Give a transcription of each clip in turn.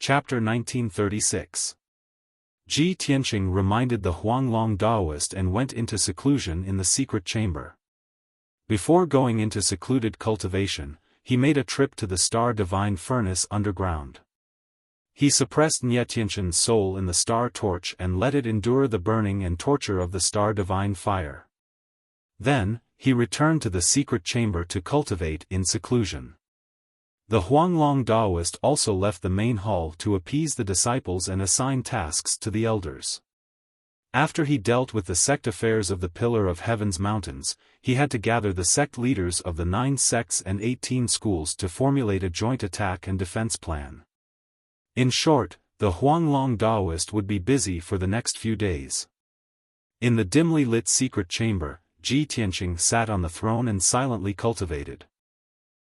Chapter 1936. Ji Tianqing reminded the Huanglong Daoist and went into seclusion in the secret chamber. Before going into secluded cultivation, he made a trip to the Star Divine Furnace underground. He suppressed Tianqing's soul in the star torch and let it endure the burning and torture of the Star Divine Fire. Then, he returned to the secret chamber to cultivate in seclusion. The Huanglong Daoist also left the main hall to appease the disciples and assign tasks to the elders. After he dealt with the sect affairs of the Pillar of Heaven's mountains, he had to gather the sect leaders of the 9 sects and 18 schools to formulate a joint attack and defense plan. In short, the Huanglong Daoist would be busy for the next few days. In the dimly lit secret chamber, Ji Tianqing sat on the throne and silently cultivated.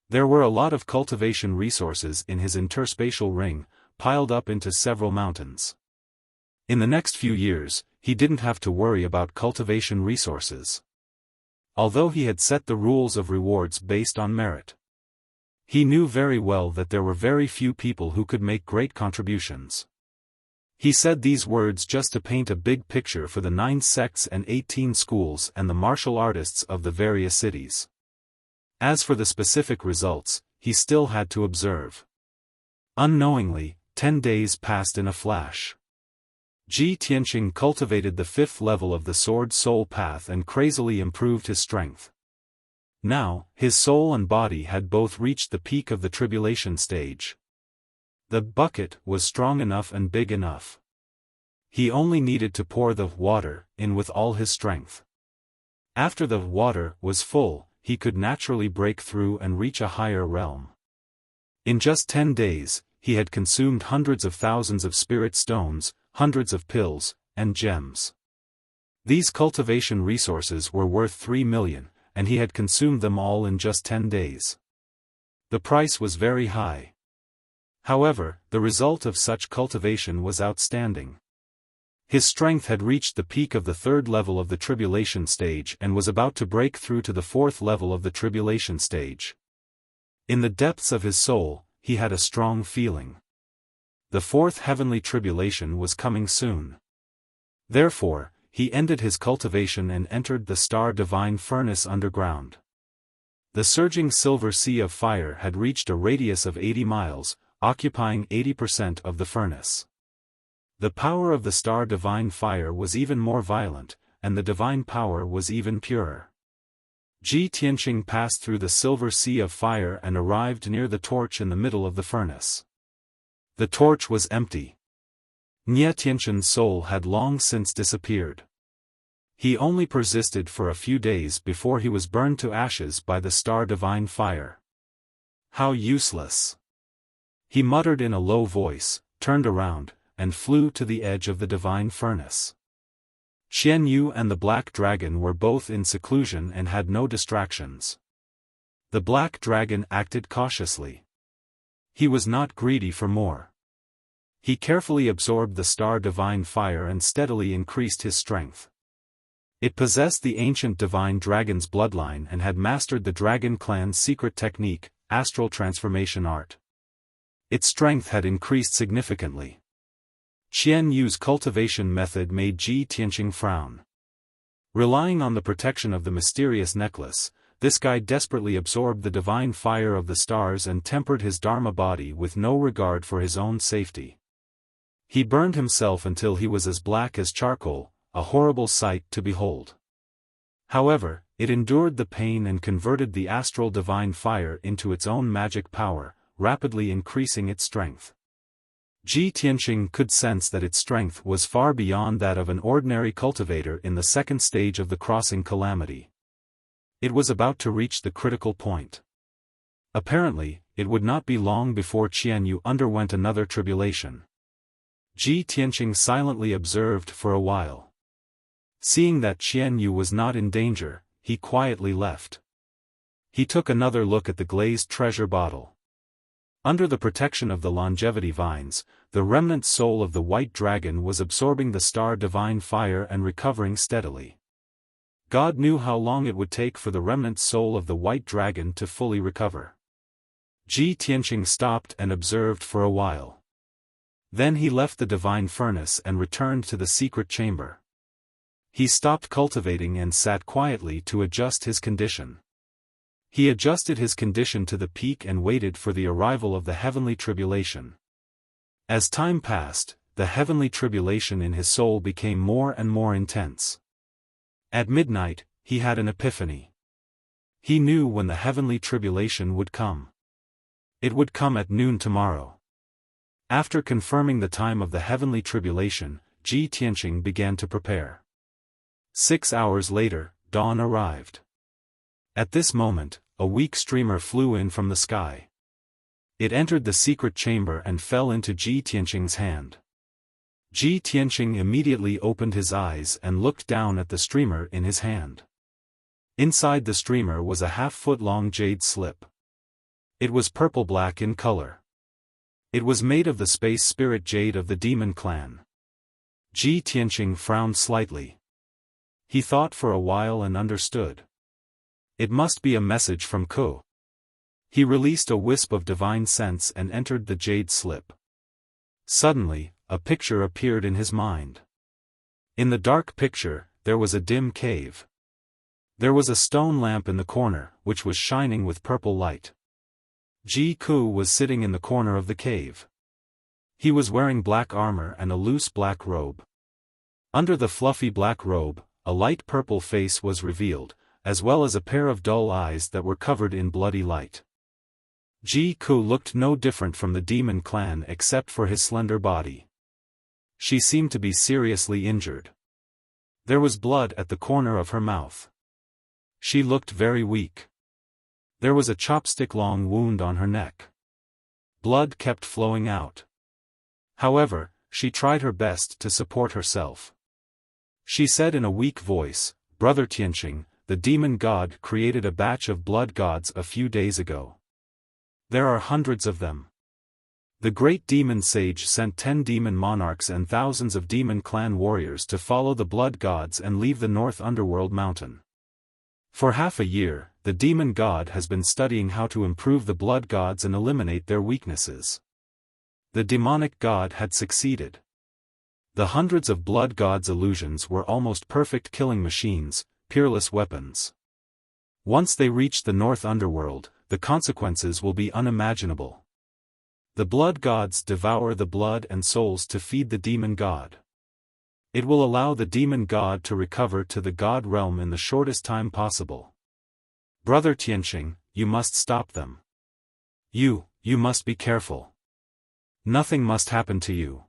There were a lot of cultivation resources in his interspatial ring, piled up into several mountains. In the next few years, he didn't have to worry about cultivation resources. Although he had set the rules of rewards based on merit, he knew very well that there were very few people who could make great contributions. He said these words just to paint a big picture for the 9 sects and 18 schools and the martial artists of the various cities. As for the specific results, he still had to observe. Unknowingly, 10 days passed in a flash. Ji Tianqing cultivated the 5th level of the Sword Soul Path and crazily improved his strength. Now, his soul and body had both reached the peak of the tribulation stage. The bucket was strong enough and big enough. He only needed to pour the water in with all his strength. After the water was full, he could naturally break through and reach a higher realm. In just 10 days, he had consumed hundreds of thousands of spirit stones, hundreds of pills, and gems. These cultivation resources were worth 3 million, and he had consumed them all in just 10 days. The price was very high. However, the result of such cultivation was outstanding. His strength had reached the peak of the 3rd level of the tribulation stage and was about to break through to the 4th level of the tribulation stage. In the depths of his soul, he had a strong feeling. The 4th heavenly tribulation was coming soon. Therefore, he ended his cultivation and entered the Star Divine Furnace underground. The surging silver sea of fire had reached a radius of 80 miles, occupying 80% of the furnace. The power of the Star Divine Fire was even more violent, and the divine power was even purer. Ji Tianqing passed through the silver sea of fire and arrived near the torch in the middle of the furnace. The torch was empty. Tianqing's soul had long since disappeared. He only persisted for a few days before he was burned to ashes by the Star Divine Fire. How useless! He muttered in a low voice, turned around, and flew to the edge of the divine furnace. Xian Yu and the Black Dragon were both in seclusion and had no distractions. The Black Dragon acted cautiously. He was not greedy for more. He carefully absorbed the Star Divine Fire and steadily increased his strength. It possessed the ancient divine dragon's bloodline and had mastered the Dragon Clan's secret technique, astral transformation art. Its strength had increased significantly. Xian Yu's cultivation method made Ji Tianqing frown. Relying on the protection of the mysterious necklace, this guy desperately absorbed the divine fire of the stars and tempered his Dharma body with no regard for his own safety. He burned himself until he was as black as charcoal, a horrible sight to behold. However, it endured the pain and converted the astral divine fire into its own magic power, rapidly increasing its strength. Ji Tianqing could sense that its strength was far beyond that of an ordinary cultivator in the 2nd stage of the crossing calamity. It was about to reach the critical point. Apparently, it would not be long before Xian Yu underwent another tribulation. Ji Tianqing silently observed for a while. Seeing that Xian Yu was not in danger, he quietly left. He took another look at the glazed treasure bottle. Under the protection of the longevity vines, the remnant soul of the White Dragon was absorbing the Star Divine Fire and recovering steadily. God knew how long it would take for the remnant soul of the White Dragon to fully recover. Ji Tianqing stopped and observed for a while. Then he left the divine furnace and returned to the secret chamber. He stopped cultivating and sat quietly to adjust his condition. He adjusted his condition to the peak and waited for the arrival of the heavenly tribulation. As time passed, the heavenly tribulation in his soul became more and more intense. At midnight, he had an epiphany. He knew when the heavenly tribulation would come. It would come at noon tomorrow. After confirming the time of the heavenly tribulation, Ji Tianqing began to prepare. 6 hours later, dawn arrived. At this moment, a weak streamer flew in from the sky. It entered the secret chamber and fell into Ji Tianqing's hand. Ji Tianqing immediately opened his eyes and looked down at the streamer in his hand. Inside the streamer was a half-foot-long jade slip. It was purple-black in color. It was made of the space spirit jade of the demon clan. Ji Tianqing frowned slightly. He thought for a while and understood. It must be a message from Ku. He released a wisp of divine sense and entered the jade slip. Suddenly, a picture appeared in his mind. In the dark picture, there was a dim cave. There was a stone lamp in the corner, which was shining with purple light. Ji Ku was sitting in the corner of the cave. He was wearing black armor and a loose black robe. Under the fluffy black robe, a light purple face was revealed, as well as a pair of dull eyes that were covered in bloody light. Ji Ku looked no different from the demon clan except for his slender body. She seemed to be seriously injured. There was blood at the corner of her mouth. She looked very weak. There was a chopstick-long wound on her neck. Blood kept flowing out. However, she tried her best to support herself. She said in a weak voice, "Brother Tianqing, the demon god created a batch of blood gods a few days ago. There are hundreds of them. The great demon sage sent 10 demon monarchs and thousands of demon clan warriors to follow the blood gods and leave the North Underworld mountain. For half a year, the demon god has been studying how to improve the blood gods and eliminate their weaknesses. The demonic god had succeeded. The hundreds of blood gods' illusions were almost perfect killing machines, peerless weapons. Once they reach the North Underworld, the consequences will be unimaginable. The blood gods devour the blood and souls to feed the demon god. It will allow the demon god to recover to the god realm in the shortest time possible. Brother Tianqing, you must stop them. You must be careful. Nothing must happen to you."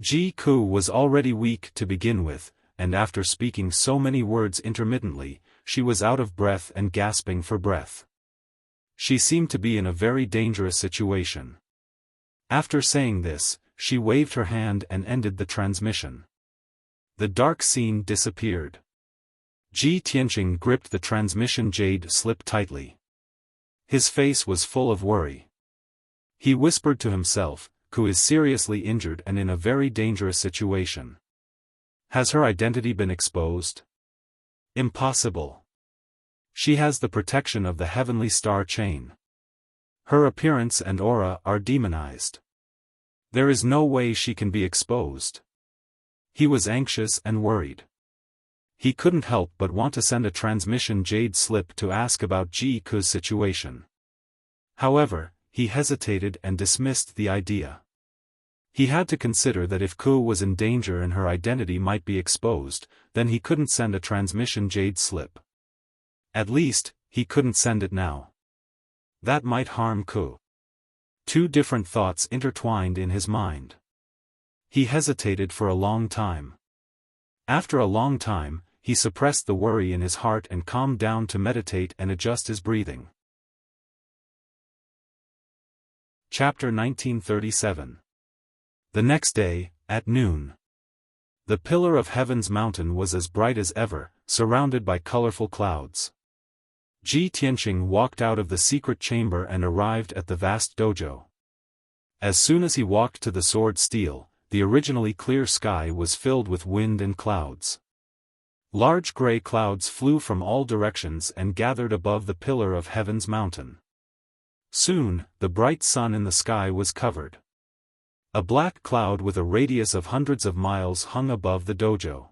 Ji Ku was already weak to begin with, and after speaking so many words intermittently, she was out of breath and gasping for breath. She seemed to be in a very dangerous situation. After saying this, she waved her hand and ended the transmission. The dark scene disappeared. Ji Tianqing gripped the transmission jade slip tightly. His face was full of worry. He whispered to himself, "Ku is seriously injured and in a very dangerous situation. Has her identity been exposed? Impossible. She has the protection of the heavenly star chain. Her appearance and aura are demonized. There is no way she can be exposed." He was anxious and worried. He couldn't help but want to send a transmission jade slip to ask about Ji Ku's situation. However, he hesitated and dismissed the idea. He had to consider that if Ku was in danger and her identity might be exposed, then he couldn't send a transmission jade slip. At least, he couldn't send it now. That might harm Ku. Two different thoughts intertwined in his mind. He hesitated for a long time. After a long time, he suppressed the worry in his heart and calmed down to meditate and adjust his breathing. Chapter 1937. The next day, at noon. The pillar of heaven's mountain was as bright as ever, surrounded by colorful clouds. Ji Tianqing walked out of the secret chamber and arrived at the vast dojo. As soon as he walked to the sword steel, the originally clear sky was filled with wind and clouds. Large gray clouds flew from all directions and gathered above the pillar of heaven's mountain. Soon, the bright sun in the sky was covered. A black cloud with a radius of hundreds of miles hung above the dojo.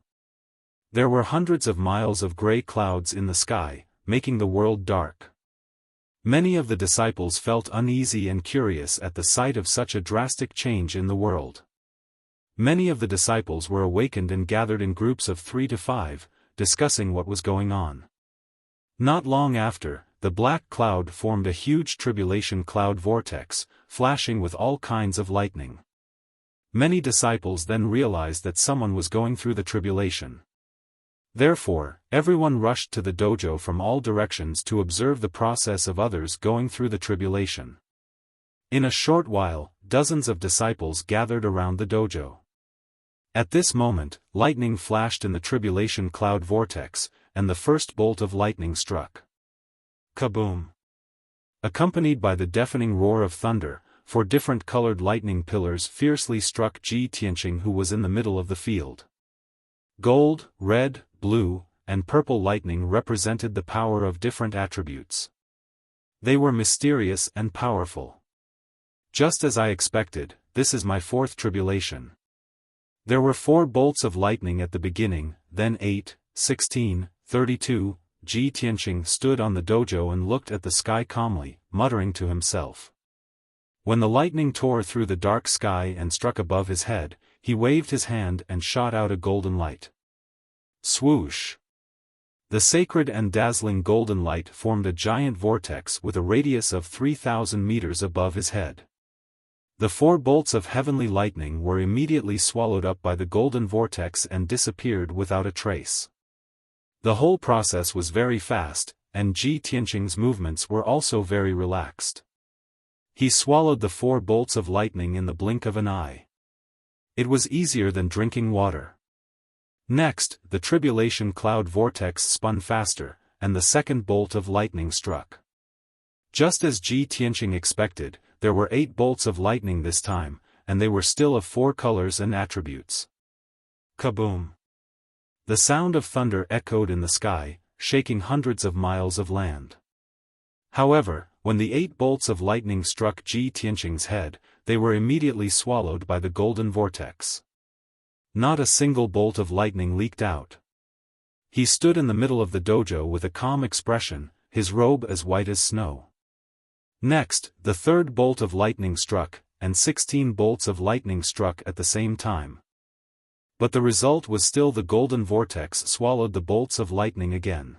There were hundreds of miles of gray clouds in the sky, making the world dark. Many of the disciples felt uneasy and curious at the sight of such a drastic change in the world. Many of the disciples were awakened and gathered in groups of 3 to 5, discussing what was going on. Not long after, the black cloud formed a huge tribulation cloud vortex, flashing with all kinds of lightning. Many disciples then realized that someone was going through the tribulation. Therefore, everyone rushed to the dojo from all directions to observe the process of others going through the tribulation. In a short while, dozens of disciples gathered around the dojo. At this moment, lightning flashed in the tribulation cloud vortex, and the first bolt of lightning struck. Kaboom! Accompanied by the deafening roar of thunder, 4 different colored lightning pillars fiercely struck Ji Tianqing, who was in the middle of the field. Gold, red, blue, and purple lightning represented the power of different attributes. They were mysterious and powerful. Just as I expected, this is my 4th tribulation. There were 4 bolts of lightning at the beginning, then 8, 16, 32. Ji Tianqing stood on the dojo and looked at the sky calmly, muttering to himself. When the lightning tore through the dark sky and struck above his head, he waved his hand and shot out a golden light. Swoosh! The sacred and dazzling golden light formed a giant vortex with a radius of 3,000 meters above his head. The 4 bolts of heavenly lightning were immediately swallowed up by the golden vortex and disappeared without a trace. The whole process was very fast, and Ji Tianqing's movements were also very relaxed. He swallowed the 4 bolts of lightning in the blink of an eye. It was easier than drinking water. Next, the tribulation cloud vortex spun faster, and the second bolt of lightning struck. Just as Ji Tianqing expected, there were 8 bolts of lightning this time, and they were still of 4 colors and attributes. Kaboom! The sound of thunder echoed in the sky, shaking hundreds of miles of land. However, when the 8 bolts of lightning struck Ji Tianqing's head, they were immediately swallowed by the golden vortex. Not a single bolt of lightning leaked out. He stood in the middle of the dojo with a calm expression, his robe as white as snow. Next, the 3rd bolt of lightning struck, and 16 bolts of lightning struck at the same time. But the result was still the golden vortex swallowed the bolts of lightning again.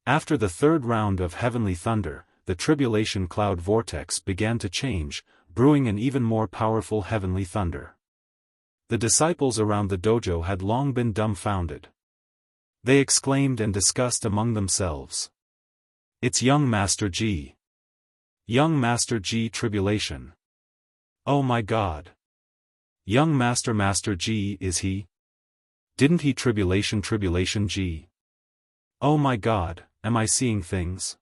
After the 3rd round of heavenly thunder, the tribulation cloud vortex began to change, brewing an even more powerful heavenly thunder. The disciples around the dojo had long been dumbfounded. They exclaimed and discussed among themselves. It's young Master Ji. Young Master Ji tribulation. Oh my God. Young Master Ji, is he? Didn't he tribulation Ji? Oh my God, am I seeing things?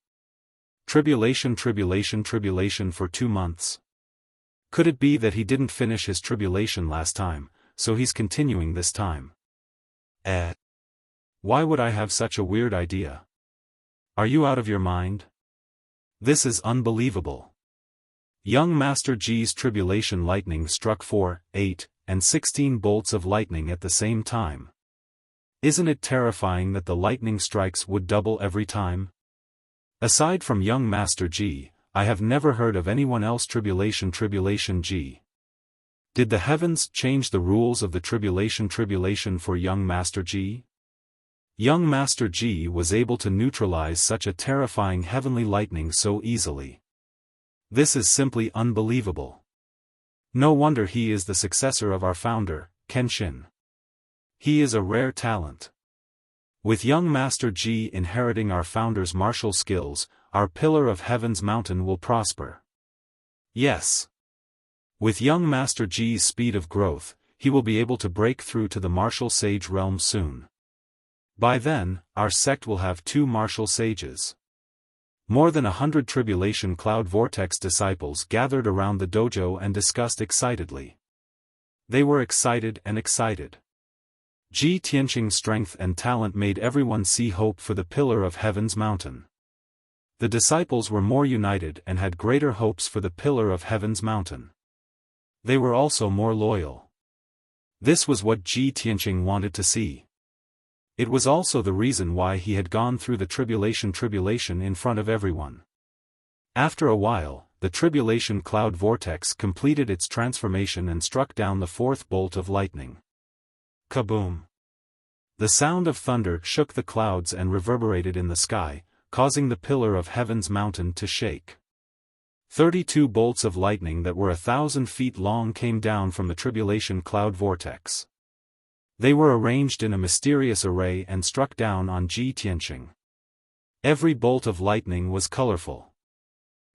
Tribulation for 2 months. Could it be that he didn't finish his tribulation last time, so he's continuing this time? Why would I have such a weird idea? Are you out of your mind? This is unbelievable. Young Master Ji's tribulation lightning struck 4, 8, and 16 bolts of lightning at the same time. Isn't it terrifying that the lightning strikes would double every time? Aside from young Master Ji, I have never heard of anyone else tribulation Ji. Did the heavens change the rules of the tribulation for young Master Ji? Young Master Ji was able to neutralize such a terrifying heavenly lightning so easily. This is simply unbelievable. No wonder he is the successor of our founder, Kenshin. He is a rare talent. With young Master Ji inheriting our founder's martial skills, our pillar of heaven's mountain will prosper. Yes. With young Master Ji's speed of growth, he will be able to break through to the martial sage realm soon. By then, our sect will have 2 martial sages. More than 100 tribulation cloud vortex disciples gathered around the dojo and discussed excitedly. They were excited and excited. Ji Tianqing's strength and talent made everyone see hope for the pillar of heaven's mountain. The disciples were more united and had greater hopes for the pillar of heaven's mountain. They were also more loyal. This was what Ji Tianqing wanted to see. It was also the reason why he had gone through the tribulation in front of everyone. After a while, the tribulation cloud vortex completed its transformation and struck down the fourth bolt of lightning. Kaboom! The sound of thunder shook the clouds and reverberated in the sky, causing the pillar of heaven's mountain to shake. 32 bolts of lightning that were 1,000 feet long came down from the tribulation cloud vortex. They were arranged in a mysterious array and struck down on Ji Tianqing. Every bolt of lightning was colorful.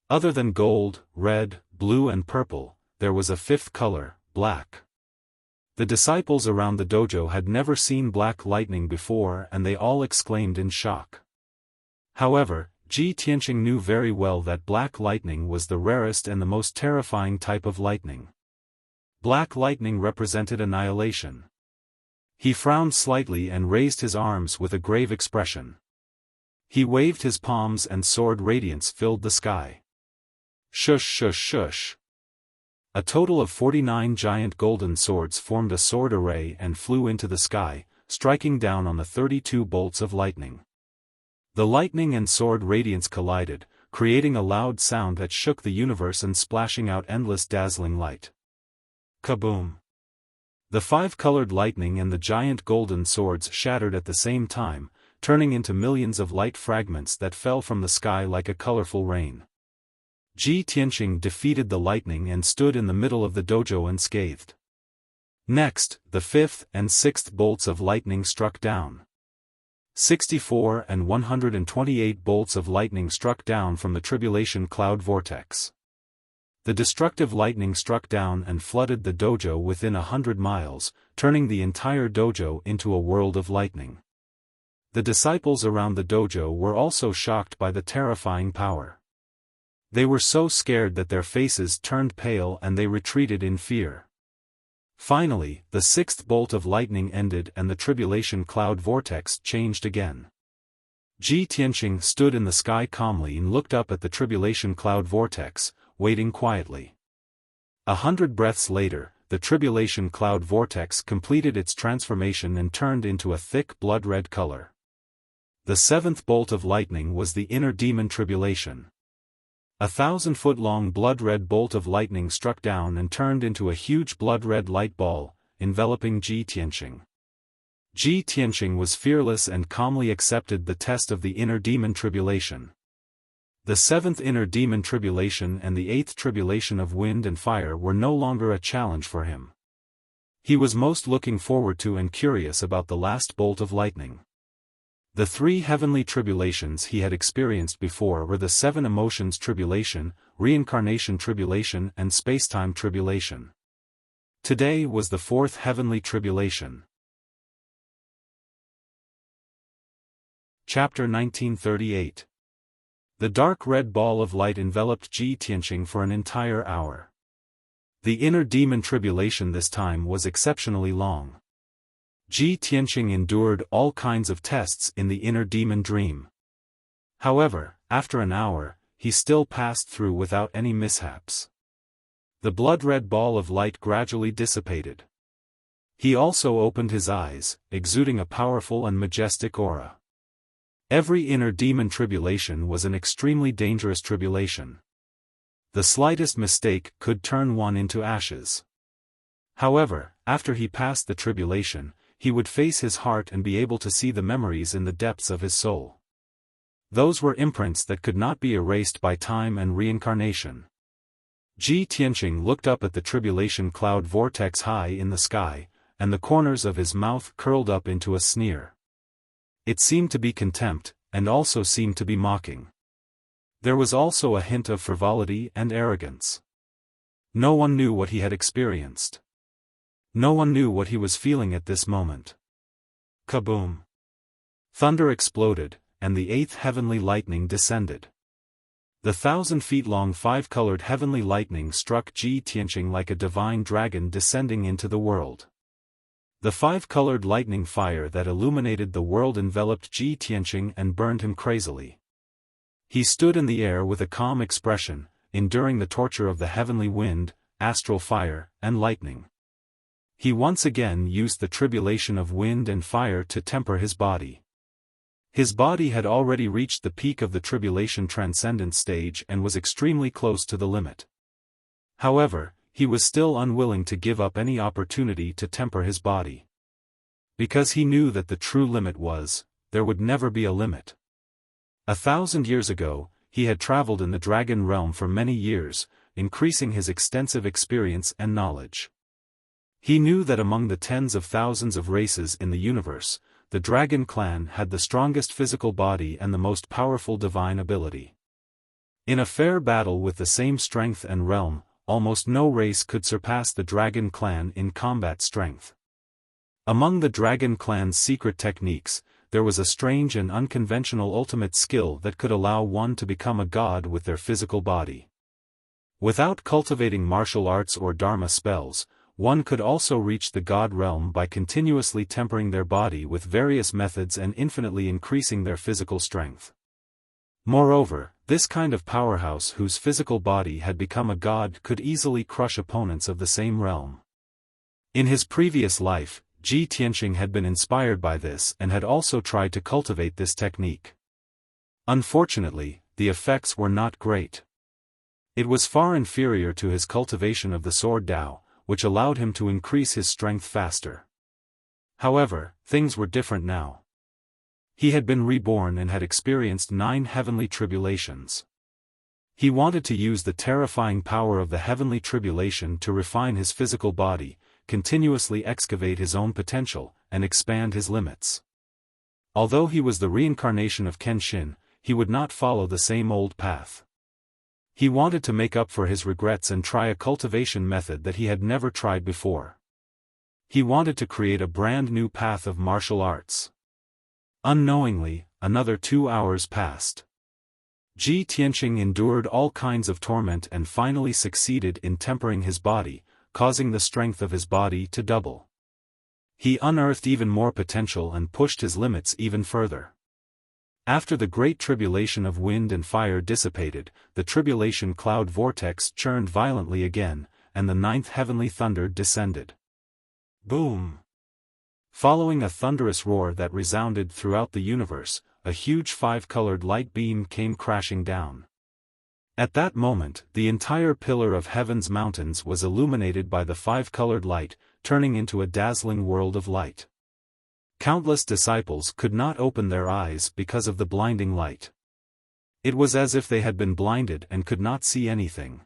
Other than gold, red, blue and purple, there was a fifth color, black. The disciples around the dojo had never seen black lightning before and they all exclaimed in shock. However, Ji Tianqing knew very well that black lightning was the rarest and the most terrifying type of lightning. Black lightning represented annihilation. He frowned slightly and raised his arms with a grave expression. He waved his palms and sword radiance filled the sky. Shush shush shush. A total of 49 giant golden swords formed a sword array and flew into the sky, striking down on the 32 bolts of lightning. The lightning and sword radiance collided, creating a loud sound that shook the universe and splashing out endless dazzling light. Kaboom! The five-colored lightning and the giant golden swords shattered at the same time, turning into millions of light fragments that fell from the sky like a colorful rain. Ji Tianqing defeated the lightning and stood in the middle of the dojo unscathed. Next, the fifth and sixth bolts of lightning struck down. 64 and 128 bolts of lightning struck down from the tribulation cloud vortex. The destructive lightning struck down and flooded the dojo within 100 miles, turning the entire dojo into a world of lightning. The disciples around the dojo were also shocked by the terrifying power. They were so scared that their faces turned pale and they retreated in fear. Finally, the sixth bolt of lightning ended and the tribulation cloud vortex changed again. Ji Tianqing stood in the sky calmly and looked up at the tribulation cloud vortex, waiting quietly. 100 breaths later, the tribulation cloud vortex completed its transformation and turned into a thick blood-red color. The seventh bolt of lightning was the inner demon tribulation. 1,000-foot-long blood-red bolt of lightning struck down and turned into a huge blood-red light ball, enveloping Ji Tianqing. Ji Tianqing was fearless and calmly accepted the test of the inner demon tribulation. The seventh inner demon tribulation and the eighth tribulation of wind and fire were no longer a challenge for him. He was most looking forward to and curious about the last bolt of lightning. The three heavenly tribulations he had experienced before were the seven emotions tribulation, reincarnation tribulation and spacetime tribulation. Today was the fourth heavenly tribulation. Chapter 1938. The dark red ball of light enveloped Ji Tianqing for an entire hour. The inner demon tribulation this time was exceptionally long. Ji Tianqing endured all kinds of tests in the inner demon dream. However, after an hour, he still passed through without any mishaps. The blood-red ball of light gradually dissipated. He also opened his eyes, exuding a powerful and majestic aura. Every inner demon tribulation was an extremely dangerous tribulation. The slightest mistake could turn one into ashes. However, after he passed the tribulation, he would face his heart and be able to see the memories in the depths of his soul. Those were imprints that could not be erased by time and reincarnation. Ji Tianqing looked up at the tribulation cloud vortex high in the sky, and the corners of his mouth curled up into a sneer. It seemed to be contempt, and also seemed to be mocking. There was also a hint of frivolity and arrogance. No one knew what he had experienced. No one knew what he was feeling at this moment. Kaboom! Thunder exploded, and the eighth heavenly lightning descended. The 1,000-feet-long five-colored heavenly lightning struck Ji Tianqing like a divine dragon descending into the world. The five-colored lightning fire that illuminated the world enveloped Ji Tianqing and burned him crazily. He stood in the air with a calm expression, enduring the torture of the heavenly wind, astral fire, and lightning. He once again used the tribulation of wind and fire to temper his body. His body had already reached the peak of the tribulation transcendent stage and was extremely close to the limit. However, he was still unwilling to give up any opportunity to temper his body. Because he knew that the true limit was, there would never be a limit. 1,000 years ago, he had traveled in the dragon realm for many years, increasing his extensive experience and knowledge. He knew that among the tens of thousands of races in the universe, the dragon clan had the strongest physical body and the most powerful divine ability. In a fair battle with the same strength and realm, almost no race could surpass the dragon clan in combat strength. Among the dragon clan's secret techniques, there was a strange and unconventional ultimate skill that could allow one to become a god with their physical body. Without cultivating martial arts or dharma spells, one could also reach the god realm by continuously tempering their body with various methods and infinitely increasing their physical strength. Moreover, this kind of powerhouse whose physical body had become a god could easily crush opponents of the same realm. In his previous life, Ji Tianqing had been inspired by this and had also tried to cultivate this technique. Unfortunately, the effects were not great. It was far inferior to his cultivation of the sword Dao, which allowed him to increase his strength faster. However, things were different now. He had been reborn and had experienced 9 heavenly tribulations. He wanted to use the terrifying power of the heavenly tribulation to refine his physical body, continuously excavate his own potential, and expand his limits. Although he was the reincarnation of Kenshin, he would not follow the same old path. He wanted to make up for his regrets and try a cultivation method that he had never tried before. He wanted to create a brand new path of martial arts. Unknowingly, another 2 hours passed. Ji Tianqing endured all kinds of torment and finally succeeded in tempering his body, causing the strength of his body to double. He unearthed even more potential and pushed his limits even further. After the great tribulation of wind and fire dissipated, the tribulation cloud vortex churned violently again, and the 9th heavenly thunder descended. Boom! Following a thunderous roar that resounded throughout the universe, a huge 5-colored light beam came crashing down. At that moment, the entire pillar of heaven's mountains was illuminated by the 5-colored light, turning into a dazzling world of light. Countless disciples could not open their eyes because of the blinding light. It was as if they had been blinded and could not see anything.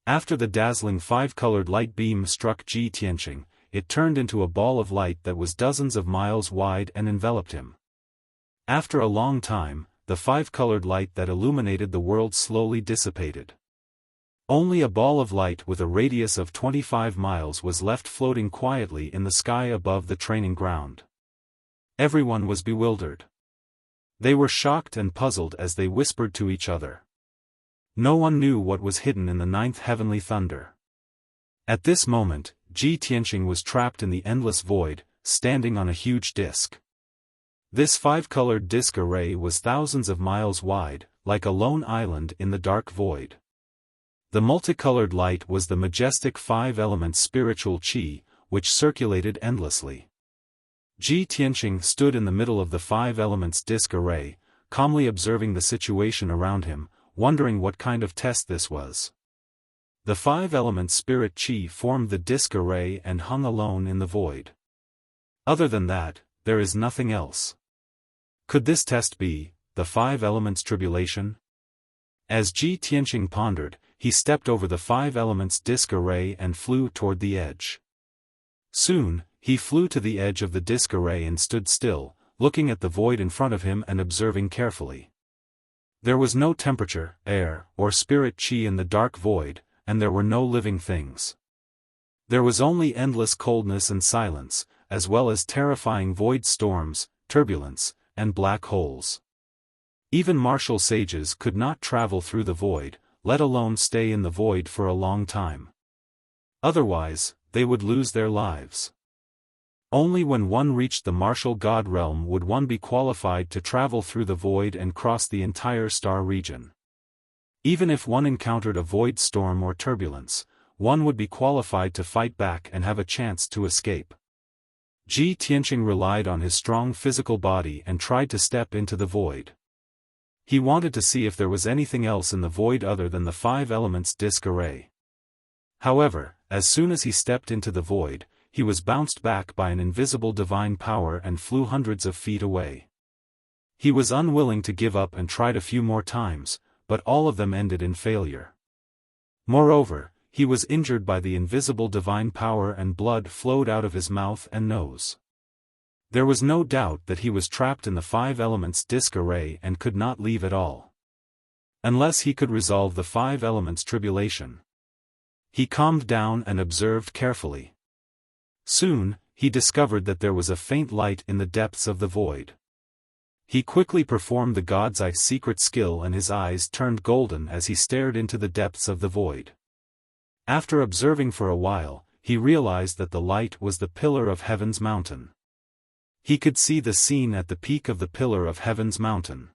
After the dazzling 5-colored light beam struck Ji Tianqing, it turned into a ball of light that was dozens of miles wide and enveloped him. After a long time, the 5-colored light that illuminated the world slowly dissipated. Only a ball of light with a radius of 25 miles was left floating quietly in the sky above the training ground. Everyone was bewildered. They were shocked and puzzled as they whispered to each other. No one knew what was hidden in the 9th heavenly thunder. At this moment, Ji Tianqing was trapped in the endless void, standing on a huge disk. This 5-colored disk array was thousands of miles wide, like a lone island in the dark void. The multicolored light was the majestic 5-element spiritual qi, which circulated endlessly. Ji Tianqing stood in the middle of the 5 elements disk array, calmly observing the situation around him, wondering what kind of test this was. The 5-element spirit qi formed the disk array and hung alone in the void. Other than that, there is nothing else. Could this test be the 5 elements tribulation? As Ji Tianqing pondered, he stepped over the 5 elements disk array and flew toward the edge. Soon, he flew to the edge of the disk array and stood still, looking at the void in front of him and observing carefully. There was no temperature, air, or spirit qi in the dark void, and there were no living things. There was only endless coldness and silence, as well as terrifying void storms, turbulence, and black holes. Even martial sages could not travel through the void, let alone stay in the void for a long time. Otherwise, they would lose their lives. Only when one reached the martial god realm would one be qualified to travel through the void and cross the entire star region. Even if one encountered a void storm or turbulence, one would be qualified to fight back and have a chance to escape. Ji Tianqing relied on his strong physical body and tried to step into the void. He wanted to see if there was anything else in the void other than the five elements disk array. However, as soon as he stepped into the void, he was bounced back by an invisible divine power and flew hundreds of feet away. He was unwilling to give up and tried a few more times, but all of them ended in failure. Moreover, he was injured by the invisible divine power and blood flowed out of his mouth and nose. There was no doubt that he was trapped in the five elements disk array and could not leave at all. Unless he could resolve the five elements tribulation. He calmed down and observed carefully. Soon, he discovered that there was a faint light in the depths of the void. He quickly performed the God's Eye secret skill and his eyes turned golden as he stared into the depths of the void. After observing for a while, he realized that the light was the pillar of heaven's mountain. He could see the scene at the peak of the pillar of heaven's mountain.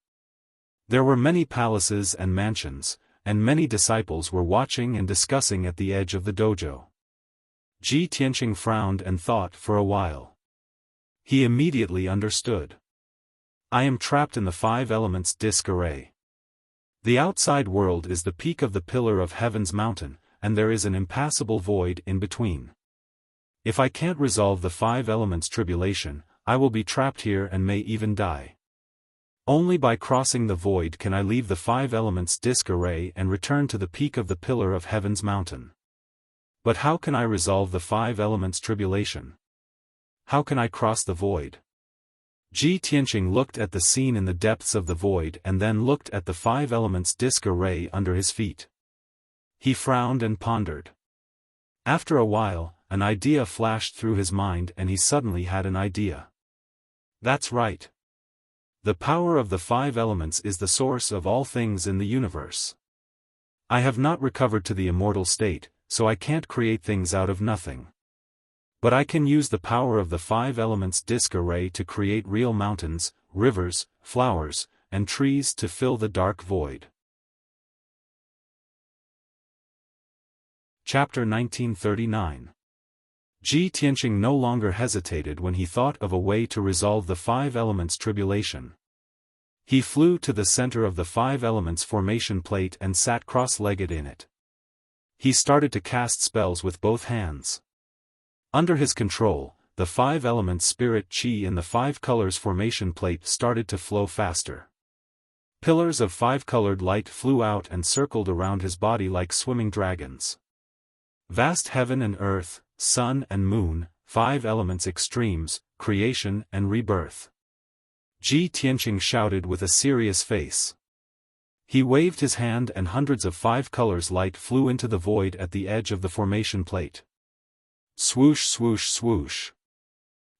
There were many palaces and mansions, and many disciples were watching and discussing at the edge of the dojo. Ji Tianqing frowned and thought for a while. He immediately understood. I am trapped in the five elements disk array. The outside world is the peak of the pillar of heaven's mountain, and there is an impassable void in between. If I can't resolve the five elements tribulation, I will be trapped here and may even die. Only by crossing the void can I leave the five elements disk array and return to the peak of the pillar of heaven's mountain. But how can I resolve the five elements tribulation? How can I cross the void? Ji Tianqing looked at the scene in the depths of the void and then looked at the five elements disk array under his feet. He frowned and pondered. After a while, an idea flashed through his mind and he suddenly had an idea. That's right. The power of the five elements is the source of all things in the universe. I have not recovered to the immortal state, so I can't create things out of nothing. But I can use the power of the five elements disk array to create real mountains, rivers, flowers, and trees to fill the dark void. Chapter 1939. Ji Tianqing no longer hesitated when he thought of a way to resolve the five elements tribulation. He flew to the center of the five elements formation plate and sat cross-legged in it. He started to cast spells with both hands. Under his control, the five elements spirit chi in the five colors formation plate started to flow faster. Pillars of five-colored light flew out and circled around his body like swimming dragons. Vast heaven and earth, sun and moon, five elements extremes, creation and rebirth. Ji Tianqing shouted with a serious face. He waved his hand and hundreds of five colors light flew into the void at the edge of the formation plate. Swoosh swoosh swoosh.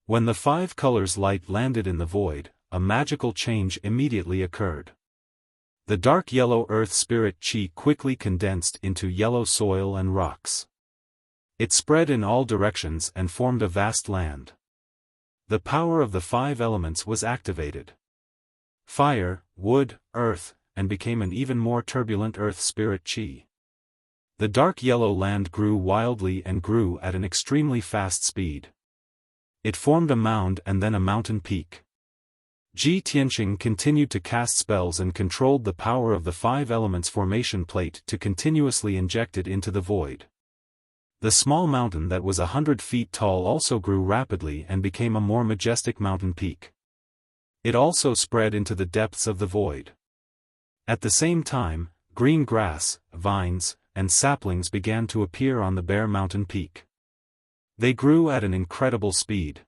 When the five colors light landed in the void, a magical change immediately occurred. The dark yellow earth spirit chi quickly condensed into yellow soil and rocks. It spread in all directions and formed a vast land. The power of the five elements was activated. Fire, wood, earth, and became an even more turbulent earth spirit chi. The dark yellow land grew wildly and grew at an extremely fast speed. It formed a mound and then a mountain peak. Ji Tianqing continued to cast spells and controlled the power of the five elements formation plate to continuously inject it into the void. The small mountain that was 100 feet tall also grew rapidly and became a more majestic mountain peak. It also spread into the depths of the void. At the same time, green grass, vines, and saplings began to appear on the bare mountain peak. They grew at an incredible speed.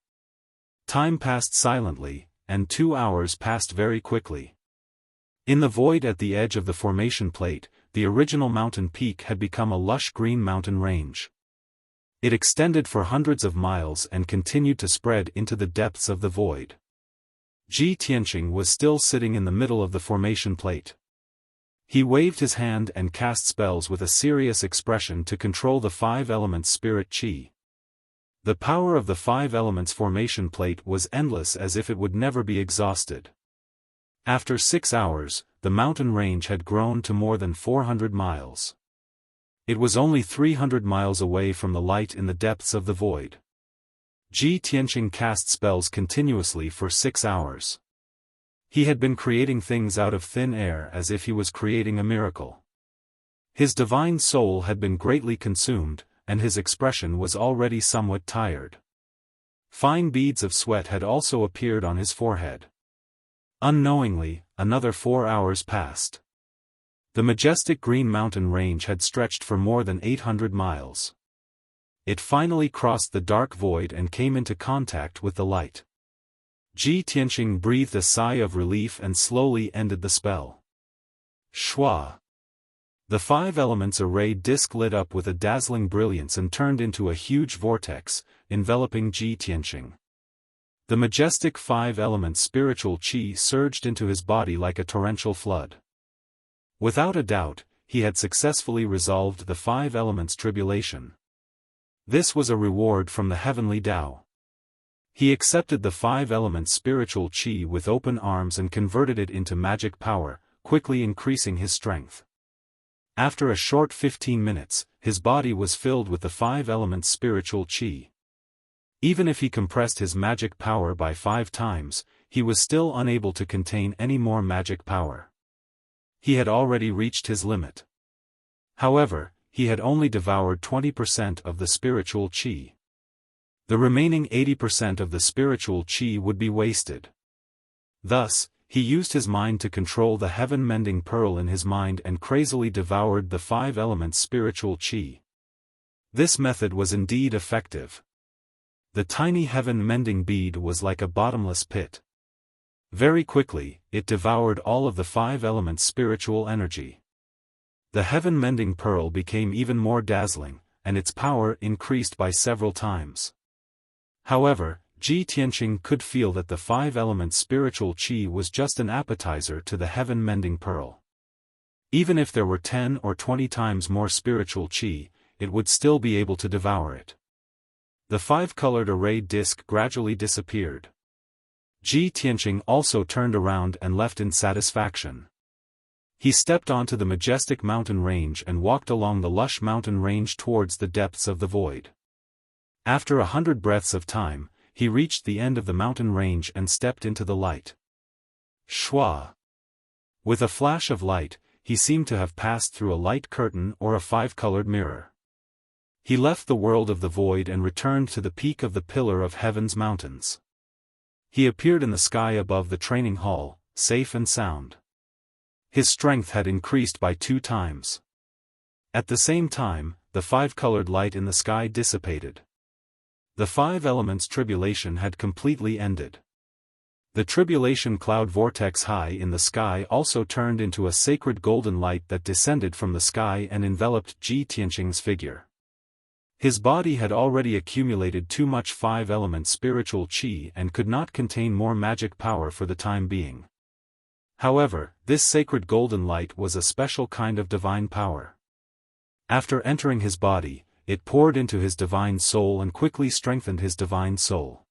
Time passed silently, and 2 hours passed very quickly. In the void at the edge of the formation plate, the original mountain peak had become a lush green mountain range. It extended for hundreds of miles and continued to spread into the depths of the void. Ji Tianqing was still sitting in the middle of the formation plate. He waved his hand and cast spells with a serious expression to control the five elements spirit chi. The power of the five elements formation plate was endless as if it would never be exhausted. After 6 hours, the mountain range had grown to more than 400 miles. It was only 300 miles away from the light in the depths of the void. Ji Tianqing cast spells continuously for 6 hours. He had been creating things out of thin air as if he was creating a miracle. His divine soul had been greatly consumed, and his expression was already somewhat tired. Fine beads of sweat had also appeared on his forehead. Unknowingly, another 4 hours passed. The majestic green mountain range had stretched for more than 800 miles. It finally crossed the dark void and came into contact with the light. Ji Tianqing breathed a sigh of relief and slowly ended the spell. Shua! The 5 elements array disk lit up with a dazzling brilliance and turned into a huge vortex, enveloping Ji Tianqing. The majestic 5 elements spiritual qi surged into his body like a torrential flood. Without a doubt, he had successfully resolved the 5 elements tribulation. This was a reward from the heavenly Tao. He accepted the 5 elements spiritual qi with open arms and converted it into magic power, quickly increasing his strength. After a short 15 minutes, his body was filled with the 5 elements spiritual qi. Even if he compressed his magic power by 5 times, he was still unable to contain any more magic power. He had already reached his limit. However, he had only devoured 20% of the spiritual qi. The remaining 80% of the spiritual qi would be wasted. Thus, he used his mind to control the heaven-mending pearl in his mind and crazily devoured the 5 elements spiritual qi. This method was indeed effective. The tiny heaven-mending bead was like a bottomless pit. Very quickly, it devoured all of the 5 elements spiritual energy. The heaven-mending pearl became even more dazzling, and its power increased by several times. However, Ji Tianqing could feel that the 5 elements spiritual qi was just an appetizer to the heaven-mending pearl. Even if there were 10 or 20 times more spiritual qi, it would still be able to devour it. The 5-colored array disk gradually disappeared. Ji Tianqing also turned around and left in satisfaction. He stepped onto the majestic mountain range and walked along the lush mountain range towards the depths of the void. After 100 breaths of time, he reached the end of the mountain range and stepped into the light. Shua! With a flash of light, he seemed to have passed through a light curtain or a 5-colored mirror. He left the world of the void and returned to the peak of the pillar of heaven's mountains. He appeared in the sky above the training hall, safe and sound. His strength had increased by 2 times. At the same time, the 5-colored light in the sky dissipated. The 5 elements tribulation had completely ended. The tribulation cloud vortex high in the sky also turned into a sacred golden light that descended from the sky and enveloped Ji Tianqing's figure. His body had already accumulated too much 5 elements spiritual qi and could not contain more magic power for the time being. However, this sacred golden light was a special kind of divine power. After entering his body, it poured into his divine soul and quickly strengthened his divine soul.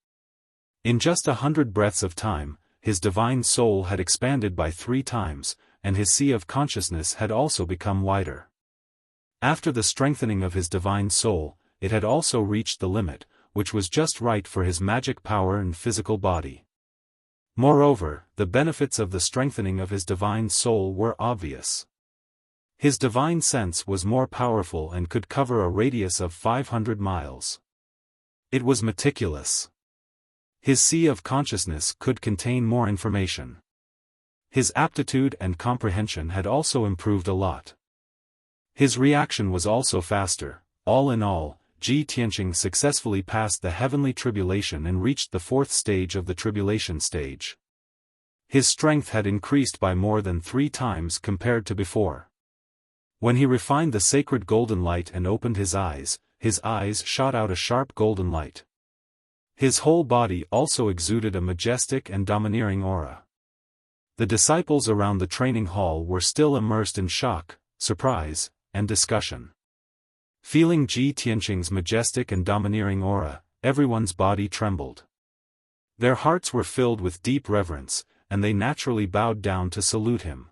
In just 100 breaths of time, his divine soul had expanded by 3 times, and his sea of consciousness had also become wider. After the strengthening of his divine soul, it had also reached the limit, which was just right for his magic power and physical body. Moreover, the benefits of the strengthening of his divine soul were obvious. His divine sense was more powerful and could cover a radius of 500 miles. It was meticulous. His sea of consciousness could contain more information. His aptitude and comprehension had also improved a lot. His reaction was also faster. All in all, Ji Tianqing successfully passed the heavenly tribulation and reached the 4th stage of the tribulation stage. His strength had increased by more than 3 times compared to before. When he refined the sacred golden light and opened his eyes shot out a sharp golden light. His whole body also exuded a majestic and domineering aura. The disciples around the training hall were still immersed in shock, surprise, and discussion. Feeling Ji Tianqing's majestic and domineering aura, everyone's body trembled. Their hearts were filled with deep reverence, and they naturally bowed down to salute him.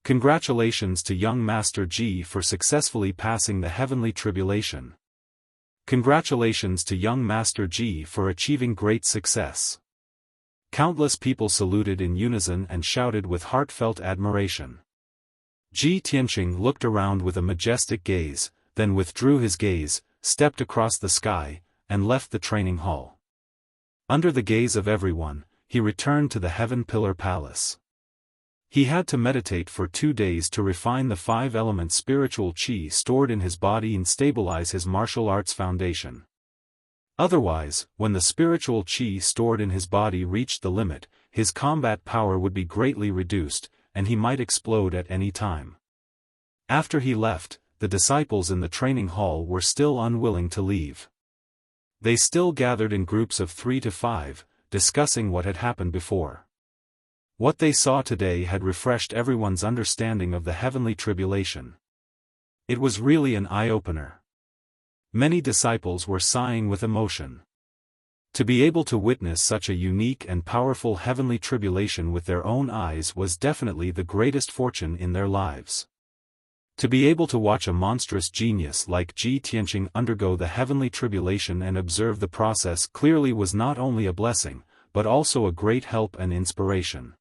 Congratulations to young Master Ji for successfully passing the heavenly tribulation. Congratulations to young Master Ji for achieving great success. Countless people saluted in unison and shouted with heartfelt admiration. Ji Tianqing looked around with a majestic gaze, then withdrew his gaze, stepped across the sky, and left the training hall. Under the gaze of everyone, he returned to the Heaven Pillar Palace. He had to meditate for 2 days to refine the 5-element spiritual qi stored in his body and stabilize his martial arts foundation. Otherwise, when the spiritual qi stored in his body reached the limit, his combat power would be greatly reduced, and he might explode at any time. After he left, the disciples in the training hall were still unwilling to leave. They still gathered in groups of 3 to 5, discussing what had happened before. What they saw today had refreshed everyone's understanding of the heavenly tribulation. It was really an eye-opener. Many disciples were sighing with emotion. To be able to witness such a unique and powerful heavenly tribulation with their own eyes was definitely the greatest fortune in their lives. To be able to watch a monstrous genius like Ji Tianqing undergo the heavenly tribulation and observe the process clearly was not only a blessing, but also a great help and inspiration.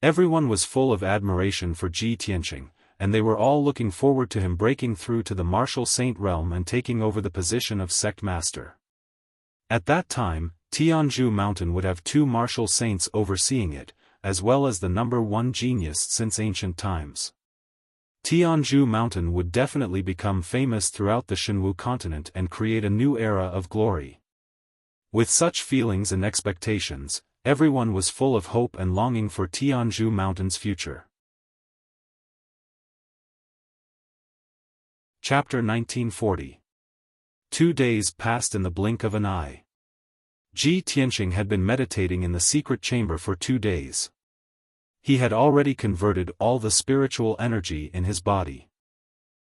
Everyone was full of admiration for Ji Tianqing, and they were all looking forward to him breaking through to the martial saint realm and taking over the position of sect master. At that time, Tianzhu Mountain would have 2 martial saints overseeing it, as well as the number 1 genius since ancient times. Tianzhu Mountain would definitely become famous throughout the Shenwu continent and create a new era of glory. With such feelings and expectations, everyone was full of hope and longing for Tianzhu Mountain's future. Chapter 1940. 2 days passed in the blink of an eye. Ji Tianqing had been meditating in the secret chamber for 2 days. He had already converted all the spiritual energy in his body.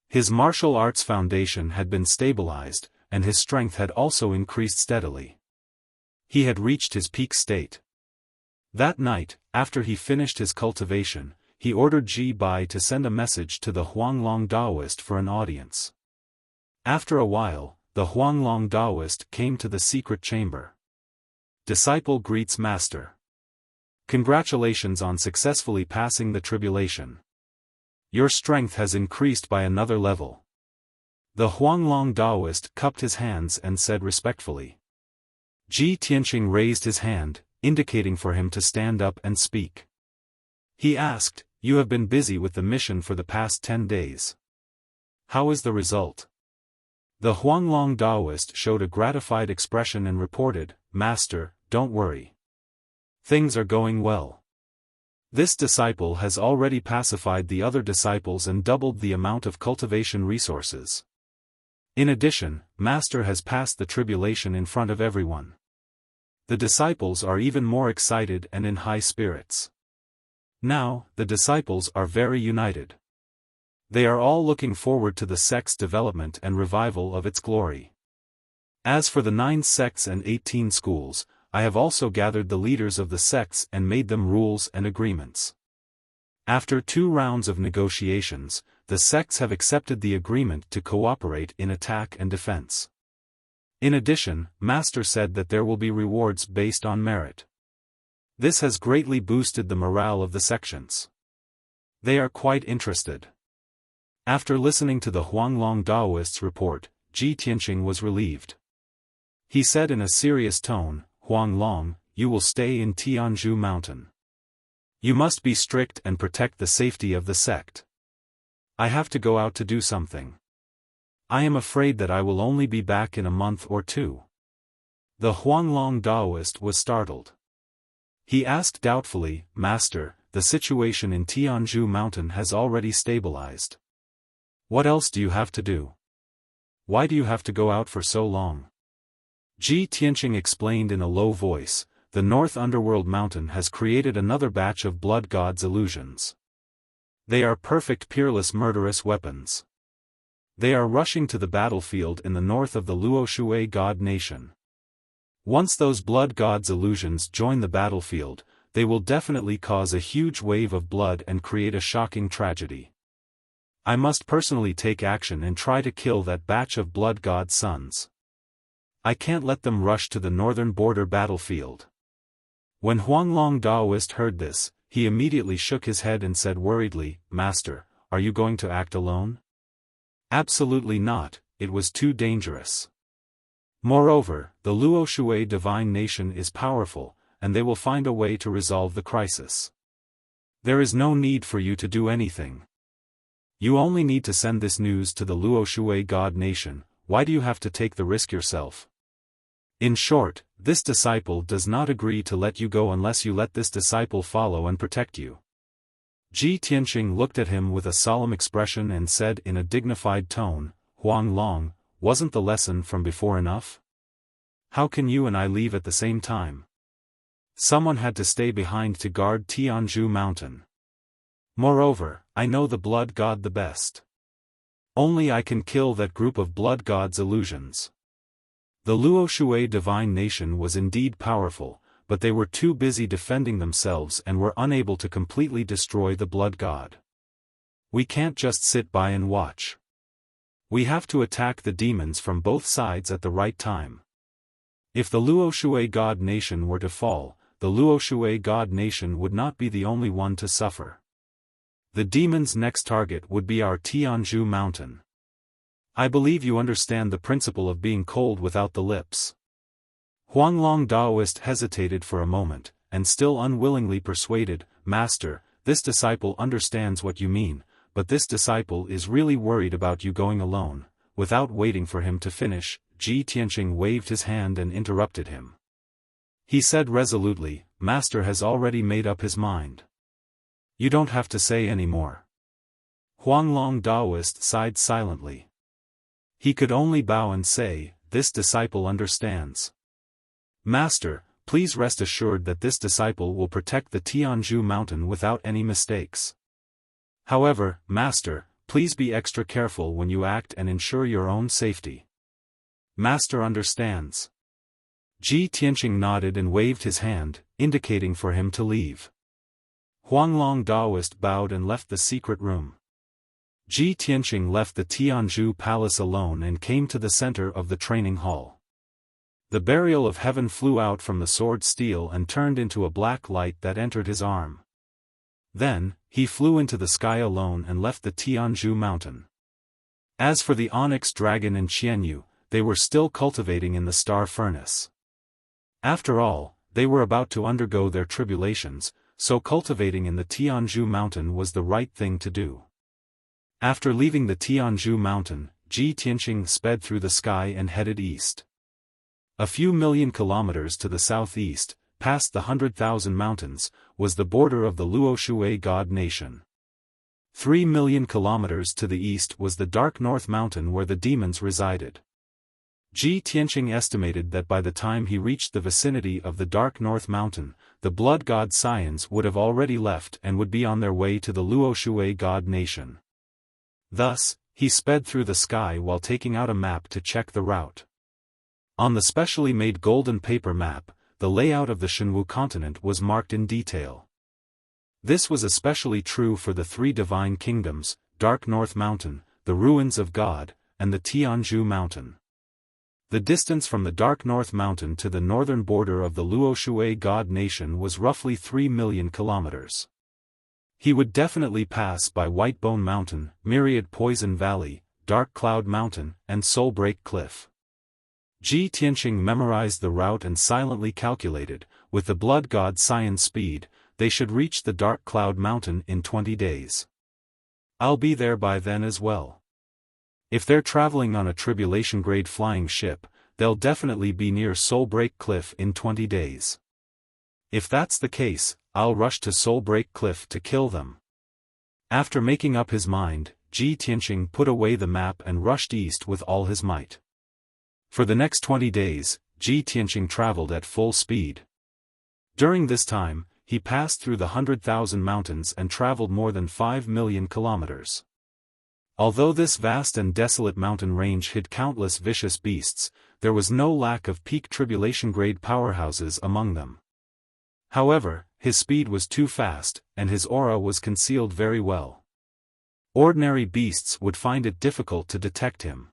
His martial arts foundation had been stabilized, and his strength had also increased steadily. He had reached his peak state. That night, after he finished his cultivation, he ordered Ji Bai to send a message to the Huanglong Taoist for an audience. After a while, the Huanglong Taoist came to the secret chamber. Disciple greets Master. Congratulations on successfully passing the tribulation. Your strength has increased by another level. The Huanglong Taoist cupped his hands and said respectfully. Ji Tianqing raised his hand, indicating for him to stand up and speak. He asked, "You have been busy with the mission for the past 10 days. How is the result?" The Huanglong Taoist showed a gratified expression and reported, "Master, don't worry. Things are going well. This disciple has already pacified the other disciples and doubled the amount of cultivation resources. In addition, Master has passed the tribulation in front of everyone. The disciples are even more excited and in high spirits. Now, the disciples are very united. They are all looking forward to the sect's development and revival of its glory. As for the 9 sects and 18 schools, I have also gathered the leaders of the sects and made them rules and agreements. After 2 rounds of negotiations, the sects have accepted the agreement to cooperate in attack and defense. In addition, Master said that there will be rewards based on merit. This has greatly boosted the morale of the sections. They are quite interested." After listening to the Huanglong Taoist's report, Ji Tianqing was relieved. He said in a serious tone, "Huanglong, you will stay in Tianzhu Mountain. You must be strict and protect the safety of the sect. I have to go out to do something. I am afraid that I will only be back in a month or 2. The Huanglong Taoist was startled. He asked doubtfully, "Master, the situation in Tianzhu Mountain has already stabilized. What else do you have to do? Why do you have to go out for so long?" Ji Tianqing explained in a low voice, "The North Underworld Mountain has created another batch of blood gods' illusions. They are perfect peerless murderous weapons. They are rushing to the battlefield in the north of the Luoshui god nation. Once those blood gods' illusions join the battlefield, they will definitely cause a huge wave of blood and create a shocking tragedy. I must personally take action and try to kill that batch of blood god sons. I can't let them rush to the northern border battlefield. When Huanglong Daoist heard this, he immediately shook his head and said worriedly, Master, are you going to act alone? Absolutely not, it was too dangerous. Moreover, the Luo Shui divine nation is powerful, and they will find a way to resolve the crisis. There is no need for you to do anything. You only need to send this news to the Luo Shui God nation. Why do you have to take the risk yourself? In short, this disciple does not agree to let you go unless you let this disciple follow and protect you. Ji Tianqing looked at him with a solemn expression and said in a dignified tone, Huanglong, wasn't the lesson from before enough? How can you and I leave at the same time? Someone had to stay behind to guard Tianzhu Mountain. Moreover, I know the blood god the best. Only I can kill that group of blood gods' illusions. The Luo Shui divine nation was indeed powerful, but they were too busy defending themselves and were unable to completely destroy the blood god. We can't just sit by and watch. We have to attack the demons from both sides at the right time. If the Luo Shui god nation were to fall, the Luo Shui god nation would not be the only one to suffer. The demons' next target would be our Tianzhu Mountain. I believe you understand the principle of being cold without the lips. Huanglong Daoist hesitated for a moment, and still unwillingly persuaded, Master, this disciple understands what you mean, but this disciple is really worried about you going alone. Without waiting for him to finish, Ji Tianqing waved his hand and interrupted him. He said resolutely, Master has already made up his mind. You don't have to say any more. Huanglong Daoist sighed silently. He could only bow and say, this disciple understands. Master, please rest assured that this disciple will protect the Tianzhu Mountain without any mistakes. However, Master, please be extra careful when you act and ensure your own safety. Master understands. Ji Tianqing nodded and waved his hand, indicating for him to leave. Huanglong Daoist bowed and left the secret room. Ji Tianqing left the Tianzhu Palace alone and came to the center of the training hall. The burial of heaven flew out from the sword steel and turned into a black light that entered his arm. Then, he flew into the sky alone and left the Tianzhu Mountain. As for the onyx dragon and Qianyu, they were still cultivating in the star furnace. After all, they were about to undergo their tribulations, so cultivating in the Tianzhu Mountain was the right thing to do. After leaving the Tianzhu Mountain, Ji Tianqing sped through the sky and headed east. A few million kilometers to the southeast, past the 100,000 mountains, was the border of the Luo Shui god nation. 3 million kilometers to the east was the Dark North Mountain where the demons resided. Ji Tianqing estimated that by the time he reached the vicinity of the Dark North Mountain, the blood god Scions would have already left and would be on their way to the Luo Shui god nation. Thus, he sped through the sky while taking out a map to check the route. On the specially made golden paper map, the layout of the Shenwu continent was marked in detail. This was especially true for the three divine kingdoms, Dark North Mountain, the Ruins of God, and the Tianzhu Mountain. The distance from the Dark North Mountain to the northern border of the Luo Shui god nation was roughly 3 million kilometers. He would definitely pass by Whitebone Mountain, Myriad Poison Valley, Dark Cloud Mountain, and Soulbreak Cliff. Ji Tianqing memorized the route and silently calculated, with the blood god Scion's speed, they should reach the Dark Cloud Mountain in 20 days. I'll be there by then as well. If they're traveling on a tribulation-grade flying ship, they'll definitely be near Soulbreak Cliff in 20 days. If that's the case, I'll rush to Soulbreak Cliff to kill them. After making up his mind, Ji Tianqing put away the map and rushed east with all his might. For the next 20 days, Ji Tianqing traveled at full speed. During this time, he passed through the 100,000 mountains and traveled more than 5 million kilometers. Although this vast and desolate mountain range hid countless vicious beasts, there was no lack of peak tribulation-grade powerhouses among them. However, his speed was too fast, and his aura was concealed very well. Ordinary beasts would find it difficult to detect him.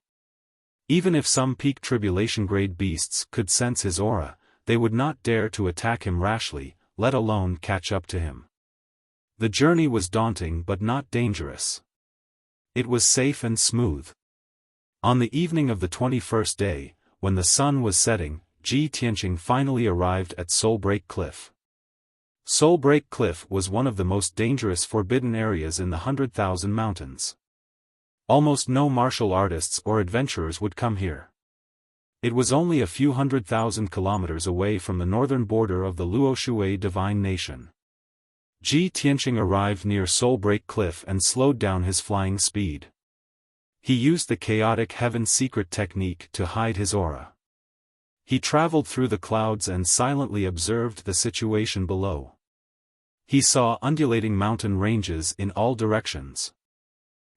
Even if some peak tribulation-grade beasts could sense his aura, they would not dare to attack him rashly, let alone catch up to him. The journey was daunting but not dangerous. It was safe and smooth. On the evening of the 21st day, when the sun was setting, Ji Tianqing finally arrived at Soulbreak Cliff. Soulbreak Cliff was one of the most dangerous forbidden areas in the 100,000 mountains. Almost no martial artists or adventurers would come here. It was only a few 100,000 kilometers away from the northern border of the Luoshui divine nation. Ji Tianqing arrived near Soulbreak Cliff and slowed down his flying speed. He used the chaotic heaven secret technique to hide his aura. He traveled through the clouds and silently observed the situation below. He saw undulating mountain ranges in all directions.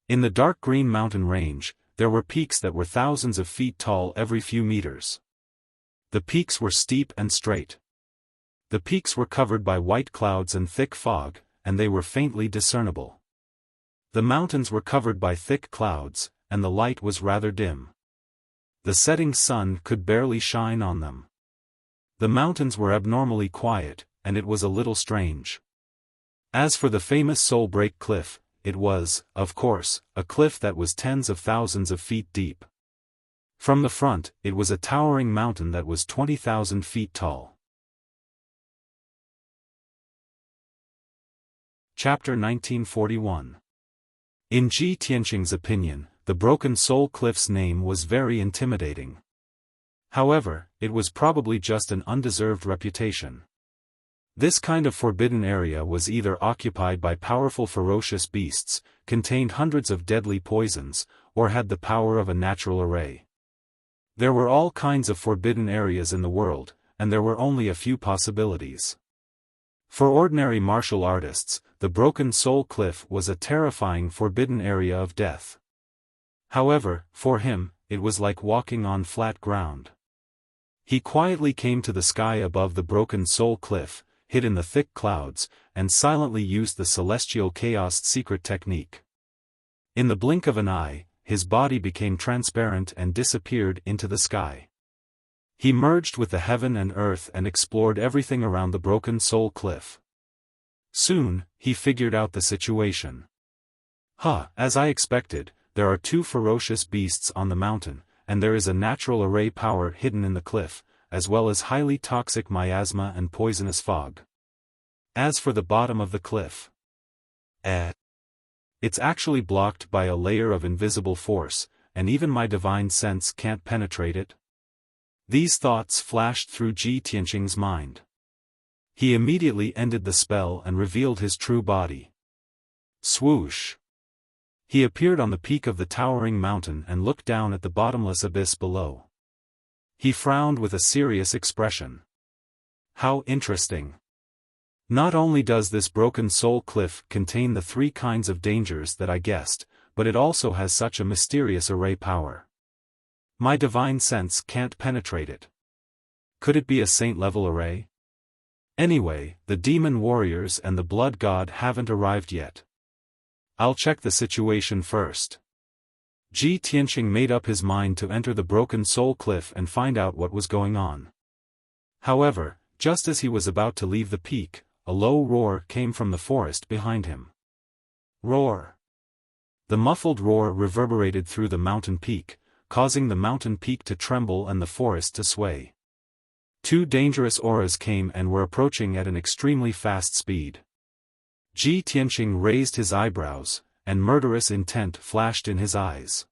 In the dark green mountain range, there were peaks that were thousands of feet tall every few meters. The peaks were steep and straight. The peaks were covered by white clouds and thick fog, and they were faintly discernible. The mountains were covered by thick clouds, and the light was rather dim. The setting sun could barely shine on them. The mountains were abnormally quiet, and it was a little strange. As for the famous Soulbreak Cliff, it was, of course, a cliff that was tens of thousands of feet deep. From the front, it was a towering mountain that was 20,000 feet tall. Chapter 1941. In Ji Tianqing's opinion, the Broken Soul Cliff's name was very intimidating. However, it was probably just an undeserved reputation. This kind of forbidden area was either occupied by powerful ferocious beasts, contained hundreds of deadly poisons, or had the power of a natural array. There were all kinds of forbidden areas in the world, and there were only a few possibilities. For ordinary martial artists, the Broken Soul Cliff was a terrifying forbidden area of death. However, for him, it was like walking on flat ground. He quietly came to the sky above the Broken Soul Cliff, hid in the thick clouds, and silently used the celestial chaos secret technique. In the blink of an eye, his body became transparent and disappeared into the sky. He merged with the heaven and earth and explored everything around the Broken Soul Cliff. Soon, he figured out the situation. As I expected, there are two ferocious beasts on the mountain, and there is a natural array power hidden in the cliff, as well as highly toxic miasma and poisonous fog. As for the bottom of the cliff, it's actually blocked by a layer of invisible force, and even my divine sense can't penetrate it. These thoughts flashed through Ji Tianqing's mind. He immediately ended the spell and revealed his true body. Swoosh! He appeared on the peak of the towering mountain and looked down at the bottomless abyss below. He frowned with a serious expression. How interesting! Not only does this Broken Soul Cliff contain the three kinds of dangers that I guessed, but it also has such a mysterious array power. My divine sense can't penetrate it. Could it be a saint-level array? Anyway, the demon warriors and the blood god haven't arrived yet. I'll check the situation first. Ji Tianqing made up his mind to enter the Broken Soul Cliff and find out what was going on. However, just as he was about to leave the peak, a low roar came from the forest behind him. Roar! The muffled roar reverberated through the mountain peak, causing the mountain peak to tremble and the forest to sway. Two dangerous auras came and were approaching at an extremely fast speed. Ji Tianqing raised his eyebrows, and murderous intent flashed in his eyes.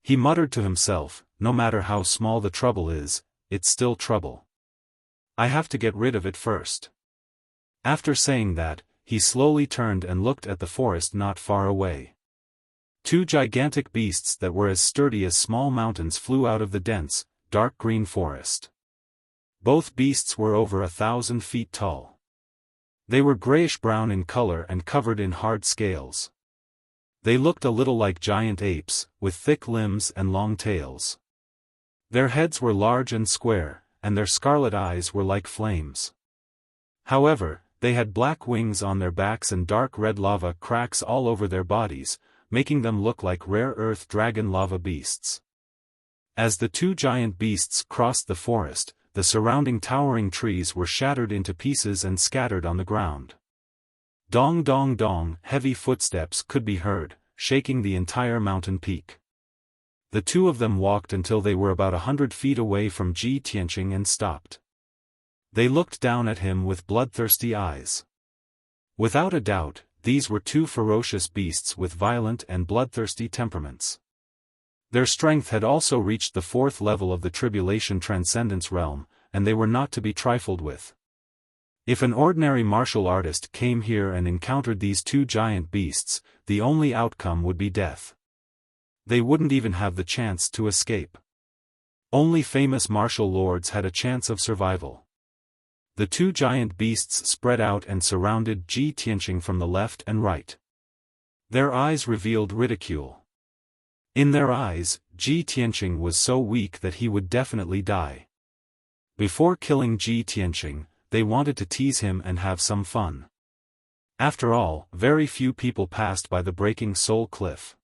He muttered to himself, no matter how small the trouble is, it's still trouble. I have to get rid of it first. After saying that, he slowly turned and looked at the forest not far away. Two gigantic beasts that were as sturdy as small mountains flew out of the dense, dark green forest. Both beasts were over 1,000 feet tall. They were grayish-brown in color and covered in hard scales. They looked a little like giant apes, with thick limbs and long tails. Their heads were large and square, and their scarlet eyes were like flames. However, They had black wings on their backs and dark red lava cracks all over their bodies, making them look like rare earth dragon lava beasts. As the two giant beasts crossed the forest, the surrounding towering trees were shattered into pieces and scattered on the ground. Dong dong dong, heavy footsteps could be heard, shaking the entire mountain peak. The two of them walked until they were about 100 feet away from Ji Tianqing and stopped. They looked down at him with bloodthirsty eyes. Without a doubt, these were two ferocious beasts with violent and bloodthirsty temperaments. Their strength had also reached the 4th level of the Tribulation Transcendence realm, and they were not to be trifled with. If an ordinary martial artist came here and encountered these two giant beasts, the only outcome would be death. They wouldn't even have the chance to escape. Only famous martial lords had a chance of survival. The two giant beasts spread out and surrounded Ji Tianqing from the left and right. Their eyes revealed ridicule. In their eyes, Ji Tianqing was so weak that he would definitely die. Before killing Ji Tianqing, they wanted to tease him and have some fun. After all, very few people passed by the Breaking Soul Cliff.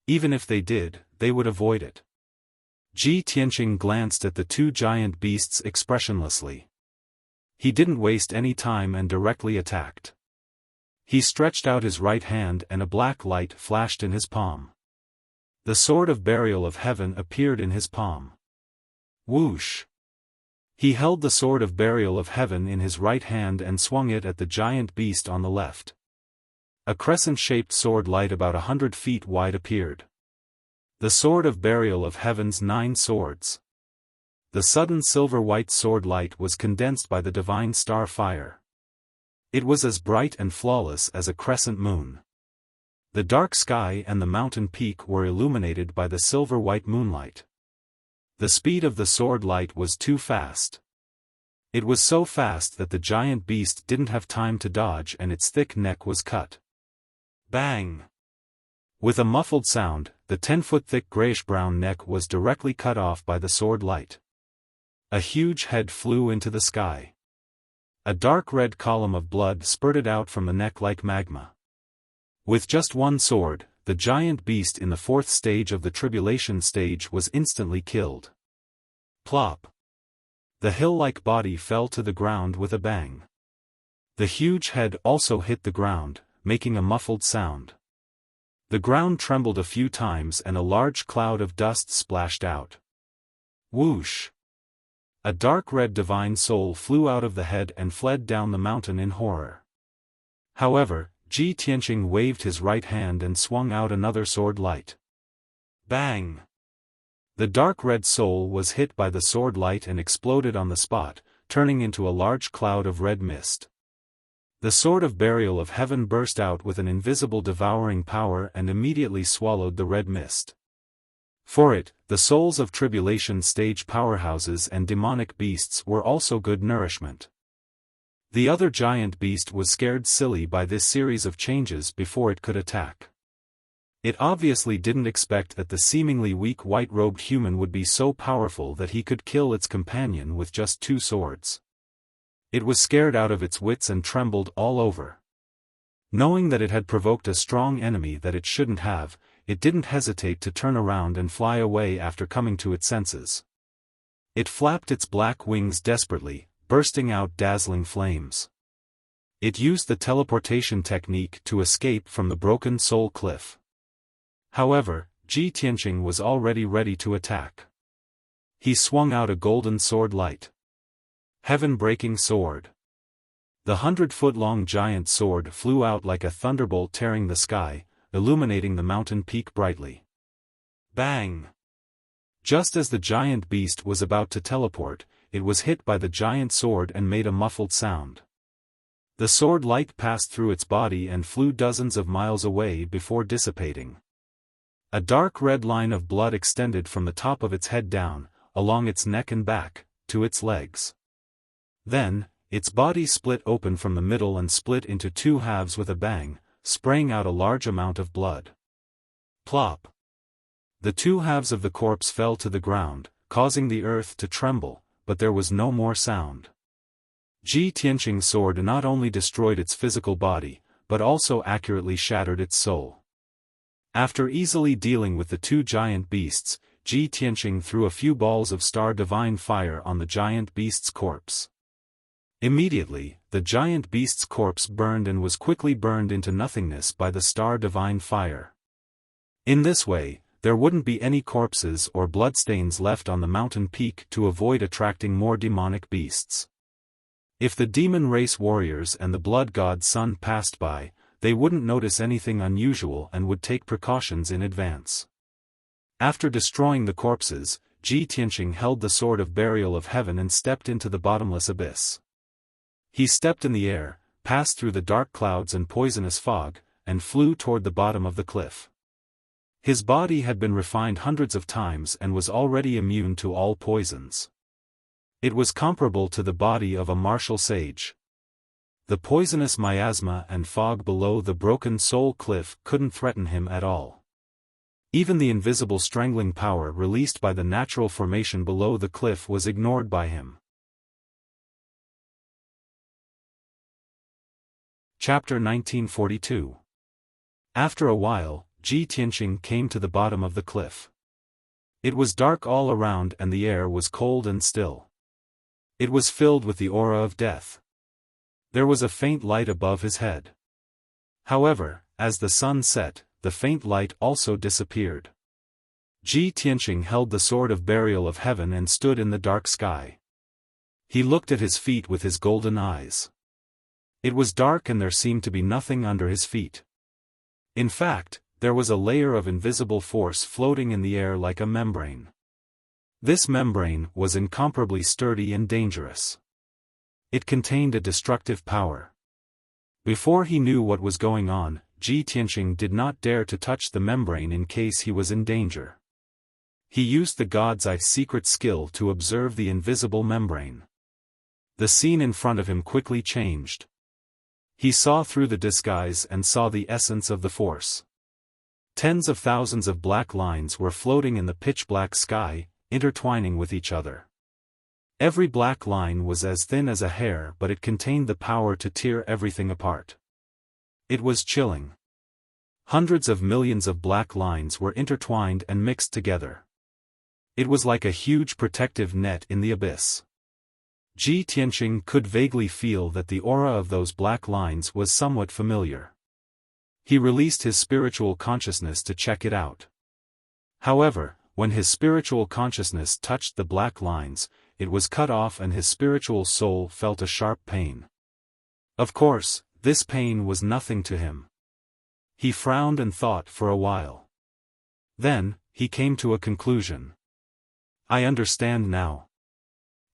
Even if they did, they would avoid it. Ji Tianqing glanced at the two giant beasts expressionlessly. He didn't waste any time and directly attacked. He stretched out his right hand and a black light flashed in his palm. The sword of burial of heaven appeared in his palm. Whoosh! He held the sword of burial of heaven in his right hand and swung it at the giant beast on the left. A crescent-shaped sword light about 100 feet wide appeared. The sword of burial of heaven's 9 swords. The sudden silver-white sword light was condensed by the divine star fire. It was as bright and flawless as a crescent moon. The dark sky and the mountain peak were illuminated by the silver-white moonlight. The speed of the sword light was too fast. It was so fast that the giant beast didn't have time to dodge and its thick neck was cut. Bang! With a muffled sound, the 10-foot thick grayish-brown neck was directly cut off by the sword light. A huge head flew into the sky. A dark red column of blood spurted out from the neck like magma. With just one sword, the giant beast in the 4th stage of the tribulation stage was instantly killed. Plop! The hill-like body fell to the ground with a bang. The huge head also hit the ground, making a muffled sound. The ground trembled a few times and a large cloud of dust splashed out. Whoosh! A dark red divine soul flew out of the head and fled down the mountain in horror. However, Ji Tianqing waved his right hand and swung out another sword light. Bang! The dark red soul was hit by the sword light and exploded on the spot, turning into a large cloud of red mist. The sword of burial of heaven burst out with an invisible devouring power and immediately swallowed the red mist. For it, the souls of tribulation stage powerhouses and demonic beasts were also good nourishment. The other giant beast was scared silly by this series of changes before it could attack. It obviously didn't expect that the seemingly weak white-robed human would be so powerful that he could kill its companion with just 2 swords. It was scared out of its wits and trembled all over. Knowing that it had provoked a strong enemy that it shouldn't have, it didn't hesitate to turn around and fly away after coming to its senses. It flapped its black wings desperately, bursting out dazzling flames. It used the teleportation technique to escape from the Broken Soul Cliff. However, Ji Tianqing was already ready to attack. He swung out a golden sword light. Heaven-breaking sword. The 100-foot-long giant sword flew out like a thunderbolt tearing the sky, illuminating the mountain peak brightly. Bang! Just as the giant beast was about to teleport, it was hit by the giant sword and made a muffled sound. The sword light passed through its body and flew dozens of miles away before dissipating. A dark red line of blood extended from the top of its head down, along its neck and back, to its legs. Then, its body split open from the middle and split into 2 halves with a bang, spraying out a large amount of blood. Plop! The 2 halves of the corpse fell to the ground, causing the earth to tremble, but there was no more sound. Ji Tianqing's sword not only destroyed its physical body, but also accurately shattered its soul. After easily dealing with the two giant beasts, Ji Tianqing threw a few balls of star divine fire on the giant beast's corpse. Immediately, the giant beast's corpse burned and was quickly burned into nothingness by the star divine fire. In this way, there wouldn't be any corpses or bloodstains left on the mountain peak to avoid attracting more demonic beasts. If the demon race warriors and the blood god's son passed by, they wouldn't notice anything unusual and would take precautions in advance. After destroying the corpses, Ji Tianqing held the sword of burial of heaven and stepped into the bottomless abyss. He stepped in the air, passed through the dark clouds and poisonous fog, and flew toward the bottom of the cliff. His body had been refined hundreds of times and was already immune to all poisons. It was comparable to the body of a martial sage. The poisonous miasma and fog below the broken soul cliff couldn't threaten him at all. Even the invisible strangling power released by the natural formation below the cliff was ignored by him. Chapter 1942. After a while, Ji Tianqing came to the bottom of the cliff. It was dark all around and the air was cold and still. It was filled with the aura of death. There was a faint light above his head. However, as the sun set, the faint light also disappeared. Ji Tianqing held the sword of burial of heaven and stood in the dark sky. He looked at his feet with his golden eyes. It was dark and there seemed to be nothing under his feet. In fact, there was a layer of invisible force floating in the air like a membrane. This membrane was incomparably sturdy and dangerous. It contained a destructive power. Before he knew what was going on, Ji Tianqing did not dare to touch the membrane in case he was in danger. He used the God's Eye secret skill to observe the invisible membrane. The scene in front of him quickly changed. He saw through the disguise and saw the essence of the force. Tens of thousands of black lines were floating in the pitch-black sky, intertwining with each other. Every black line was as thin as a hair, but it contained the power to tear everything apart. It was chilling. Hundreds of millions of black lines were intertwined and mixed together. It was like a huge protective net in the abyss. Ji Tianqing could vaguely feel that the aura of those black lines was somewhat familiar. He released his spiritual consciousness to check it out. However, when his spiritual consciousness touched the black lines, it was cut off and his spiritual soul felt a sharp pain. Of course, this pain was nothing to him. He frowned and thought for a while. Then, he came to a conclusion. I understand now.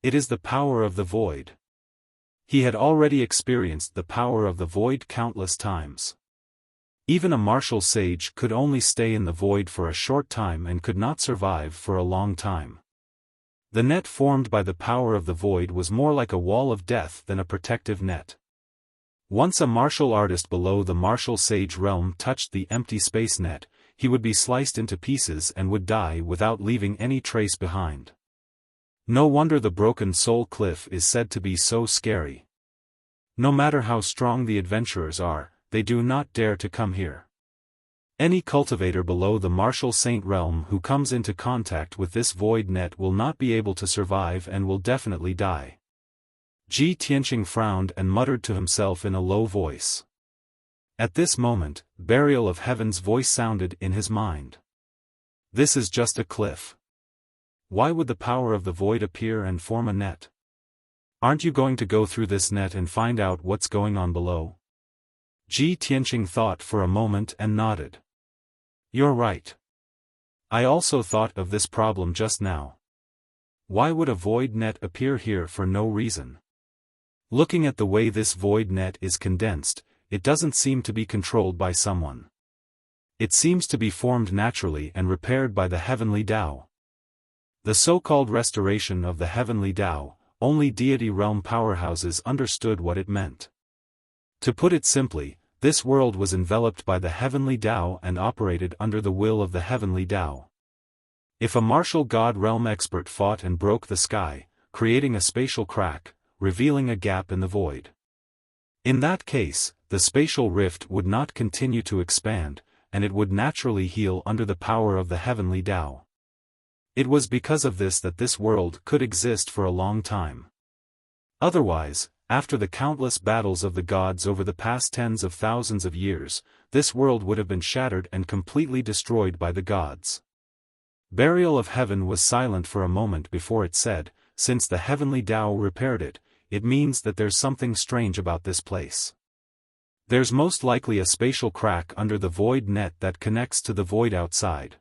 It is the power of the void. He had already experienced the power of the void countless times. Even a martial sage could only stay in the void for a short time and could not survive for a long time. The net formed by the power of the void was more like a wall of death than a protective net. Once a martial artist below the martial sage realm touched the empty space net, he would be sliced into pieces and would die without leaving any trace behind. No wonder the broken soul cliff is said to be so scary. No matter how strong the adventurers are, they do not dare to come here. Any cultivator below the martial saint realm who comes into contact with this void net will not be able to survive and will definitely die. Ji Tianqing frowned and muttered to himself in a low voice. At this moment, Burial of Heaven's voice sounded in his mind. This is just a cliff. Why would the power of the void appear and form a net? Aren't you going to go through this net and find out what's going on below? Ji Tianqing thought for a moment and nodded. You're right. I also thought of this problem just now. Why would a void net appear here for no reason? Looking at the way this void net is condensed, it doesn't seem to be controlled by someone. It seems to be formed naturally and repaired by the heavenly Tao. The so-called restoration of the heavenly Tao, only deity realm powerhouses understood what it meant. To put it simply, this world was enveloped by the heavenly Tao and operated under the will of the heavenly Tao. If a martial god realm expert fought and broke the sky, creating a spatial crack, revealing a gap in the void. In that case, the spatial rift would not continue to expand, and it would naturally heal under the power of the heavenly Tao. It was because of this that this world could exist for a long time. Otherwise, after the countless battles of the gods over the past tens of thousands of years, this world would have been shattered and completely destroyed by the gods. Burial of Heaven was silent for a moment before it said, "Since the heavenly Tao repaired it, it means that there's something strange about this place. There's most likely a spatial crack under the void net that connects to the void outside.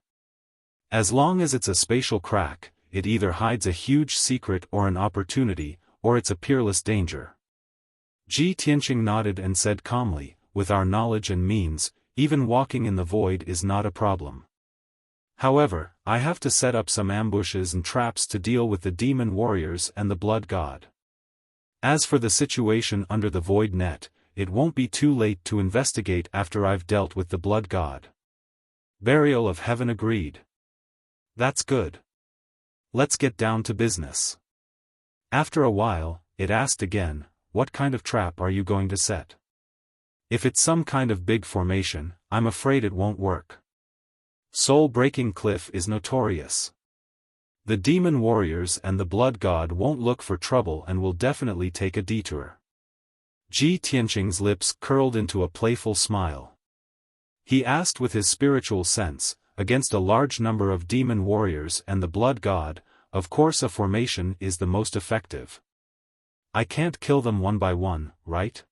As long as it's a spatial crack, it either hides a huge secret or an opportunity, or it's a peerless danger." Ji Tianqing nodded and said calmly, "With our knowledge and means, even walking in the void is not a problem. However, I have to set up some ambushes and traps to deal with the demon warriors and the blood god. As for the situation under the void net, it won't be too late to investigate after I've dealt with the blood god." Burial of Heaven agreed. "That's good. Let's get down to business." After a while, it asked again, "What kind of trap are you going to set? If it's some kind of big formation, I'm afraid it won't work. Soul-breaking cliff is notorious. The demon warriors and the blood god won't look for trouble and will definitely take a detour." Ji Tianqing's lips curled into a playful smile. He asked with his spiritual sense, "Against a large number of demon warriors and the blood god, of course a formation is the most effective. I can't kill them one by one, right?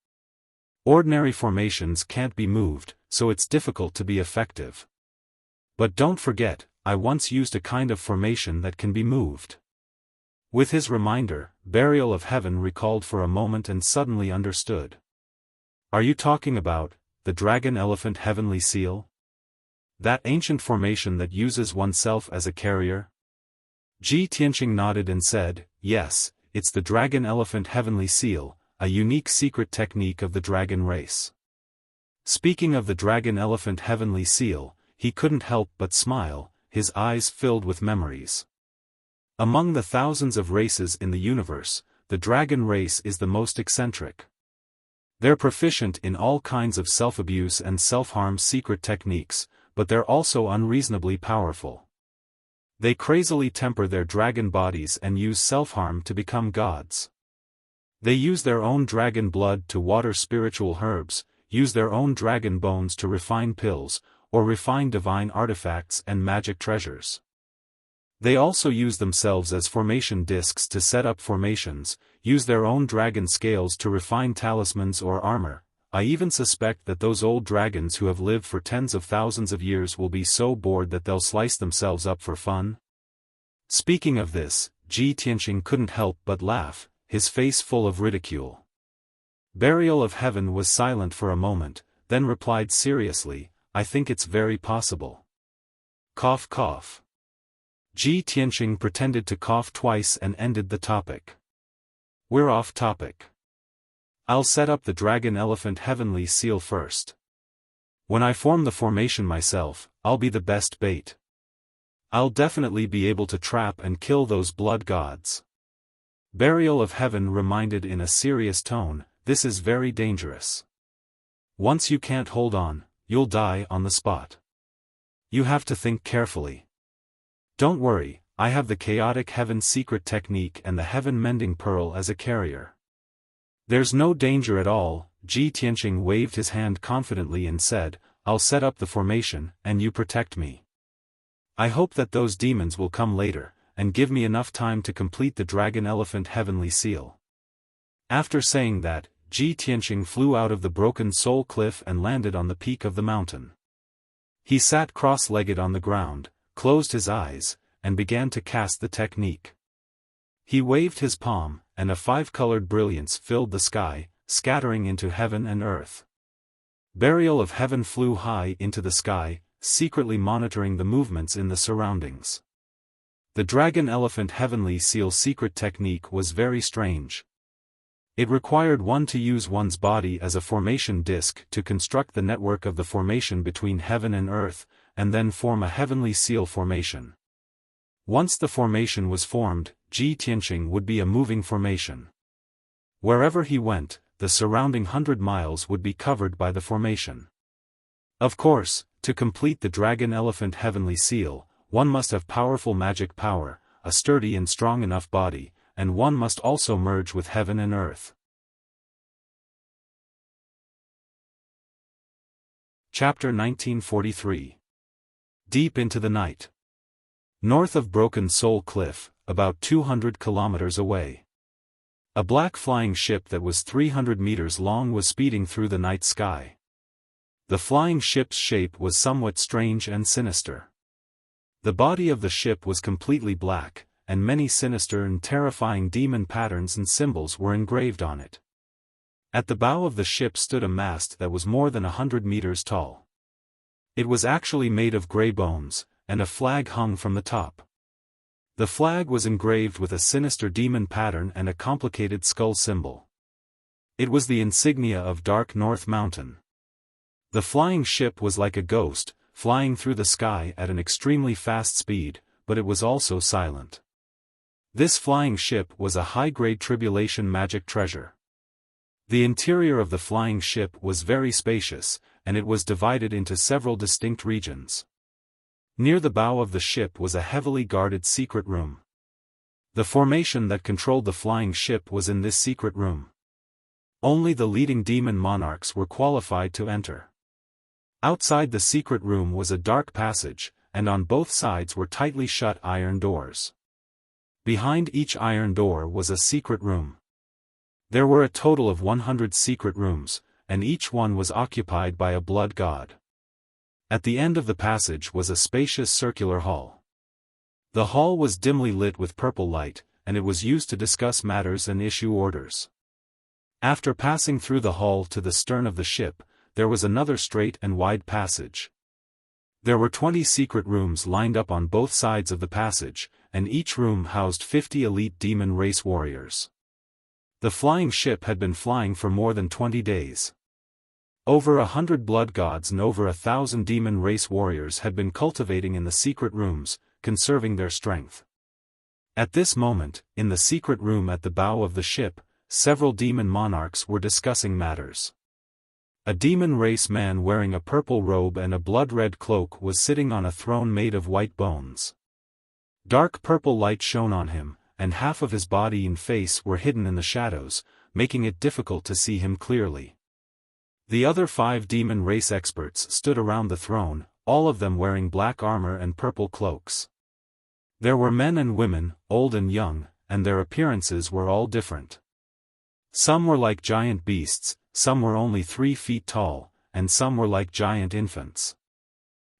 Ordinary formations can't be moved, so it's difficult to be effective. But don't forget, I once used a kind of formation that can be moved." With his reminder, Burial of Heaven recalled for a moment and suddenly understood. "Are you talking about the dragon-elephant heavenly seal? That ancient formation that uses oneself as a carrier?" Ji Tianqing nodded and said, "Yes, it's the dragon-elephant heavenly seal, a unique secret technique of the dragon race." Speaking of the dragon-elephant heavenly seal, he couldn't help but smile, his eyes filled with memories. Among the thousands of races in the universe, the dragon race is the most eccentric. They're proficient in all kinds of self-abuse and self-harm secret techniques, but they're also unreasonably powerful. They crazily temper their dragon bodies and use self-harm to become gods. They use their own dragon blood to water spiritual herbs, use their own dragon bones to refine pills, or refine divine artifacts and magic treasures. They also use themselves as formation discs to set up formations, use their own dragon scales to refine talismans or armor. I even suspect that those old dragons who have lived for tens of thousands of years will be so bored that they'll slice themselves up for fun." Speaking of this, Ji Tianqing couldn't help but laugh, his face full of ridicule. Burial of Heaven was silent for a moment, then replied seriously, "I think it's very possible." Cough cough. Ji Tianqing pretended to cough twice and ended the topic. "We're off topic. I'll set up the dragon-elephant heavenly seal first. When I form the formation myself, I'll be the best bait. I'll definitely be able to trap and kill those blood gods." Burial of Heaven reminded in a serious tone, "This is very dangerous. Once you can't hold on, you'll die on the spot. You have to think carefully. Don't worry, I have the chaotic heaven secret technique and the heaven mending pearl as a carrier. There's no danger at all." Ji Tianqing waved his hand confidently and said, "I'll set up the formation, and you protect me. I hope that those demons will come later, and give me enough time to complete the dragon-elephant heavenly seal." After saying that, Ji Tianqing flew out of the broken soul cliff and landed on the peak of the mountain. He sat cross-legged on the ground, closed his eyes, and began to cast the technique. He waved his palm, and a five-colored brilliance filled the sky, scattering into heaven and earth. Burial of Heaven flew high into the sky, secretly monitoring the movements in the surroundings. The dragon-elephant heavenly seal secret technique was very strange. It required one to use one's body as a formation disc to construct the network of the formation between heaven and earth, and then form a heavenly seal formation. Once the formation was formed, Ji Tianqing would be a moving formation. Wherever he went, the surrounding 100 miles would be covered by the formation. Of course, to complete the dragon-elephant heavenly seal, one must have powerful magic power, a sturdy and strong enough body, and one must also merge with heaven and earth. Chapter 1943. Deep into the night. North of Broken Soul Cliff, about 200 kilometers away. A black flying ship that was 300 meters long was speeding through the night sky. The flying ship's shape was somewhat strange and sinister. The body of the ship was completely black, and many sinister and terrifying demon patterns and symbols were engraved on it. At the bow of the ship stood a mast that was more than 100 meters tall. It was actually made of gray bones, and a flag hung from the top. The flag was engraved with a sinister demon pattern and a complicated skull symbol. It was the insignia of Dark North Mountain. The flying ship was like a ghost, flying through the sky at an extremely fast speed, but it was also silent. This flying ship was a high-grade tribulation magic treasure. The interior of the flying ship was very spacious, and it was divided into several distinct regions. Near the bow of the ship was a heavily guarded secret room. The formation that controlled the flying ship was in this secret room. Only the leading demon monarchs were qualified to enter. Outside the secret room was a dark passage, and on both sides were tightly shut iron doors. Behind each iron door was a secret room. There were a total of 100 secret rooms, and each one was occupied by a blood god. At the end of the passage was a spacious circular hall. The hall was dimly lit with purple light, and it was used to discuss matters and issue orders. After passing through the hall to the stern of the ship, there was another straight and wide passage. There were 20 secret rooms lined up on both sides of the passage, and each room housed 50 elite demon race warriors. The flying ship had been flying for more than 20 days. Over 100 blood gods and over 1,000 demon race warriors had been cultivating in the secret rooms, conserving their strength. At this moment, in the secret room at the bow of the ship, several demon monarchs were discussing matters. A demon race man wearing a purple robe and a blood-red cloak was sitting on a throne made of white bones. Dark purple light shone on him, and half of his body and face were hidden in the shadows, making it difficult to see him clearly. The other 5 demon race experts stood around the throne, all of them wearing black armor and purple cloaks. There were men and women, old and young, and their appearances were all different. Some were like giant beasts, some were only 3 feet tall, and some were like giant infants.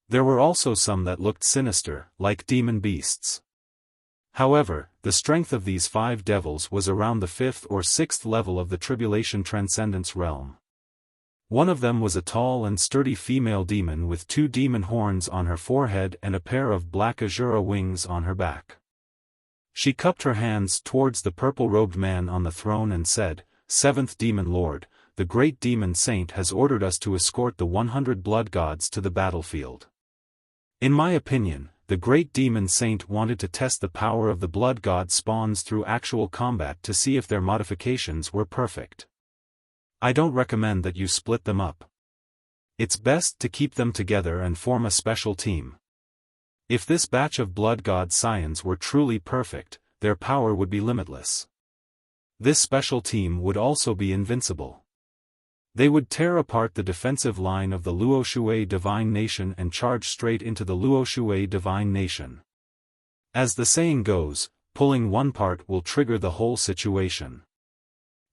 There were also some that looked sinister, like demon beasts. However, the strength of these 5 devils was around the 5th or 6th level of the Tribulation Transcendence realm. One of them was a tall and sturdy female demon with 2 demon horns on her forehead and a pair of black azura wings on her back. She cupped her hands towards the purple-robed man on the throne and said, "Seventh Demon Lord, the great demon saint has ordered us to escort the 100 blood gods to the battlefield. In my opinion, the great demon saint wanted to test the power of the blood god spawns through actual combat to see if their modifications were perfect. I don't recommend that you split them up. It's best to keep them together and form a special team. If this batch of blood god scions were truly perfect, their power would be limitless. This special team would also be invincible. They would tear apart the defensive line of the Luoshui Divine Nation and charge straight into the Luoshui Divine Nation. As the saying goes, pulling one part will trigger the whole situation.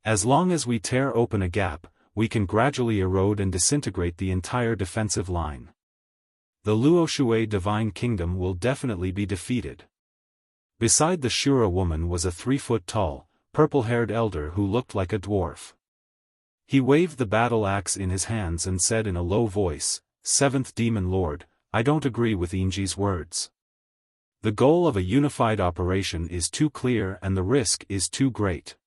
As long as we tear open a gap, we can gradually erode and disintegrate the entire defensive line. The Luoshui Divine Kingdom will definitely be defeated." Beside the Shura woman was a 3-foot-tall, purple-haired elder who looked like a dwarf. He waved the battle axe in his hands and said in a low voice, "Seventh Demon Lord, I don't agree with Inji's words. The goal of a unified operation is too clear and the risk is too great.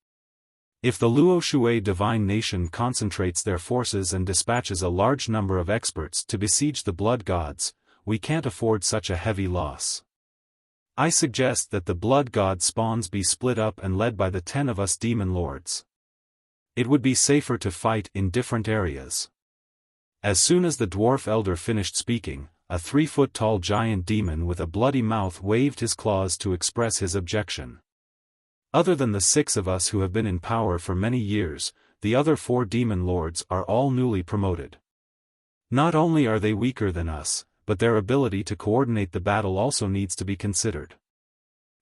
If the Luoshui Divine Nation concentrates their forces and dispatches a large number of experts to besiege the blood gods, we can't afford such a heavy loss. I suggest that the blood god spawns be split up and led by the 10 of us demon lords. It would be safer to fight in different areas. As soon as the dwarf elder finished speaking, a 3-foot-tall giant demon with a bloody mouth waved his claws to express his objection. Other than the 6 of us who have been in power for many years, the other 4 demon lords are all newly promoted. Not only are they weaker than us, but their ability to coordinate the battle also needs to be considered.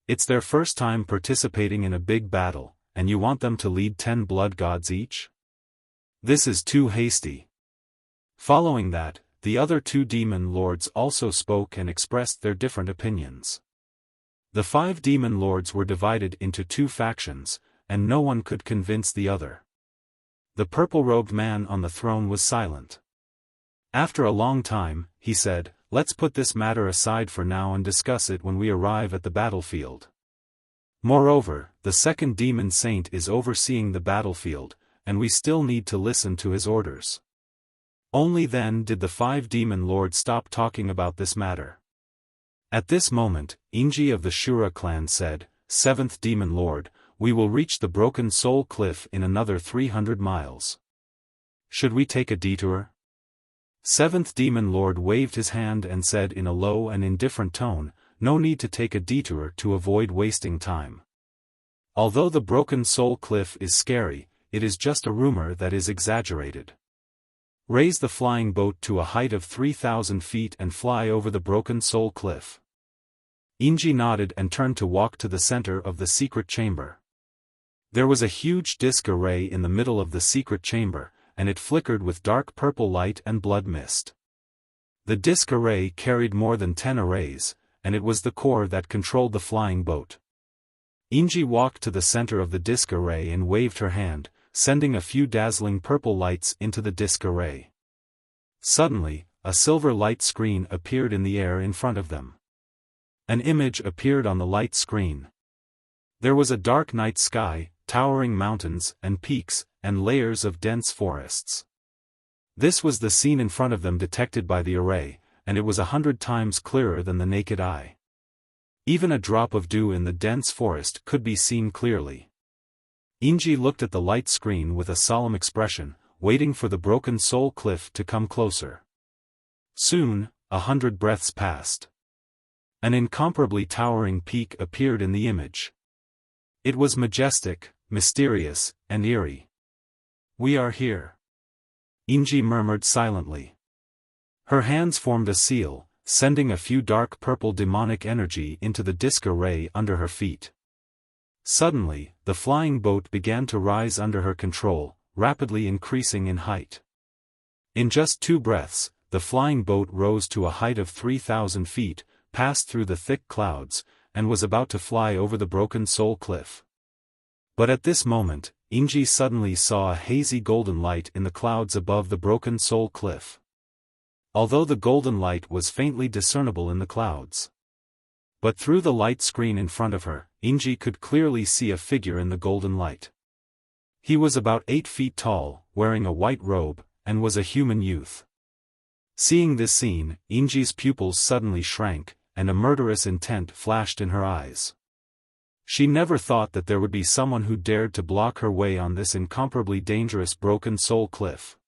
It's their first time participating in a big battle, and you want them to lead 10 blood gods each? This is too hasty. Following that, the other 2 demon lords also spoke and expressed their different opinions. The 5 demon lords were divided into 2 factions, and no one could convince the other. The purple-robed man on the throne was silent. After a long time, he said, "Let's put this matter aside for now and discuss it when we arrive at the battlefield. Moreover, the second demon saint is overseeing the battlefield, and we still need to listen to his orders." Only then did the 5 demon lords stop talking about this matter. At this moment, Inji of the Shura clan said, "Seventh demon lord, we will reach the Broken Soul Cliff in another 300 miles. Should we take a detour?" Seventh demon lord waved his hand and said in a low and indifferent tone, "No need to take a detour to avoid wasting time. Although the Broken Soul Cliff is scary, it is just a rumor that is exaggerated. Raise the flying boat to a height of 3,000 feet and fly over the Broken Soul Cliff." Inji nodded and turned to walk to the center of the secret chamber. There was a huge disc array in the middle of the secret chamber, and it flickered with dark purple light and blood mist. The disc array carried more than 10 arrays, and it was the core that controlled the flying boat. Inji walked to the center of the disc array and waved her hand, sending a few dazzling purple lights into the disc array. Suddenly, a silver light screen appeared in the air in front of them. An image appeared on the light screen. There was a dark night sky, towering mountains and peaks, and layers of dense forests. This was the scene in front of them detected by the array, and it was 100 times clearer than the naked eye. Even a drop of dew in the dense forest could be seen clearly. Inji looked at the light screen with a solemn expression, waiting for the Broken Soul Cliff to come closer. Soon, 100 breaths passed. An incomparably towering peak appeared in the image. It was majestic, mysterious, and eerie. "We are here," Inji murmured silently. Her hands formed a seal, sending a few dark purple demonic energy into the disc array under her feet. Suddenly, the flying boat began to rise under her control, rapidly increasing in height. In just 2 breaths, the flying boat rose to a height of 3,000 feet, passed through the thick clouds, and was about to fly over the Broken Soul Cliff. But at this moment, Inji suddenly saw a hazy golden light in the clouds above the Broken Soul Cliff. Although the golden light was faintly discernible in the clouds. But through the light screen in front of her, Inji could clearly see a figure in the golden light. He was about 8 feet tall, wearing a white robe, and was a human youth. Seeing this scene, Inji's pupils suddenly shrank, and a murderous intent flashed in her eyes. She never thought that there would be someone who dared to block her way on this incomparably dangerous Broken Soul Cliff.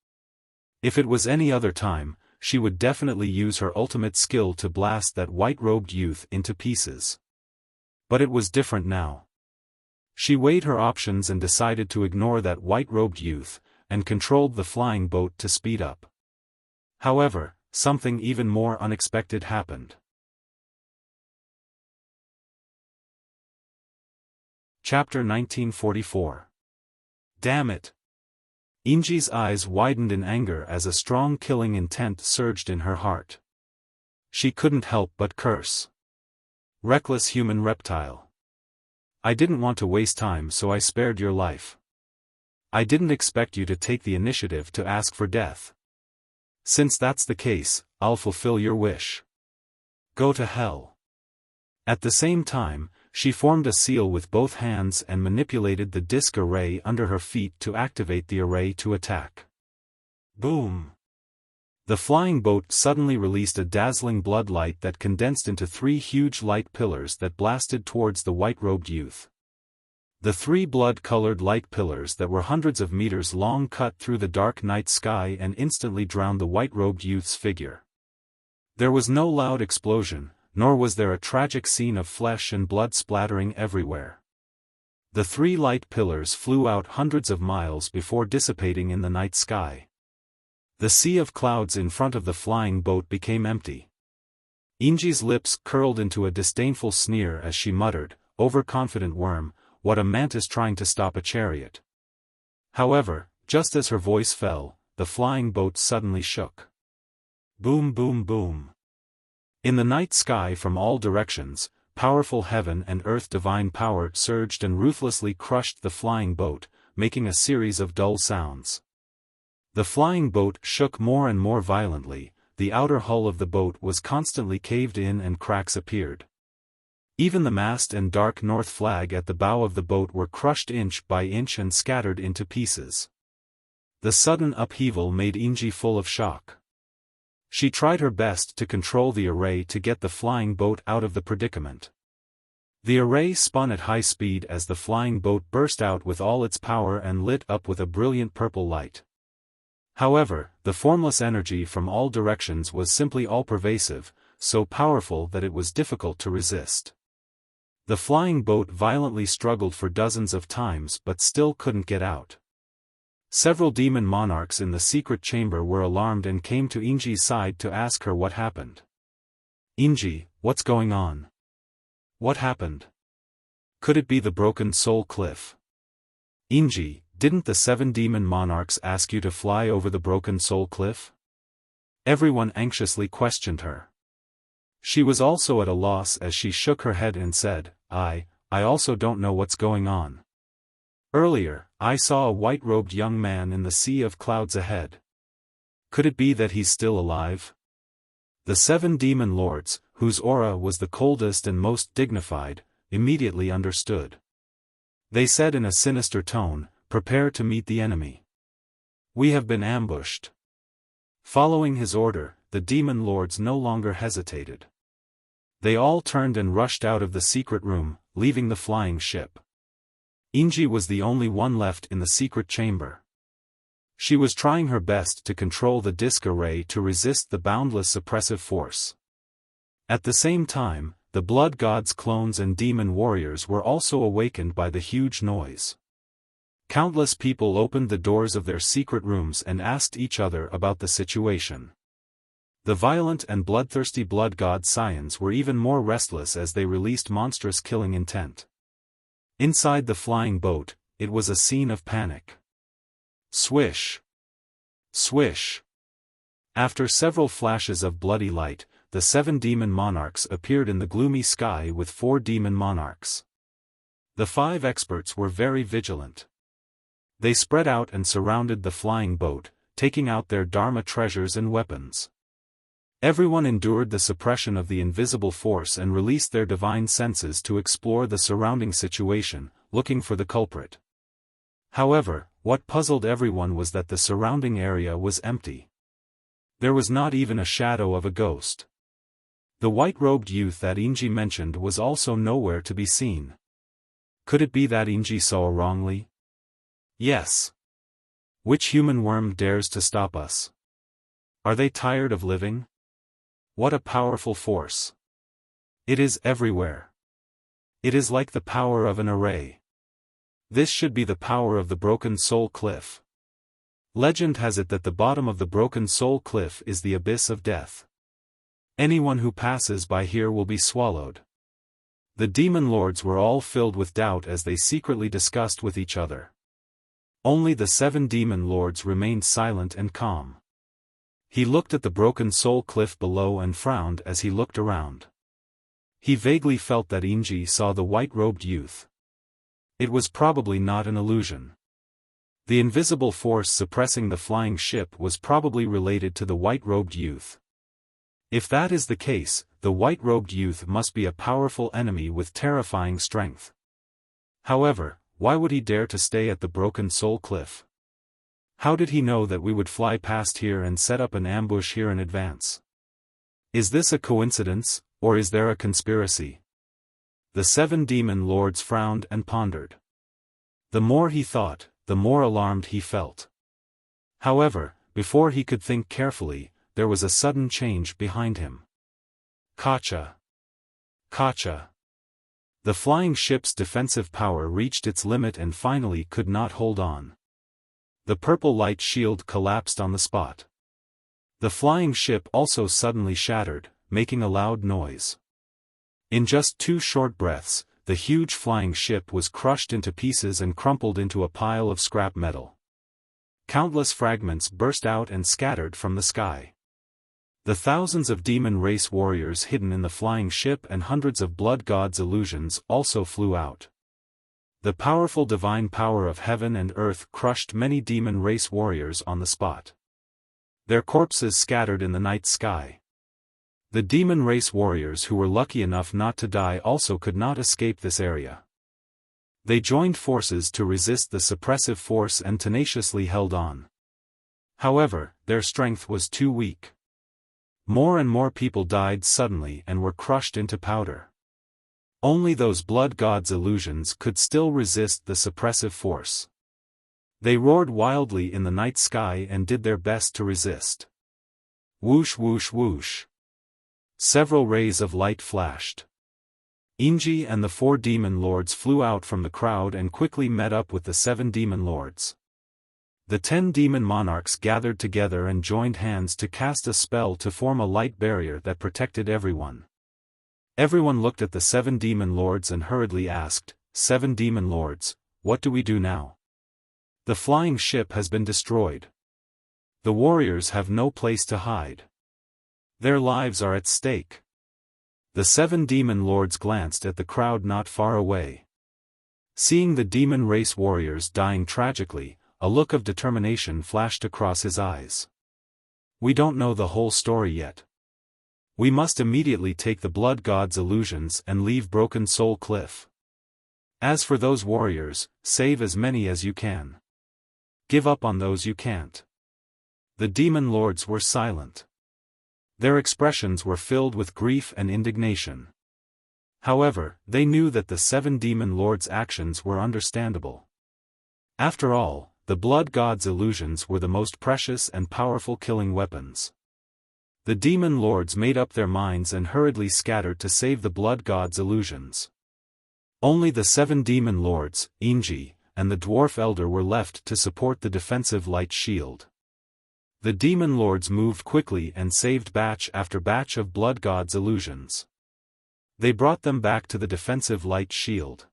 If it was any other time, she would definitely use her ultimate skill to blast that white-robed youth into pieces. But it was different now. She weighed her options and decided to ignore that white-robed youth, and controlled the flying boat to speed up. However, something even more unexpected happened. Chapter 1944. Damn it! Inji's eyes widened in anger as a strong killing intent surged in her heart. She couldn't help but curse. Reckless human reptile. I didn't want to waste time, so I spared your life. I didn't expect you to take the initiative to ask for death. Since that's the case, I'll fulfill your wish. Go to hell. At the same time, she formed a seal with both hands and manipulated the disc array under her feet to activate the array to attack. Boom! The flying boat suddenly released a dazzling blood light that condensed into 3 huge light pillars that blasted towards the white-robed youth. The three blood-colored light pillars that were hundreds of meters long cut through the dark night sky and instantly drowned the white-robed youth's figure. There was no loud explosion, nor was there a tragic scene of flesh and blood splattering everywhere. The three light pillars flew out hundreds of miles before dissipating in the night sky. The sea of clouds in front of the flying boat became empty. Inji's lips curled into a disdainful sneer as she muttered, "Overconfident worm, what a mantis trying to stop a chariot." However, just as her voice fell, the flying boat suddenly shook. Boom, boom, boom. In the night sky from all directions, powerful heaven and earth divine power surged and ruthlessly crushed the flying boat, making a series of dull sounds. The flying boat shook more and more violently, the outer hull of the boat was constantly caved in and cracks appeared. Even the mast and dark north flag at the bow of the boat were crushed inch by inch and scattered into pieces. The sudden upheaval made Inji full of shock. She tried her best to control the array to get the flying boat out of the predicament. The array spun at high speed as the flying boat burst out with all its power and lit up with a brilliant purple light. However, the formless energy from all directions was simply all-pervasive, so powerful that it was difficult to resist. The flying boat violently struggled for dozens of times but still couldn't get out. Several demon monarchs in the secret chamber were alarmed and came to Inji's side to ask her what happened. "Inji, what's going on? What happened? Could it be the broken soul cliff?" "Inji, didn't the 7 demon monarchs ask you to fly over the broken soul cliff?" Everyone anxiously questioned her. She was also at a loss as she shook her head and said, I also don't know what's going on. Earlier, I saw a white-robed young man in the sea of clouds ahead. Could it be that he's still alive?" The 7 demon lords, whose aura was the coldest and most dignified, immediately understood. They said in a sinister tone, "Prepare to meet the enemy. We have been ambushed." Following his order, the demon lords no longer hesitated. They all turned and rushed out of the secret room, leaving the flying ship. Inji was the only one left in the secret chamber. She was trying her best to control the disc array to resist the boundless suppressive force. At the same time, the blood god's clones and demon warriors were also awakened by the huge noise. Countless people opened the doors of their secret rooms and asked each other about the situation. The violent and bloodthirsty blood god scions were even more restless as they released monstrous killing intent. Inside the flying boat, it was a scene of panic. Swish! Swish! After several flashes of bloody light, the 7 demon monarchs appeared in the gloomy sky with 4 demon monarchs. The 5 experts were very vigilant. They spread out and surrounded the flying boat, taking out their Dharma treasures and weapons. Everyone endured the suppression of the invisible force and released their divine senses to explore the surrounding situation, looking for the culprit. However, what puzzled everyone was that the surrounding area was empty. There was not even a shadow of a ghost. The white-robed youth that Inji mentioned was also nowhere to be seen. Could it be that Inji saw wrongly? Yes. Which human worm dares to stop us? Are they tired of living? What a powerful force. It is everywhere. It is like the power of an array. This should be the power of the broken soul cliff. Legend has it that the bottom of the broken soul cliff is the abyss of death. Anyone who passes by here will be swallowed. The demon lords were all filled with doubt as they secretly discussed with each other. Only the 7 demon lords remained silent and calm. He looked at the broken soul cliff below and frowned as he looked around. He vaguely felt that Inji saw the white-robed youth. It was probably not an illusion. The invisible force suppressing the flying ship was probably related to the white-robed youth. If that is the case, the white-robed youth must be a powerful enemy with terrifying strength. However, why would he dare to stay at the broken soul cliff? How did he know that we would fly past here and set up an ambush here in advance? Is this a coincidence, or is there a conspiracy? The 7 demon lords frowned and pondered. The more he thought, the more alarmed he felt. However, before he could think carefully, there was a sudden change behind him. Kacha! Kacha! The flying ship's defensive power reached its limit and finally could not hold on. The purple light shield collapsed on the spot. The flying ship also suddenly shattered, making a loud noise. In just 2 short breaths, the huge flying ship was crushed into pieces and crumpled into a pile of scrap metal. Countless fragments burst out and scattered from the sky. The thousands of demon race warriors hidden in the flying ship and hundreds of blood gods' illusions also flew out. The powerful divine power of heaven and earth crushed many demon race warriors on the spot. Their corpses scattered in the night sky. The demon race warriors who were lucky enough not to die also could not escape this area. They joined forces to resist the suppressive force and tenaciously held on. However, their strength was too weak. More and more people died suddenly and were crushed into powder. Only those blood gods' illusions could still resist the suppressive force. They roared wildly in the night sky and did their best to resist. Whoosh whoosh whoosh. Several rays of light flashed. Inji and the 4 demon lords flew out from the crowd and quickly met up with the 7 demon lords. The 10 demon monarchs gathered together and joined hands to cast a spell to form a light barrier that protected everyone. Everyone looked at the 7 demon lords and hurriedly asked, 7 demon lords, what do we do now? The flying ship has been destroyed. The warriors have no place to hide. Their lives are at stake. The 7 demon lords glanced at the crowd not far away. Seeing the demon race warriors dying tragically, a look of determination flashed across his eyes. We don't know the whole story yet. We must immediately take the blood god's illusions and leave Broken Soul Cliff. As for those warriors, save as many as you can. Give up on those you can't. The demon lords were silent. Their expressions were filled with grief and indignation. However, they knew that the 7 demon lords' actions were understandable. After all, the blood god's illusions were the most precious and powerful killing weapons. The demon lords made up their minds and hurriedly scattered to save the blood god's illusions. Only the 7 demon lords, Inji, and the dwarf elder were left to support the defensive light shield. The demon lords moved quickly and saved batch after batch of blood god's illusions. They brought them back to the defensive light shield.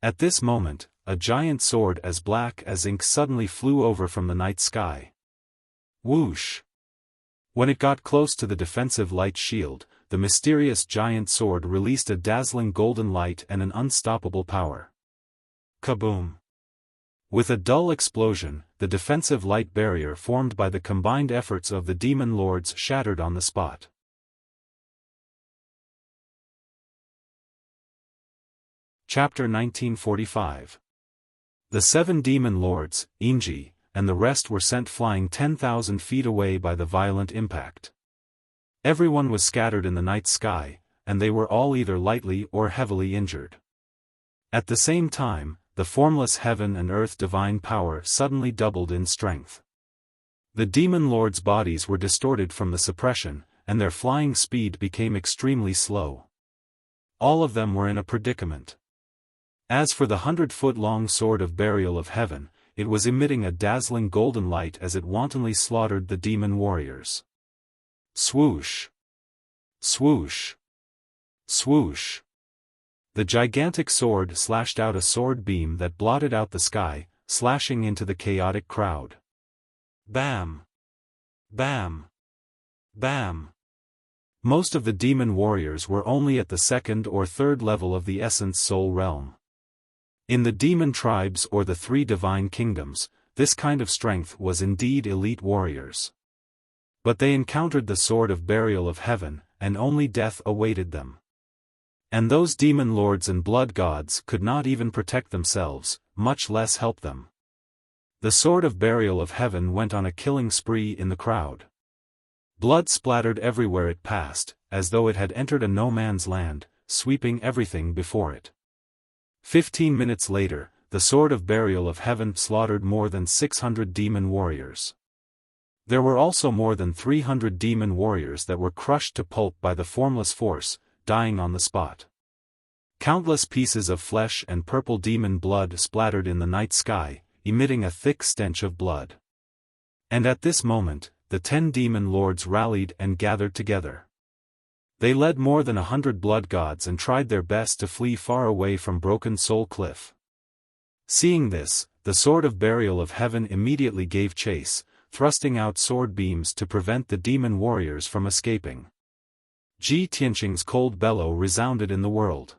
At this moment, a giant sword as black as ink suddenly flew over from the night sky. Whoosh! When it got close to the defensive light shield, the mysterious giant sword released a dazzling golden light and an unstoppable power. Kaboom! With a dull explosion, the defensive light barrier formed by the combined efforts of the demon lords shattered on the spot. Chapter 1945. The 7 demon lords, Inji, and the rest were sent flying 10,000 feet away by the violent impact. Everyone was scattered in the night sky, and they were all either lightly or heavily injured. At the same time, the formless heaven and earth divine power suddenly doubled in strength. The demon lords' bodies were distorted from the suppression, and their flying speed became extremely slow. All of them were in a predicament. As for the 100-foot-long sword of burial of heaven, it was emitting a dazzling golden light as it wantonly slaughtered the demon warriors. Swoosh! Swoosh! Swoosh! The gigantic sword slashed out a sword beam that blotted out the sky, slashing into the chaotic crowd. Bam! Bam! Bam! Most of the demon warriors were only at the 2nd or 3rd level of the Essence Soul realm. In the demon tribes or the 3 divine kingdoms, this kind of strength was indeed elite warriors. But they encountered the sword of burial of heaven, and only death awaited them. And those demon lords and blood gods could not even protect themselves, much less help them. The sword of burial of heaven went on a killing spree in the crowd. Blood splattered everywhere it passed, as though it had entered a no-man's land, sweeping everything before it. 15 minutes later, the Sword of Burial of Heaven slaughtered more than 600 demon warriors. There were also more than 300 demon warriors that were crushed to pulp by the formless force, dying on the spot. Countless pieces of flesh and purple demon blood splattered in the night sky, emitting a thick stench of blood. And at this moment, the 10 demon lords rallied and gathered together. They led more than 100 blood gods and tried their best to flee far away from Broken Soul Cliff. Seeing this, the Sword of Burial of Heaven immediately gave chase, thrusting out sword beams to prevent the demon warriors from escaping. Ji Tianqing's cold bellow resounded in the world.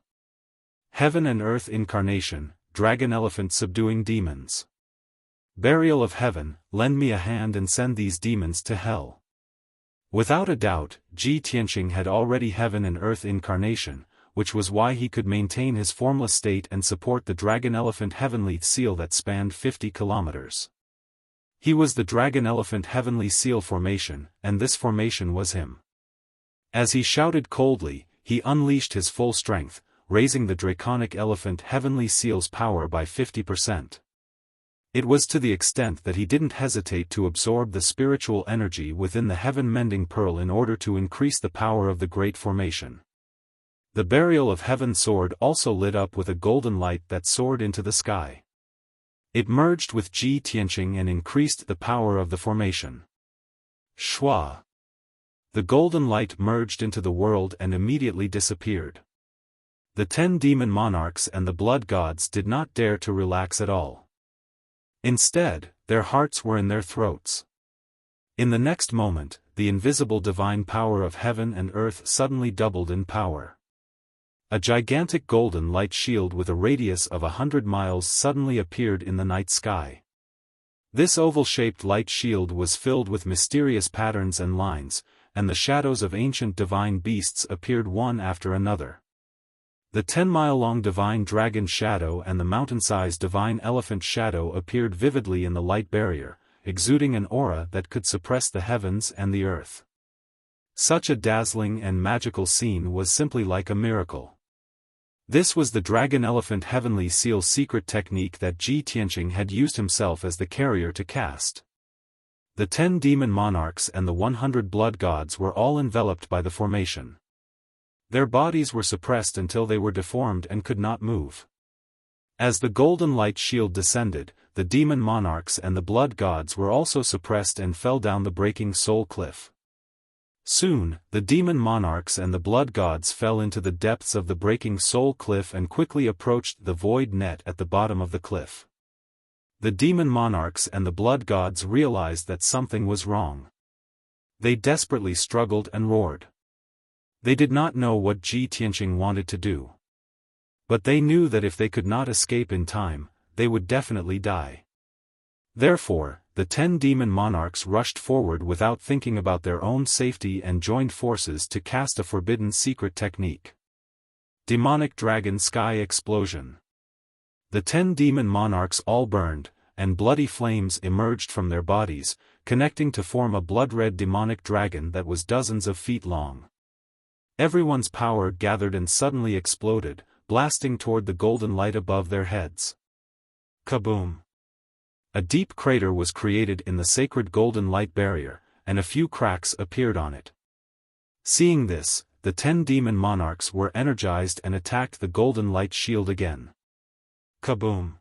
Heaven and Earth Incarnation, Dragon Elephant subduing demons. Burial of Heaven, lend me a hand and send these demons to hell. Without a doubt, Ji Tianqing had already Heaven and Earth Incarnation, which was why he could maintain his formless state and support the Dragon Elephant Heavenly Seal that spanned 50 kilometers. He was the Dragon Elephant Heavenly Seal formation, and this formation was him. As he shouted coldly, he unleashed his full strength, raising the Draconic Elephant Heavenly Seal's power by 50%. It was to the extent that he didn't hesitate to absorb the spiritual energy within the Heaven-Mending Pearl in order to increase the power of the Great Formation. The Burial of Heaven sword also lit up with a golden light that soared into the sky. It merged with Ji Tianqing and increased the power of the formation. Shua! The golden light merged into the world and immediately disappeared. The 10 demon monarchs and the blood gods did not dare to relax at all. Instead, their hearts were in their throats. In the next moment, the invisible divine power of heaven and earth suddenly doubled in power. A gigantic golden light shield with a radius of 100 miles suddenly appeared in the night sky. This oval-shaped light shield was filled with mysterious patterns and lines, and the shadows of ancient divine beasts appeared one after another. The 10-mile-long divine dragon shadow and the mountain-sized divine elephant shadow appeared vividly in the light barrier, exuding an aura that could suppress the heavens and the earth. Such a dazzling and magical scene was simply like a miracle. This was the Dragon Elephant Heavenly Seal secret technique that Ji Tianqing had used himself as the carrier to cast. The 10 demon monarchs and the 100 blood gods were all enveloped by the formation. Their bodies were suppressed until they were deformed and could not move. As the golden light shield descended, the demon monarchs and the blood gods were also suppressed and fell down the Breaking Soul Cliff. Soon, the demon monarchs and the blood gods fell into the depths of the Breaking Soul Cliff and quickly approached the void net at the bottom of the cliff. The demon monarchs and the blood gods realized that something was wrong. They desperately struggled and roared. They did not know what Ji Tianqing wanted to do. But they knew that if they could not escape in time, they would definitely die. Therefore, the 10 demon monarchs rushed forward without thinking about their own safety and joined forces to cast a forbidden secret technique. Demonic Dragon Sky Explosion. The 10 demon monarchs all burned, and bloody flames emerged from their bodies, connecting to form a blood-red demonic dragon that was dozens of feet long. Everyone's power gathered and suddenly exploded, blasting toward the golden light above their heads. Kaboom! A deep crater was created in the sacred golden light barrier, and a few cracks appeared on it. Seeing this, the 10 demon monarchs were energized and attacked the golden light shield again. Kaboom!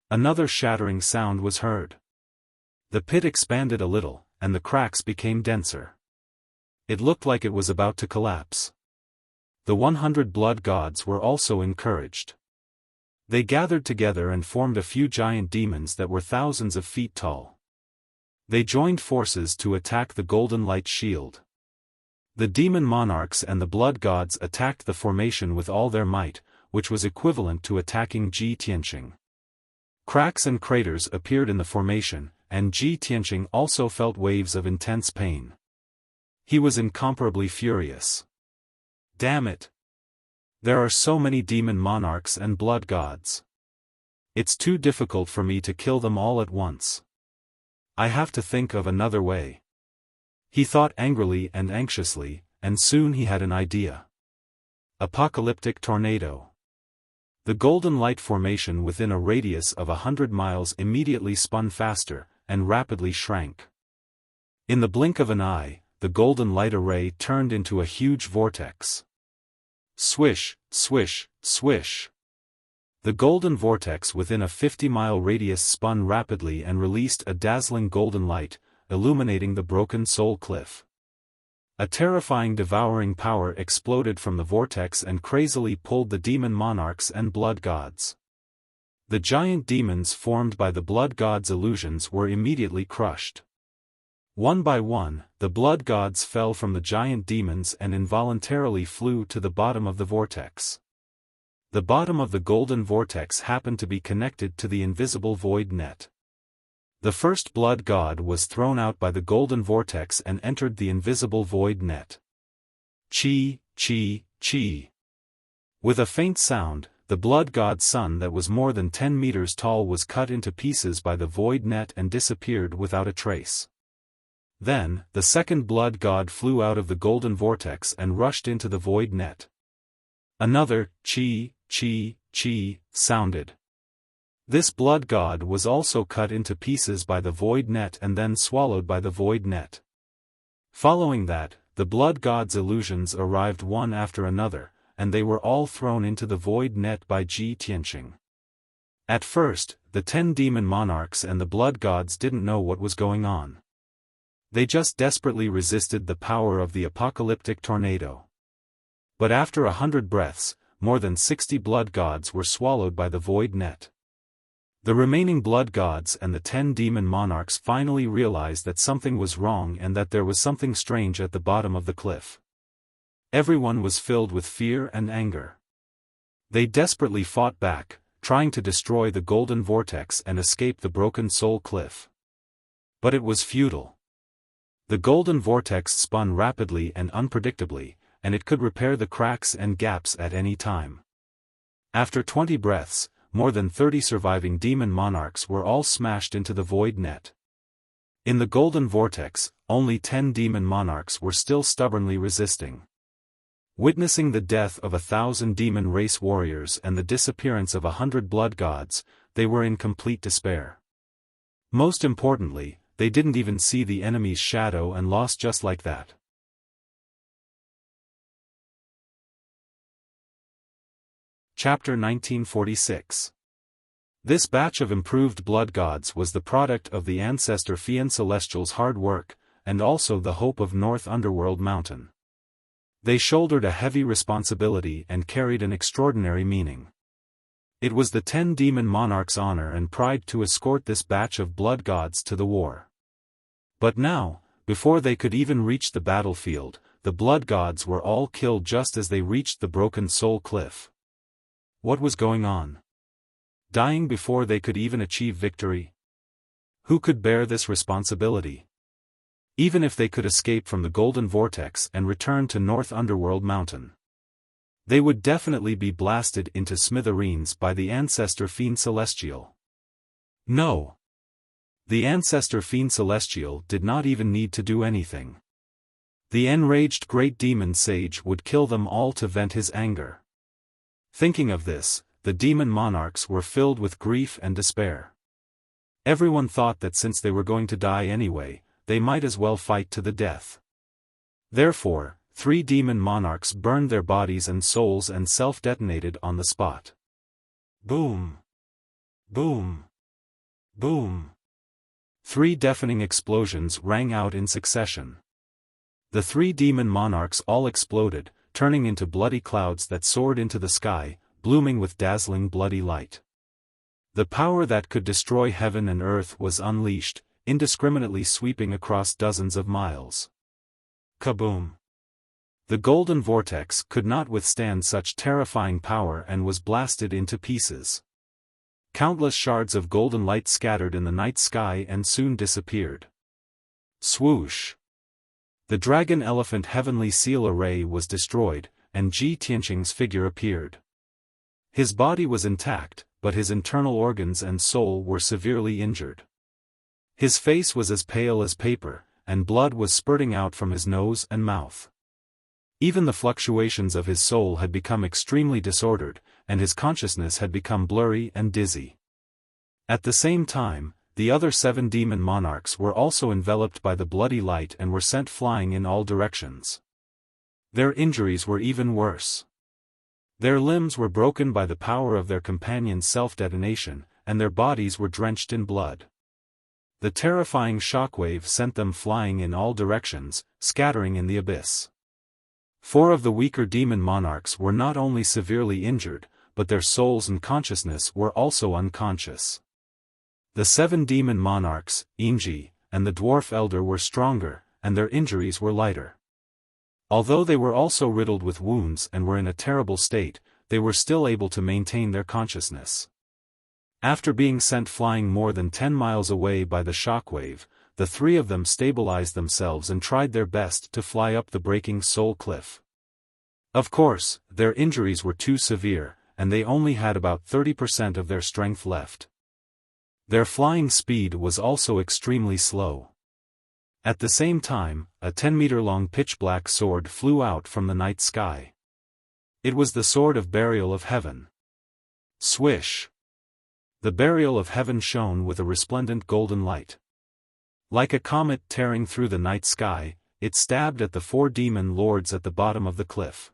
Another shattering sound was heard. The pit expanded a little, and the cracks became denser. It looked like it was about to collapse. The 100 blood gods were also encouraged. They gathered together and formed a few giant demons that were thousands of feet tall. They joined forces to attack the golden light shield. The demon monarchs and the blood gods attacked the formation with all their might, which was equivalent to attacking Ji Tianqing. Cracks and craters appeared in the formation, and Ji Tianqing also felt waves of intense pain. He was incomparably furious. Damn it! There are so many demon monarchs and blood gods. It's too difficult for me to kill them all at once. I have to think of another way. He thought angrily and anxiously, and soon he had an idea. Apocalyptic tornado. The golden light formation within a radius of 100 miles immediately spun faster, and rapidly shrank. In the blink of an eye, the golden light array turned into a huge vortex. Swish, swish, swish. The golden vortex within a 50-mile radius spun rapidly and released a dazzling golden light, illuminating the broken soul cliff. A terrifying devouring power exploded from the vortex and crazily pulled the demon monarchs and blood gods. The giant demons formed by the blood gods' illusions were immediately crushed. One by one, the blood gods fell from the giant demons and involuntarily flew to the bottom of the vortex. The bottom of the golden vortex happened to be connected to the invisible void net. The first blood god was thrown out by the golden vortex and entered the invisible void net. Chi, chi, chi. With a faint sound, the blood god's son that was more than 10 meters tall was cut into pieces by the void net and disappeared without a trace. Then, the second blood god flew out of the golden vortex and rushed into the void net. Another chi, chi, chi sounded. This blood god was also cut into pieces by the void net and then swallowed by the void net. Following that, the blood god's illusions arrived one after another, and they were all thrown into the void net by Ji Tianqing. At first, the 10 demon monarchs and the blood gods didn't know what was going on. They just desperately resisted the power of the apocalyptic tornado. But after 100 breaths, more than 60 blood gods were swallowed by the void net. The remaining blood gods and the 10 demon monarchs finally realized that something was wrong and that there was something strange at the bottom of the cliff. Everyone was filled with fear and anger. They desperately fought back, trying to destroy the golden vortex and escape the broken soul cliff. But it was futile. The golden vortex spun rapidly and unpredictably, and it could repair the cracks and gaps at any time. After 20 breaths, more than 30 surviving demon monarchs were all smashed into the void net. In the golden vortex, only 10 demon monarchs were still stubbornly resisting. Witnessing the death of 1,000 demon race warriors and the disappearance of 100 blood gods, they were in complete despair. Most importantly, they didn't even see the enemy's shadow and lost just like that. Chapter 1946. This batch of improved blood gods was the product of the ancestor Fian Celestial's hard work, and also the hope of North Underworld Mountain. They shouldered a heavy responsibility and carried an extraordinary meaning. It was the 10 demon monarchs' honor and pride to escort this batch of blood gods to the war. But now, before they could even reach the battlefield, the blood gods were all killed just as they reached the broken soul cliff. What was going on? Dying before they could even achieve victory? Who could bear this responsibility? Even if they could escape from the golden vortex and return to North Underworld Mountain, they would definitely be blasted into smithereens by the ancestor Fiend Celestial. No. The ancestor Fiend Celestial did not even need to do anything. The enraged great demon sage would kill them all to vent his anger. Thinking of this, the demon monarchs were filled with grief and despair. Everyone thought that since they were going to die anyway, they might as well fight to the death. Therefore, 3 demon monarchs burned their bodies and souls and self-detonated on the spot. Boom! Boom! Boom! 3 deafening explosions rang out in succession. The 3 demon monarchs all exploded, turning into bloody clouds that soared into the sky, blooming with dazzling bloody light. The power that could destroy heaven and earth was unleashed, indiscriminately sweeping across dozens of miles. Kaboom! The golden vortex could not withstand such terrifying power and was blasted into pieces. Countless shards of golden light scattered in the night sky and soon disappeared. Swoosh! The dragon elephant heavenly seal array was destroyed, and Ji Tianqing's figure appeared. His body was intact, but his internal organs and soul were severely injured. His face was as pale as paper, and blood was spurting out from his nose and mouth. Even the fluctuations of his soul had become extremely disordered, and his consciousness had become blurry and dizzy. At the same time, the other 7 demon monarchs were also enveloped by the bloody light and were sent flying in all directions. Their injuries were even worse. Their limbs were broken by the power of their companion's self-detonation, and their bodies were drenched in blood. The terrifying shockwave sent them flying in all directions, scattering in the abyss. 4 of the weaker demon monarchs were not only severely injured, but their souls and consciousness were also unconscious. The 7 demon monarchs, Inji, and the dwarf elder were stronger, and their injuries were lighter. Although they were also riddled with wounds and were in a terrible state, they were still able to maintain their consciousness. After being sent flying more than 10 miles away by the shockwave, the 3 of them stabilized themselves and tried their best to fly up the breaking soul cliff. Of course, their injuries were too severe, and they only had about 30% of their strength left. Their flying speed was also extremely slow. At the same time, a 10-meter-long pitch-black sword flew out from the night sky. It was the sword of burial of heaven. Swish! The burial of heaven shone with a resplendent golden light. Like a comet tearing through the night sky, it stabbed at the 4 demon lords at the bottom of the cliff.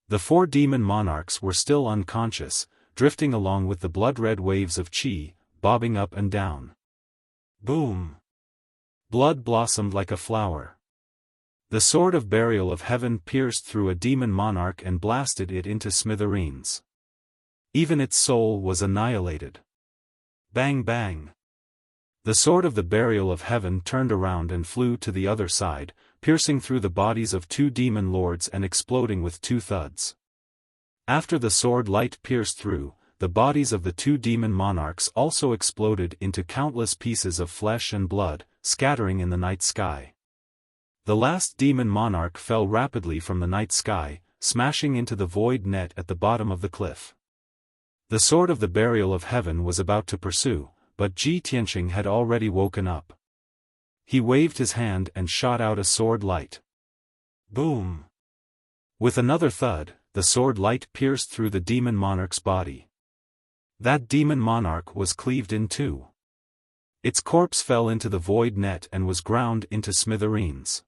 The 4 demon monarchs were still unconscious, drifting along with the blood-red waves of chi, bobbing up and down. Boom! Blood blossomed like a flower. The sword of burial of heaven pierced through a demon monarch and blasted it into smithereens. Even its soul was annihilated. Bang bang! The sword of the burial of heaven turned around and flew to the other side, piercing through the bodies of 2 demon lords and exploding with 2 thuds. After the sword light pierced through, the bodies of the 2 demon monarchs also exploded into countless pieces of flesh and blood, scattering in the night sky. The last demon monarch fell rapidly from the night sky, smashing into the void net at the bottom of the cliff. The sword of the burial of heaven was about to pursue, but Ji Tianqing had already woken up. He waved his hand and shot out a sword light. Boom! With another thud, the sword light pierced through the demon monarch's body. That demon monarch was cleaved in 2. Its corpse fell into the void net and was ground into smithereens.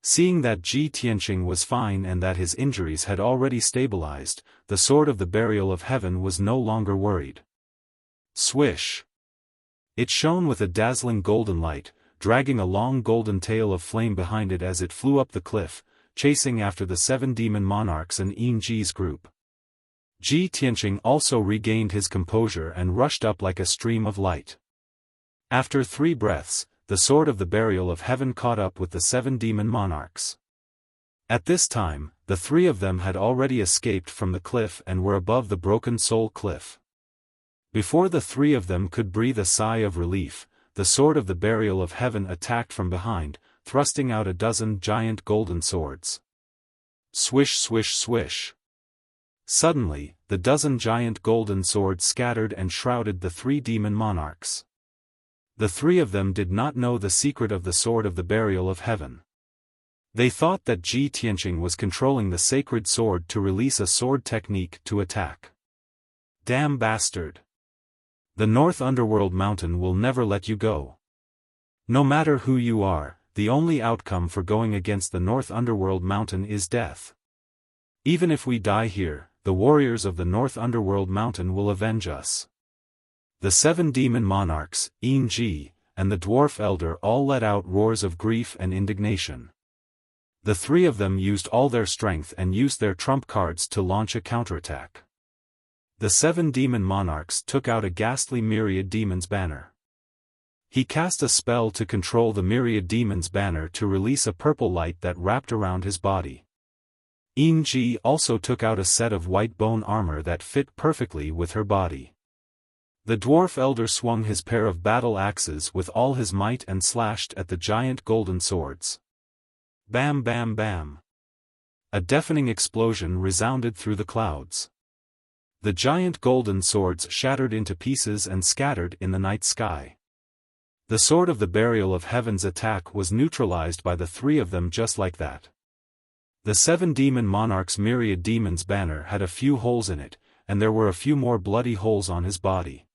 Seeing that Ji Tianqing was fine and that his injuries had already stabilized, the sword of the burial of heaven was no longer worried. Swish! It shone with a dazzling golden light, dragging a long golden tail of flame behind it as it flew up the cliff, chasing after the 7 demon monarchs and Ji's group. Ji Tianqing also regained his composure and rushed up like a stream of light. After 3 breaths, the sword of the burial of heaven caught up with the 7 demon monarchs. At this time, the 3 of them had already escaped from the cliff and were above the broken soul cliff. Before the 3 of them could breathe a sigh of relief, the sword of the burial of heaven attacked from behind, thrusting out a dozen giant golden swords. Swish swish swish! Suddenly, the dozen giant golden swords scattered and shrouded the 3 demon monarchs. The 3 of them did not know the secret of the sword of the burial of heaven. They thought that Ji Tianqing was controlling the sacred sword to release a sword technique to attack. Damn bastard! The North Underworld Mountain will never let you go. No matter who you are, the only outcome for going against the North Underworld Mountain is death. Even if we die here, the warriors of the North Underworld Mountain will avenge us. The 7 demon monarchs, Ji, and the dwarf elder all let out roars of grief and indignation. The 3 of them used all their strength and used their trump cards to launch a counterattack. The 7 demon monarchs took out a ghastly myriad demon's banner. He cast a spell to control the myriad demon's banner to release a purple light that wrapped around his body. Ji also took out a set of white bone armor that fit perfectly with her body. The dwarf elder swung his pair of battle axes with all his might and slashed at the giant golden swords. Bam bam bam! A deafening explosion resounded through the clouds. The giant golden swords shattered into pieces and scattered in the night sky. The sword of the burial of heaven's attack was neutralized by the 3 of them just like that. The 7 demon monarchs' myriad demons banner had a few holes in it, and there were a few more bloody holes on his body.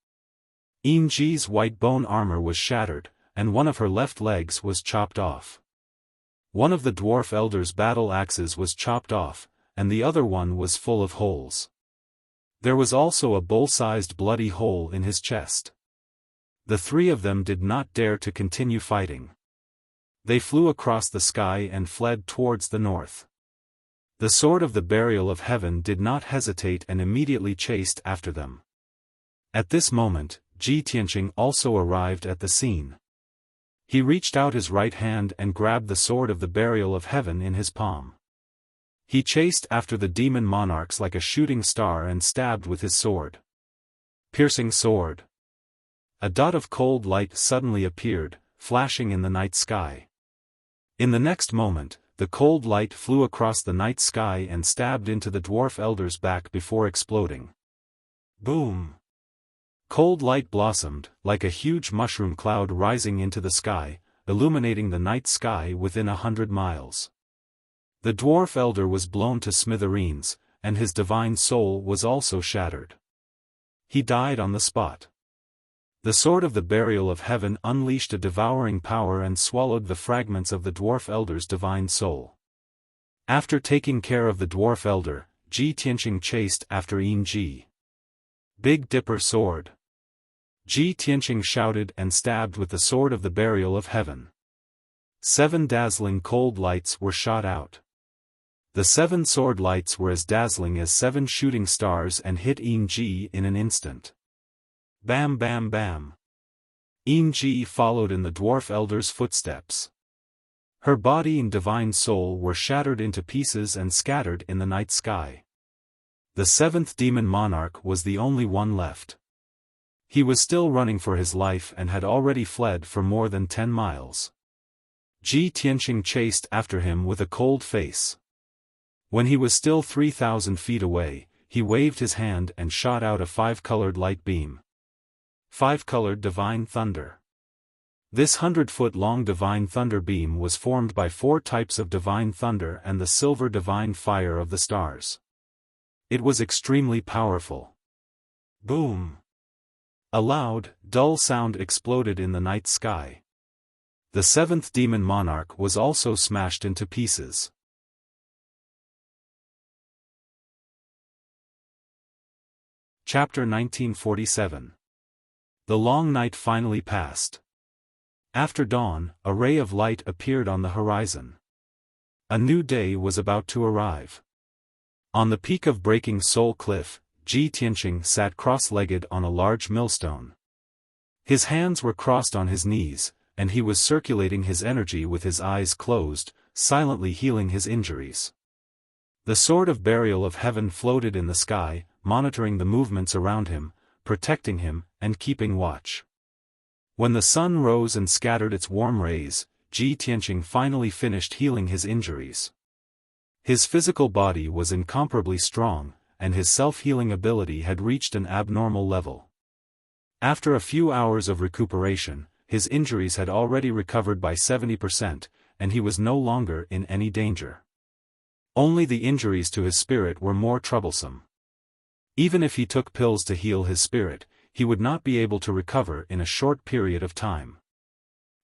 Yinji's white bone armor was shattered, and one of her left legs was chopped off. One of the dwarf elders' battle axes was chopped off, and the other one was full of holes. There was also a bull-sized bloody hole in his chest. The 3 of them did not dare to continue fighting. They flew across the sky and fled towards the north. The sword of the burial of heaven did not hesitate and immediately chased after them. At this moment, Ji Tianqing also arrived at the scene. He reached out his right hand and grabbed the sword of the burial of heaven in his palm. He chased after the demon monarchs like a shooting star and stabbed with his sword. Piercing sword. A dot of cold light suddenly appeared, flashing in the night sky. In the next moment, the cold light flew across the night sky and stabbed into the dwarf elder's back before exploding. Boom! Cold light blossomed, like a huge mushroom cloud rising into the sky, illuminating the night sky within 100 miles. The dwarf elder was blown to smithereens, and his divine soul was also shattered. He died on the spot. The sword of the burial of heaven unleashed a devouring power and swallowed the fragments of the dwarf elder's divine soul. After taking care of the dwarf elder, Ji Tianqing chased after Yinji. Big Dipper sword. Ji Tianqing shouted and stabbed with the sword of the burial of heaven. 7 dazzling cold lights were shot out. The 7 sword lights were as dazzling as 7 shooting stars and hit Yinji in an instant. Bam bam bam. Yinji followed in the dwarf elder's footsteps. Her body and divine soul were shattered into pieces and scattered in the night sky. The 7th demon monarch was the only one left. He was still running for his life and had already fled for more than 10 miles. Ji Tianqing chased after him with a cold face. When he was still 3,000 feet away, he waved his hand and shot out a 5-colored light beam. 5-colored divine thunder. This 100-foot-long divine thunder beam was formed by 4 types of divine thunder and the silver divine fire of the stars. It was extremely powerful. Boom! A loud, dull sound exploded in the night sky. The 7th demon monarch was also smashed into pieces. Chapter 1947. The long night finally passed. After dawn, a ray of light appeared on the horizon. A new day was about to arrive. On the peak of Breaking Soul Cliff, Ji Tianqing sat cross-legged on a large millstone. His hands were crossed on his knees, and he was circulating his energy with his eyes closed, silently healing his injuries. The sword of burial of heaven floated in the sky, monitoring the movements around him, protecting him, and keeping watch. When the sun rose and scattered its warm rays, Ji Tianqing finally finished healing his injuries. His physical body was incomparably strong, and his self-healing ability had reached an abnormal level. After a few hours of recuperation, his injuries had already recovered by 70%, and he was no longer in any danger. Only the injuries to his spirit were more troublesome. Even if he took pills to heal his spirit, he would not be able to recover in a short period of time.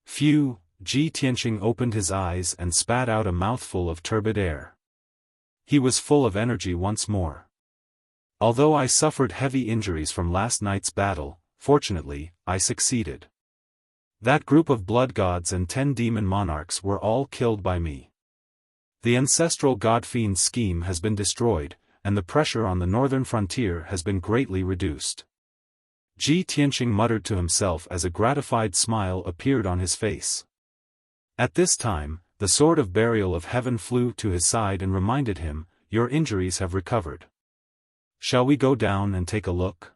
Phew! Ji Tianqing opened his eyes and spat out a mouthful of turbid air. He was full of energy once more. Although I suffered heavy injuries from last night's battle, fortunately, I succeeded. That group of blood gods and 10 demon monarchs were all killed by me. The ancestral god-fiend scheme has been destroyed, and the pressure on the northern frontier has been greatly reduced. Ji Tianqing muttered to himself as a gratified smile appeared on his face. At this time, the sword of burial of heaven flew to his side and reminded him, "Your injuries have recovered. Shall we go down and take a look?"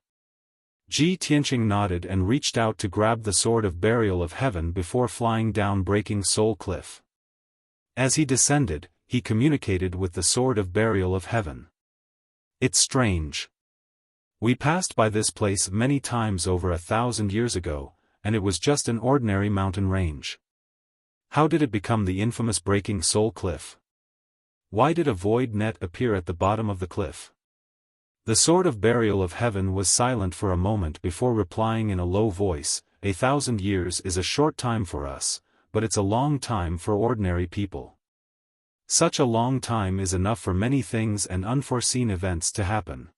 Ji Tianqing nodded and reached out to grab the sword of burial of heaven before flying down Breaking Soul Cliff. As he descended, he communicated with the sword of burial of heaven. "It's strange. We passed by this place many times over 1,000 years ago, and it was just an ordinary mountain range. How did it become the infamous Breaking Soul Cliff? Why did a void net appear at the bottom of the cliff? The Sword of Burial of Heaven was silent for a moment before replying in a low voice, 1,000 years is a short time for us, but it's a long time for ordinary people. Such a long time is enough for many things and unforeseen events to happen.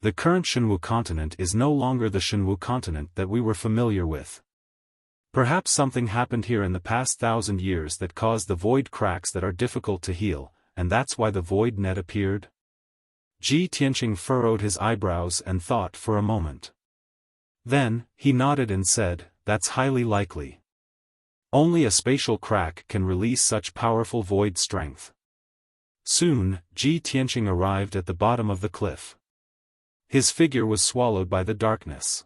The current Shenwu continent is no longer the Shenwu continent that we were familiar with. Perhaps something happened here in the past 1,000 years that caused the void cracks that are difficult to heal, and that's why the void net appeared? Ji Tianqing furrowed his eyebrows and thought for a moment. Then, he nodded and said, "That's highly likely. Only a spatial crack can release such powerful void strength." Soon, Ji Tianqing arrived at the bottom of the cliff. His figure was swallowed by the darkness.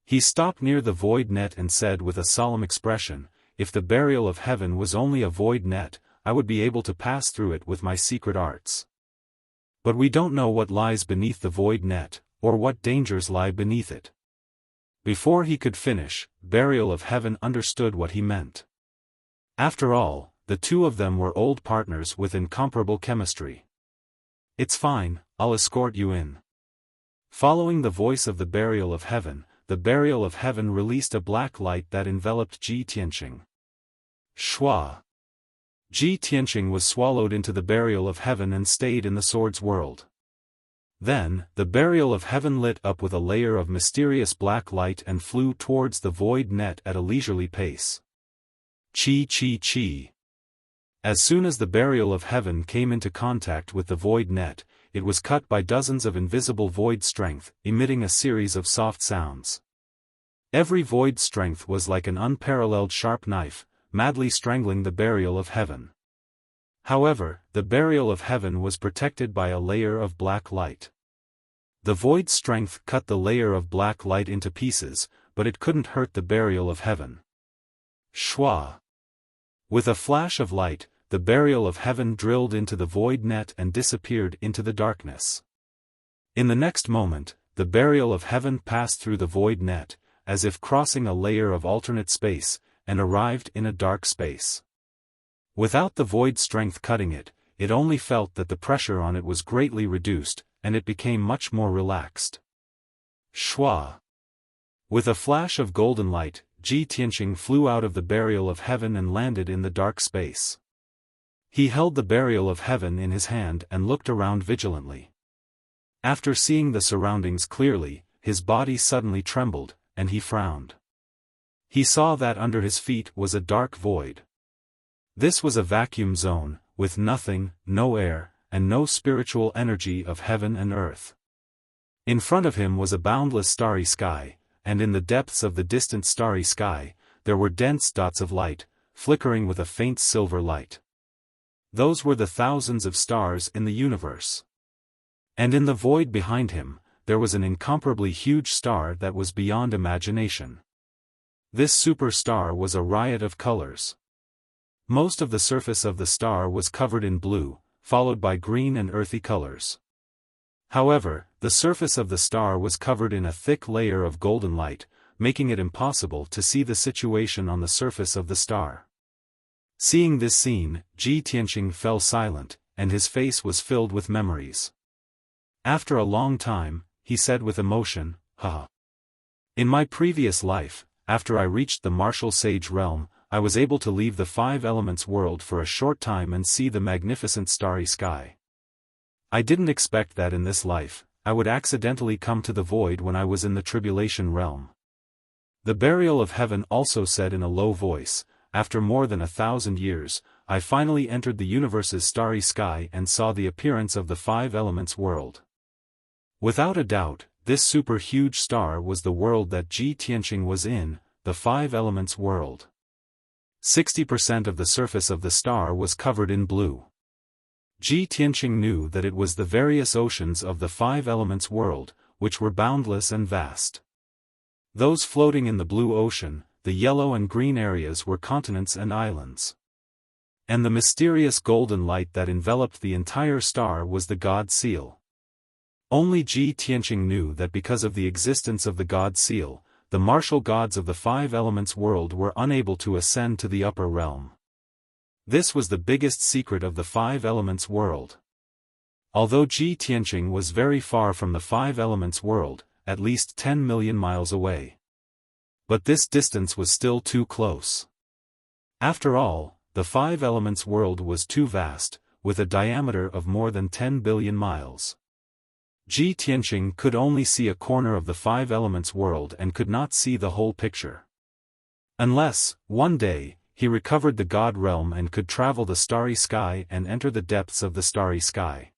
He stopped near the void net and said with a solemn expression, "If the burial of heaven was only a void net, I would be able to pass through it with my secret arts. But we don't know what lies beneath the void net, or what dangers lie beneath it." Before he could finish, Burial of Heaven understood what he meant. After all, the two of them were old partners with incomparable chemistry. "It's fine, I'll escort you in." Following the voice of the Burial of Heaven, the Burial of Heaven released a black light that enveloped Ji Tianqing. Shua! Ji Tianqing was swallowed into the Burial of Heaven and stayed in the Sword's world. Then, the Burial of Heaven lit up with a layer of mysterious black light and flew towards the void net at a leisurely pace. Chi chi chi. As soon as the Burial of Heaven came into contact with the void net, it was cut by dozens of invisible void strength, emitting a series of soft sounds. Every void strength was like an unparalleled sharp knife, madly strangling the Burial of Heaven. However, the Burial of Heaven was protected by a layer of black light. The void strength cut the layer of black light into pieces, but it couldn't hurt the Burial of Heaven. Shua! With a flash of light, the Burial of Heaven drilled into the void net and disappeared into the darkness. In the next moment, the Burial of Heaven passed through the void net, as if crossing a layer of alternate space, and arrived in a dark space. Without the void strength cutting it, it only felt that the pressure on it was greatly reduced, and it became much more relaxed. Shua! With a flash of golden light, Ji Tianqing flew out of the Burial of Heaven and landed in the dark space. He held the Burial of Heaven in his hand and looked around vigilantly. After seeing the surroundings clearly, his body suddenly trembled, and he frowned. He saw that under his feet was a dark void. This was a vacuum zone, with nothing, no air, and no spiritual energy of heaven and earth. In front of him was a boundless starry sky, and in the depths of the distant starry sky, there were dense dots of light, flickering with a faint silver light. Those were the thousands of stars in the universe. And in the void behind him, there was an incomparably huge star that was beyond imagination. This superstar was a riot of colors. Most of the surface of the star was covered in blue, followed by green and earthy colors. However, the surface of the star was covered in a thick layer of golden light, making it impossible to see the situation on the surface of the star. Seeing this scene, Ji Tianqing fell silent, and his face was filled with memories. After a long time, he said with emotion, "Haha. In my previous life, after I reached the martial sage realm, I was able to leave the five elements world for a short time and see the magnificent starry sky. I didn't expect that in this life, I would accidentally come to the void when I was in the tribulation realm." The Burial of Heaven also said in a low voice, "After more than 1,000 years, I finally entered the universe's starry sky and saw the appearance of the five elements world." Without a doubt, this super-huge star was the world that Ji Tianqing was in, the five elements world. 60% of the surface of the star was covered in blue. Ji Tianqing knew that it was the various oceans of the five elements world, which were boundless and vast. Those floating in the blue ocean, the yellow and green areas were continents and islands. And the mysterious golden light that enveloped the entire star was the God Seal. Only Ji Tianqing knew that because of the existence of the God Seal, the martial gods of the five elements world were unable to ascend to the upper realm. This was the biggest secret of the Five Elements world. Although Ji Tianqing was very far from the Five Elements world, at least 10 million miles away. But this distance was still too close. After all, the Five Elements world was too vast, with a diameter of more than 10 billion miles. Ji Tianqing could only see a corner of the Five Elements world and could not see the whole picture. Unless, one day, he recovered the God realm and could travel the starry sky and enter the depths of the starry sky.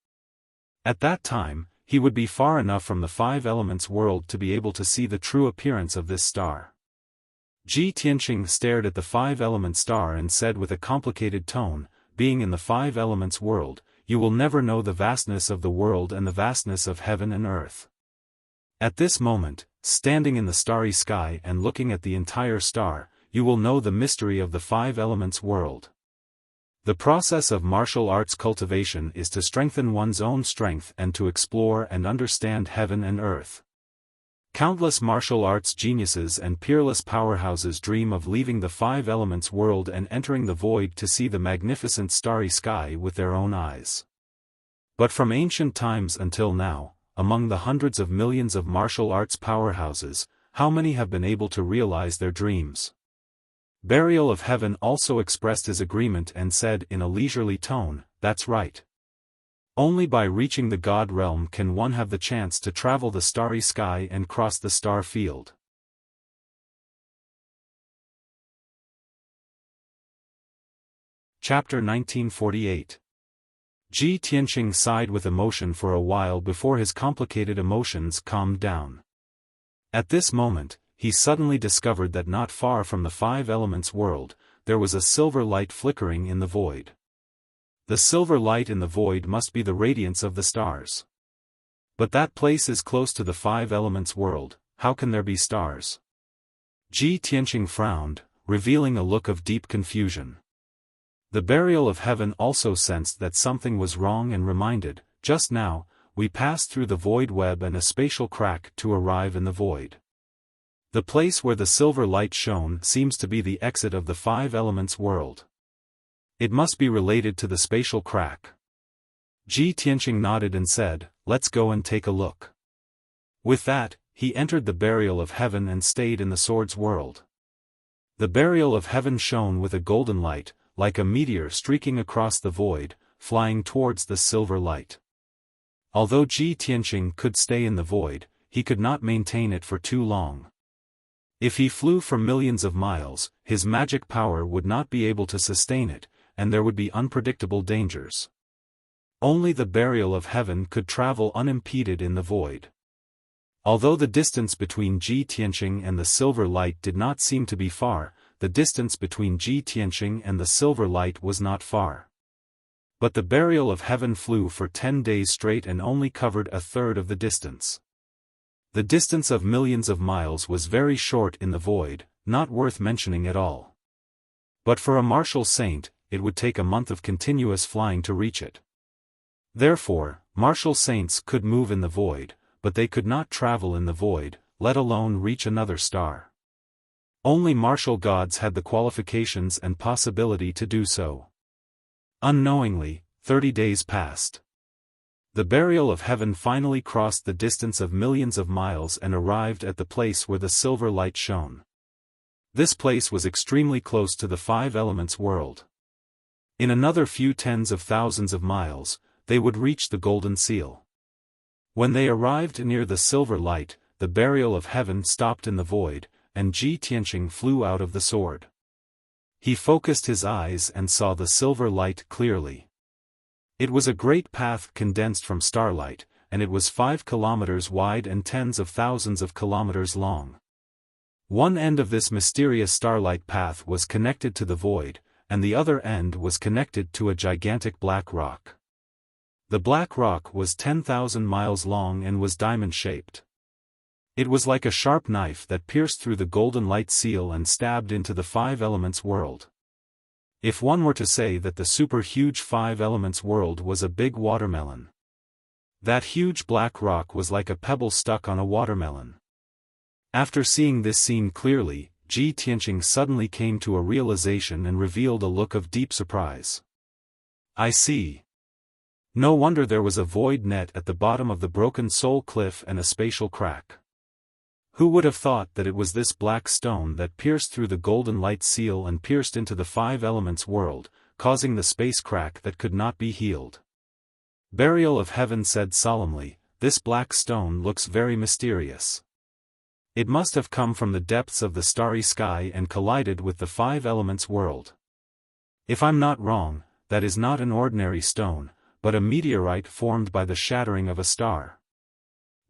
At that time, he would be far enough from the Five Elements world to be able to see the true appearance of this star. Ji Tianqing stared at the Five Element star and said with a complicated tone, "Being in the Five Elements world, you will never know the vastness of the world and the vastness of heaven and earth." At this moment, standing in the starry sky and looking at the entire star, you will know the mystery of the Five Elements world. The process of martial arts cultivation is to strengthen one's own strength and to explore and understand heaven and earth. Countless martial arts geniuses and peerless powerhouses dream of leaving the Five Elements world and entering the void to see the magnificent starry sky with their own eyes. But from ancient times until now, among the hundreds of millions of martial arts powerhouses, how many have been able to realize their dreams? Burial of Heaven also expressed his agreement and said in a leisurely tone, "That's right. Only by reaching the God realm can one have the chance to travel the starry sky and cross the star field." Chapter 1948. Ji Tianqing sighed with emotion for a while before his complicated emotions calmed down. At this moment, he suddenly discovered that not far from the Five Elements world, there was a silver light flickering in the void. The silver light in the void must be the radiance of the stars. But that place is close to the Five Elements world, how can there be stars? Ji Tianqing frowned, revealing a look of deep confusion. The Burial of Heaven also sensed that something was wrong and reminded, "Just now, we passed through the void web and a spatial crack to arrive in the void. The place where the silver light shone seems to be the exit of the Five Elements world. It must be related to the spatial crack." Ji Tianqing nodded and said, "Let's go and take a look." With that, he entered the Burial of Heaven and stayed in the Sword's world. The Burial of Heaven shone with a golden light, like a meteor streaking across the void, flying towards the silver light. Although Ji Tianqing could stay in the void, he could not maintain it for too long. If he flew for millions of miles, his magic power would not be able to sustain it, and there would be unpredictable dangers. Only the Burial of Heaven could travel unimpeded in the void. Although the distance between Ji Tianqing and the silver light did not seem to be far, the distance between Ji Tianqing and the silver light was not far. But the Burial of Heaven flew for 10 days straight and only covered a third of the distance. The distance of millions of miles was very short in the void, not worth mentioning at all. But for a martial saint, it would take a month of continuous flying to reach it. Therefore, martial saints could move in the void, but they could not travel in the void, let alone reach another star. Only martial gods had the qualifications and possibility to do so. Unknowingly, 30 days passed. The Burial of Heaven finally crossed the distance of millions of miles and arrived at the place where the silver light shone. This place was extremely close to the Five Elements world. In another few tens of thousands of miles, they would reach the Golden Seal. When they arrived near the silver light, the Burial of Heaven stopped in the void, and Ji Tianqing flew out of the sword. He focused his eyes and saw the silver light clearly. It was a great path condensed from starlight, and it was 5 kilometers wide and tens of thousands of kilometers long. One end of this mysterious starlight path was connected to the void, and the other end was connected to a gigantic black rock. The black rock was 10,000 miles long and was diamond-shaped. It was like a sharp knife that pierced through the golden light seal and stabbed into the Five Elements world. If one were to say that the super-huge Five Elements world was a big watermelon. That huge black rock was like a pebble stuck on a watermelon. After seeing this scene clearly, Ji Tianqing suddenly came to a realization and revealed a look of deep surprise. I see. No wonder there was a void net at the bottom of the broken soul cliff and a spatial crack. Who would have thought that it was this black stone that pierced through the golden light seal and pierced into the five elements world, causing the space crack that could not be healed? Burial of Heaven said solemnly, this black stone looks very mysterious. It must have come from the depths of the starry sky and collided with the five elements world. If I'm not wrong, that is not an ordinary stone, but a meteorite formed by the shattering of a star.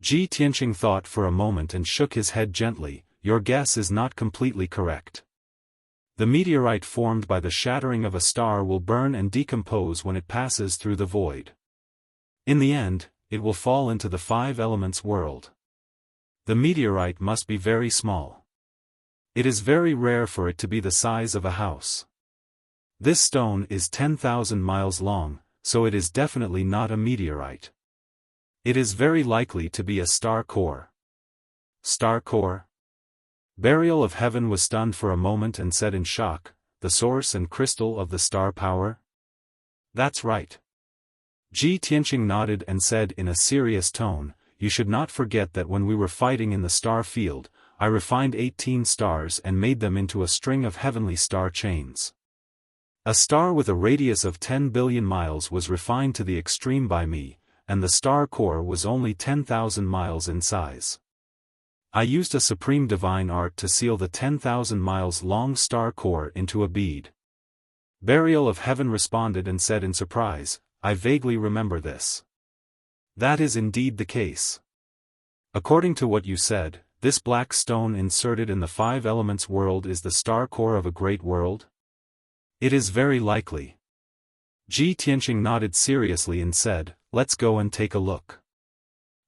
Ji Tianqing thought for a moment and shook his head gently. Your guess is not completely correct. The meteorite formed by the shattering of a star will burn and decompose when it passes through the void. In the end, it will fall into the five elements world. The meteorite must be very small. It is very rare for it to be the size of a house. This stone is 10,000 miles long, so it is definitely not a meteorite. It is very likely to be a star core. Star core? Burial of Heaven was stunned for a moment and said in shock, the source and crystal of the star power? That's right. Ji Tianqing nodded and said in a serious tone, you should not forget that when we were fighting in the star field, I refined 18 stars and made them into a string of heavenly star chains. A star with a radius of 10 billion miles was refined to the extreme by me, and the star core was only 10,000 miles in size. I used a supreme divine art to seal the 10,000 miles long star core into a bead. Burial of Heaven responded and said in surprise, I vaguely remember this. That is indeed the case. According to what you said, this black stone inserted in the five elements world is the star core of a great world? It is very likely. Ji Tianqing nodded seriously and said, let's go and take a look.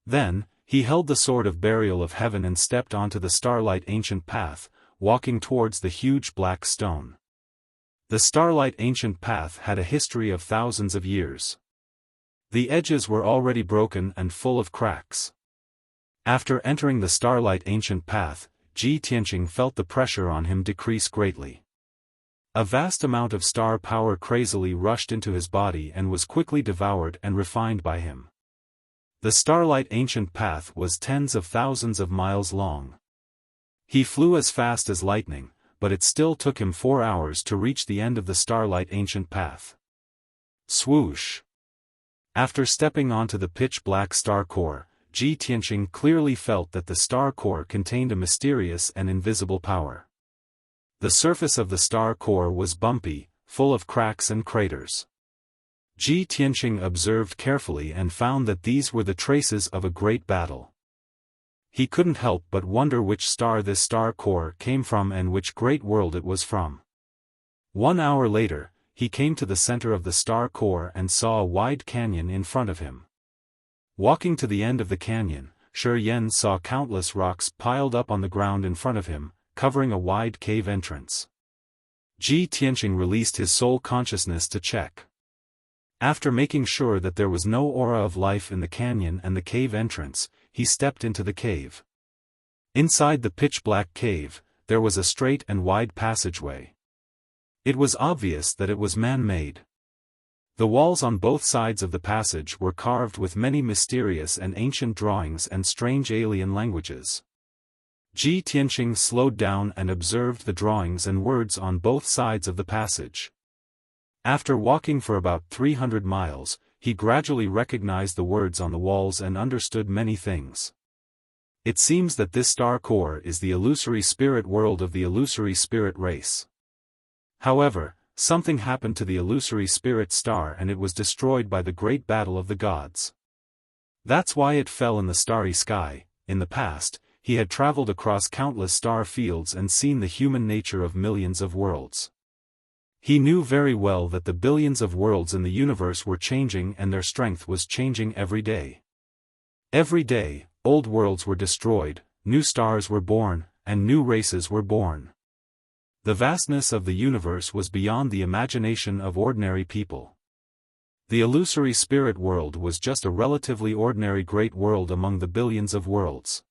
Then, he held the sword of Burial of Heaven and stepped onto the starlight ancient path, walking towards the huge black stone. The starlight ancient path had a history of thousands of years. The edges were already broken and full of cracks. After entering the starlight ancient path, Ji Tianqing felt the pressure on him decrease greatly. A vast amount of star power crazily rushed into his body and was quickly devoured and refined by him. The starlight ancient path was tens of thousands of miles long. He flew as fast as lightning, but it still took him 4 hours to reach the end of the starlight ancient path. Swoosh! After stepping onto the pitch-black star core, Ji Tianqing clearly felt that the star core contained a mysterious and invisible power. The surface of the star core was bumpy, full of cracks and craters. Ji Tianqing observed carefully and found that these were the traces of a great battle. He couldn't help but wonder which star this star core came from and which great world it was from. 1 hour later, he came to the center of the star core and saw a wide canyon in front of him. Walking to the end of the canyon, Shi Yan saw countless rocks piled up on the ground in front of him, covering a wide cave entrance. Ji Tianqing released his soul consciousness to check. After making sure that there was no aura of life in the canyon and the cave entrance, he stepped into the cave. Inside the pitch-black cave, there was a straight and wide passageway. It was obvious that it was man-made. The walls on both sides of the passage were carved with many mysterious and ancient drawings and strange alien languages. Ji Tianqing slowed down and observed the drawings and words on both sides of the passage. After walking for about 300 miles, he gradually recognized the words on the walls and understood many things. It seems that this star core is the illusory spirit world of the illusory spirit race. However, something happened to the illusory spirit star and it was destroyed by the great battle of the gods. That's why it fell in the starry sky. In the past, he had traveled across countless star fields and seen the human nature of millions of worlds. He knew very well that the billions of worlds in the universe were changing and their strength was changing every day. Every day, old worlds were destroyed, new stars were born, and new races were born. The vastness of the universe was beyond the imagination of ordinary people. The illusory spirit world was just a relatively ordinary great world among the billions of worlds.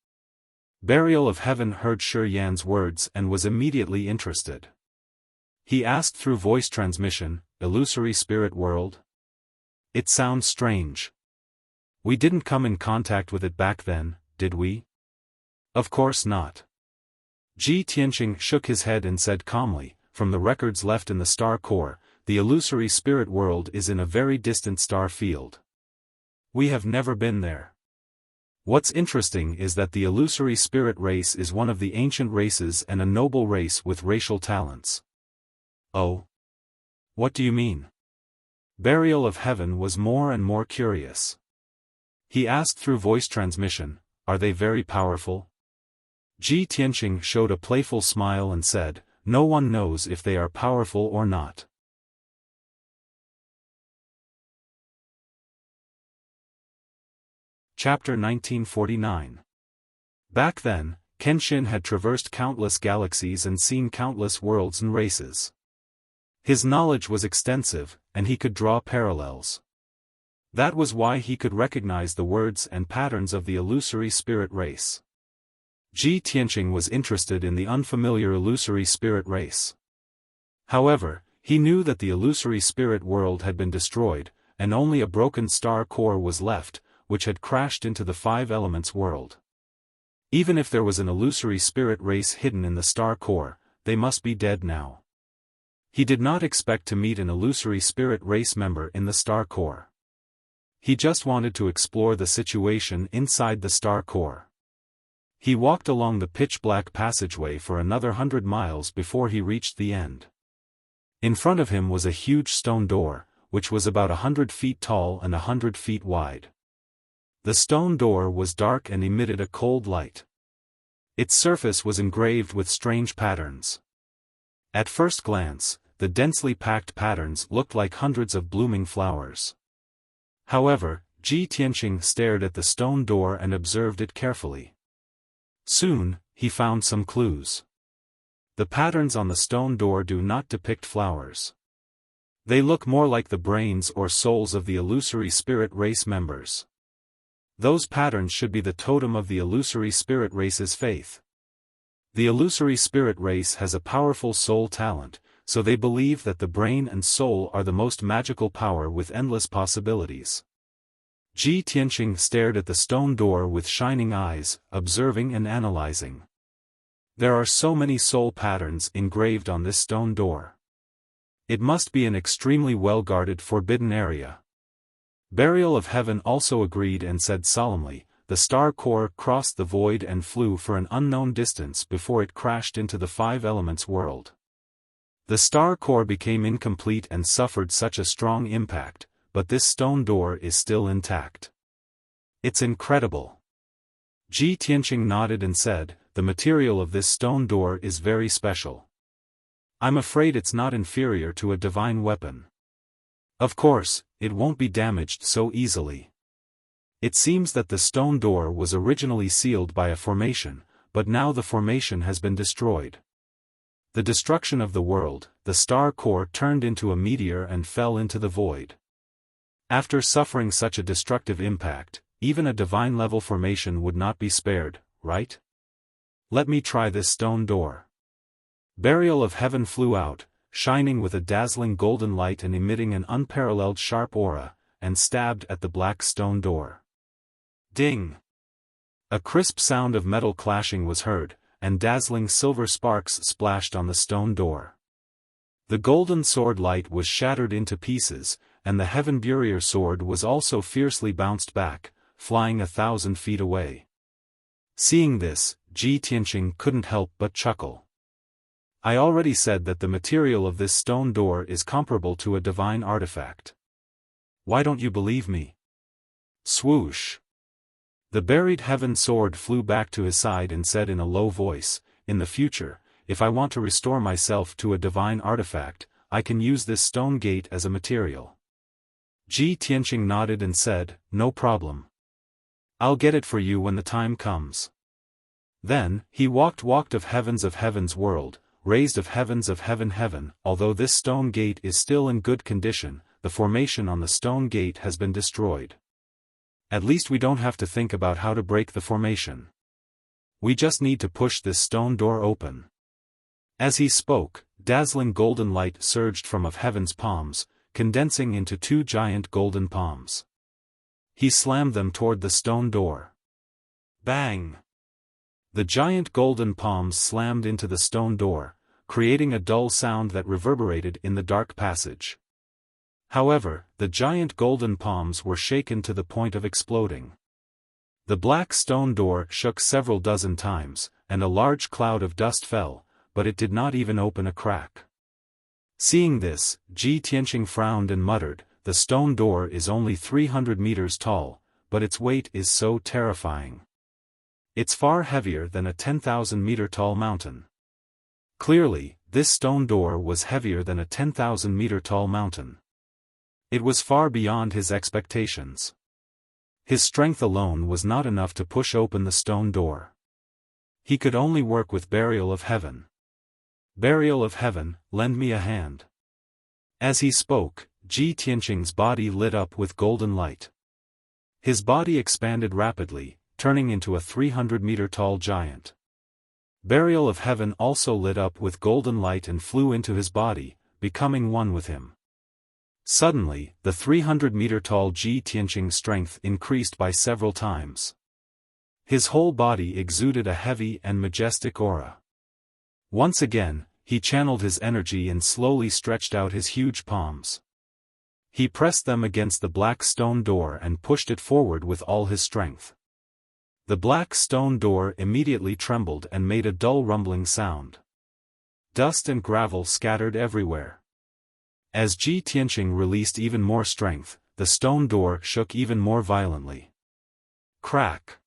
Burial of Heaven heard Shi Yan's words and was immediately interested. He asked through voice transmission, "Illusory spirit world? It sounds strange. We didn't come in contact with it back then, did we?" "Of course not." Ji Tianqing shook his head and said calmly, "From the records left in the star core, the illusory spirit world is in a very distant star field. We have never been there. What's interesting is that the illusory spirit race is one of the ancient races and a noble race with racial talents." "Oh? What do you mean?" Burial of Heaven was more and more curious. He asked through voice transmission, "Are they very powerful?" Ji Tianqing showed a playful smile and said, "No one knows if they are powerful or not." Chapter 1949. Back then, Kenshin had traversed countless galaxies and seen countless worlds and races. His knowledge was extensive, and he could draw parallels. That was why he could recognize the words and patterns of the illusory spirit race. Ji Tianqing was interested in the unfamiliar illusory spirit race. However, he knew that the illusory spirit world had been destroyed, and only a broken star core was left, which had crashed into the five elements world. Even if there was an illusory spirit race hidden in the star core, they must be dead now. He did not expect to meet an illusory spirit race member in the star core. He just wanted to explore the situation inside the star core. He walked along the pitch-black passageway for another 100 miles before he reached the end. In front of him was a huge stone door, which was about 100 feet tall and 100 feet wide. The stone door was dark and emitted a cold light. Its surface was engraved with strange patterns. At first glance, the densely packed patterns looked like hundreds of blooming flowers. However, Ji Tianqing stared at the stone door and observed it carefully. Soon, he found some clues. The patterns on the stone door do not depict flowers. They look more like the brains or souls of the illusory spirit race members. Those patterns should be the totem of the illusory spirit race's faith. The illusory spirit race has a powerful soul talent, so they believe that the brain and soul are the most magical power with endless possibilities. Ji Tianqing stared at the stone door with shining eyes, observing and analyzing. There are so many soul patterns engraved on this stone door. It must be an extremely well-guarded forbidden area. Burial of Heaven also agreed and said solemnly, "The star core crossed the void and flew for an unknown distance before it crashed into the five elements world. The star core became incomplete and suffered such a strong impact, but this stone door is still intact. It's incredible." Ji Tianqing nodded and said, "The material of this stone door is very special. I'm afraid it's not inferior to a divine weapon. Of course, it won't be damaged so easily. It seems that the stone door was originally sealed by a formation, but now the formation has been destroyed. The destruction of the world, the star core turned into a meteor and fell into the void. After suffering such a destructive impact, even a divine-level formation would not be spared, right? Let me try this stone door." Burial of Heaven flew out, shining with a dazzling golden light and emitting an unparalleled sharp aura, and stabbed at the black stone door. Ding! A crisp sound of metal clashing was heard, and dazzling silver sparks splashed on the stone door. The golden sword light was shattered into pieces, and the Heaven Burier sword was also fiercely bounced back, flying 1,000 feet away. Seeing this, Ji Tianqing couldn't help but chuckle. I already said that the material of this stone door is comparable to a divine artifact. Why don't you believe me? Swoosh! The buried Heaven sword flew back to his side and said in a low voice, "In the future, if I want to restore myself to a divine artifact, I can use this stone gate as a material." Ji Tianqing nodded and said, "No problem. I'll get it for you when the time comes." Then, he walked of Heaven's world, raised of Heaven. Although this stone gate is still in good condition, the formation on the stone gate has been destroyed. At least we don't have to think about how to break the formation. We just need to push this stone door open." As he spoke, dazzling golden light surged from of heaven's palms, condensing into two giant golden palms. He slammed them toward the stone door. Bang! The giant golden palms slammed into the stone door, creating a dull sound that reverberated in the dark passage. However, the giant golden palms were shaken to the point of exploding. The black stone door shook several dozen times, and a large cloud of dust fell, but it did not even open a crack. Seeing this, Ji Tianqing frowned and muttered, "The stone door is only 300 meters tall, but its weight is so terrifying. It's far heavier than a 10,000-meter tall mountain." Clearly, this stone door was heavier than a 10,000-meter tall mountain. It was far beyond his expectations. His strength alone was not enough to push open the stone door. He could only work with Burial of Heaven. "Burial of Heaven, lend me a hand." As he spoke, Ji Tianqing's body lit up with golden light. His body expanded rapidly, turning into a 300-meter-tall giant. Burial of Heaven also lit up with golden light and flew into his body, becoming one with him. Suddenly, the 300-meter-tall Ji Tianqing's strength increased by several times. His whole body exuded a heavy and majestic aura. Once again, he channeled his energy and slowly stretched out his huge palms. He pressed them against the black stone door and pushed it forward with all his strength. The black stone door immediately trembled and made a dull rumbling sound. Dust and gravel scattered everywhere. As Ji Tianqing released even more strength, the stone door shook even more violently. Crack!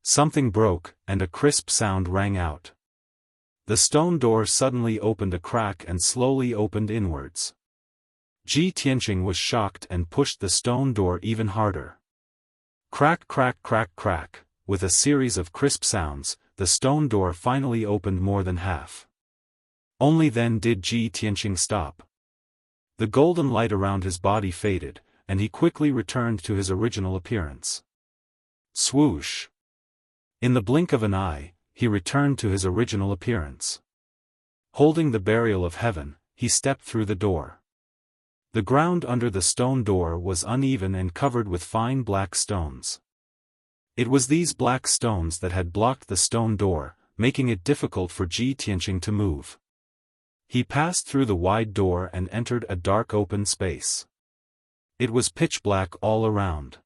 Something broke, and a crisp sound rang out. The stone door suddenly opened a crack and slowly opened inwards. Ji Tianqing was shocked and pushed the stone door even harder. Crack, crack, crack, crack. With a series of crisp sounds, the stone door finally opened more than half. Only then did Ji Tianqing stop. The golden light around his body faded, and he quickly returned to his original appearance. Swoosh! In the blink of an eye, he returned to his original appearance. Holding the Burial of Heaven, he stepped through the door. The ground under the stone door was uneven and covered with fine black stones. It was these black stones that had blocked the stone door, making it difficult for Ji Tianqing to move. He passed through the wide door and entered a dark open space. It was pitch black all around.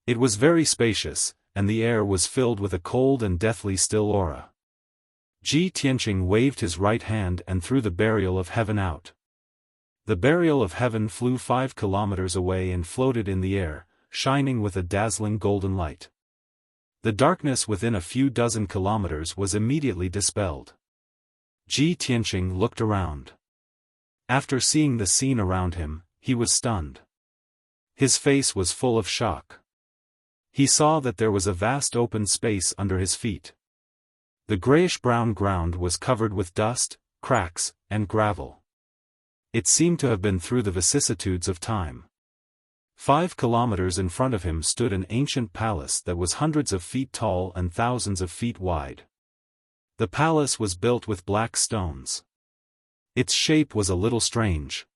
It was very spacious, and the air was filled with a cold and deathly still aura. Ji Tianqing waved his right hand and threw the Burial of Heaven out. The Burial of Heaven flew 5 kilometers away and floated in the air, shining with a dazzling golden light. The darkness within a few dozen kilometers was immediately dispelled. Ji Tianqing looked around. After seeing the scene around him, he was stunned. His face was full of shock. He saw that there was a vast open space under his feet. The grayish-brown ground was covered with dust, cracks, and gravel. It seemed to have been through the vicissitudes of time. 5 kilometers in front of him stood an ancient palace that was hundreds of feet tall and thousands of feet wide. The palace was built with black stones. Its shape was a little strange.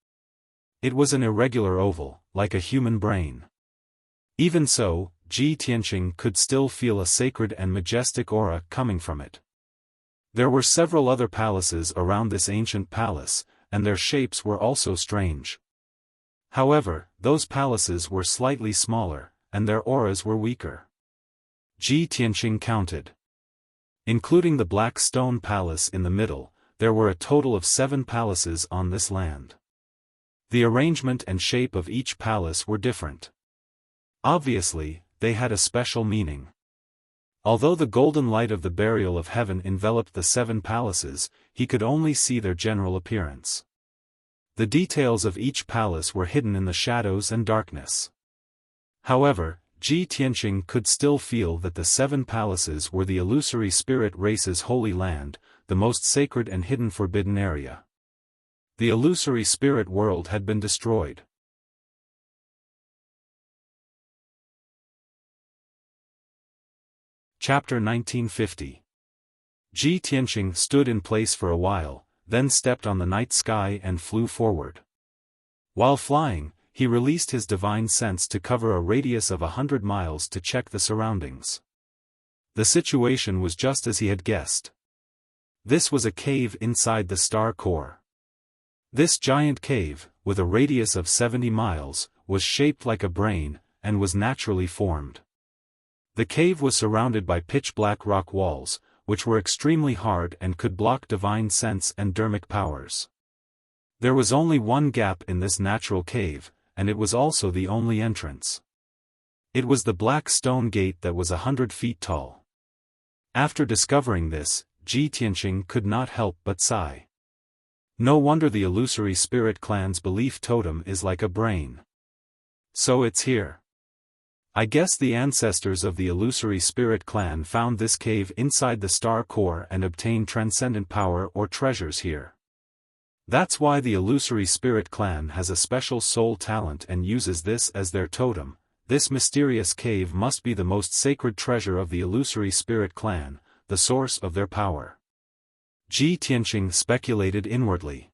It was an irregular oval, like a human brain. Even so, Ji Tianqing could still feel a sacred and majestic aura coming from it. There were several other palaces around this ancient palace, and their shapes were also strange. However, those palaces were slightly smaller, and their auras were weaker. Ji Tianqing counted. Including the black stone palace in the middle, there were a total of 7 palaces on this land. The arrangement and shape of each palace were different. Obviously, they had a special meaning. Although the golden light of the Burial of Heaven enveloped the 7 palaces, he could only see their general appearance. The details of each palace were hidden in the shadows and darkness. However, Ji Tianqing could still feel that the 7 palaces were the illusory spirit race's holy land, the most sacred and hidden forbidden area. The illusory spirit world had been destroyed. Chapter 1950. Ji Tianqing stood in place for a while, then stepped on the night sky and flew forward. While flying, he released his divine sense to cover a radius of 100 miles to check the surroundings. The situation was just as he had guessed. This was a cave inside the star core. This giant cave, with a radius of 70 miles, was shaped like a brain, and was naturally formed. The cave was surrounded by pitch-black rock walls, which were extremely hard and could block divine sense and dermic powers. There was only one gap in this natural cave, and it was also the only entrance. It was the black stone gate that was 100 feet tall. After discovering this, Ji Tianqing could not help but sigh. No wonder the illusory spirit clan's belief totem is like a brain. So it's here. I guess the ancestors of the illusory spirit clan found this cave inside the star core and obtained transcendent power or treasures here. That's why the illusory spirit clan has a special soul talent and uses this as their totem. This mysterious cave must be the most sacred treasure of the illusory spirit clan, the source of their power. Ji Tianqing speculated inwardly.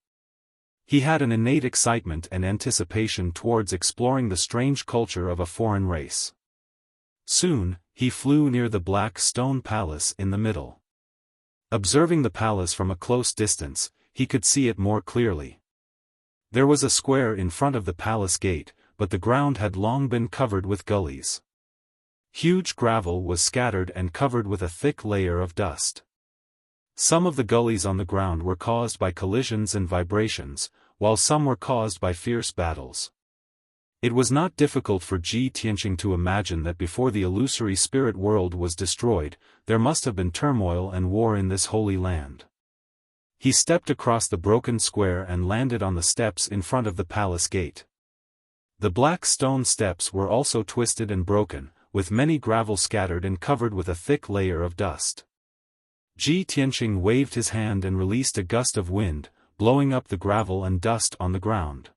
He had an innate excitement and anticipation towards exploring the strange culture of a foreign race. Soon, he flew near the black stone palace in the middle. Observing the palace from a close distance, he could see it more clearly. There was a square in front of the palace gate, but the ground had long been covered with gullies. Huge gravel was scattered and covered with a thick layer of dust. Some of the gullies on the ground were caused by collisions and vibrations, while some were caused by fierce battles. It was not difficult for Ji Tianqing to imagine that before the illusory spirit world was destroyed, there must have been turmoil and war in this holy land. He stepped across the broken square and landed on the steps in front of the palace gate. The black stone steps were also twisted and broken, with many gravel scattered and covered with a thick layer of dust. Ji Tianqing waved his hand and released a gust of wind, blowing up the gravel and dust on the ground.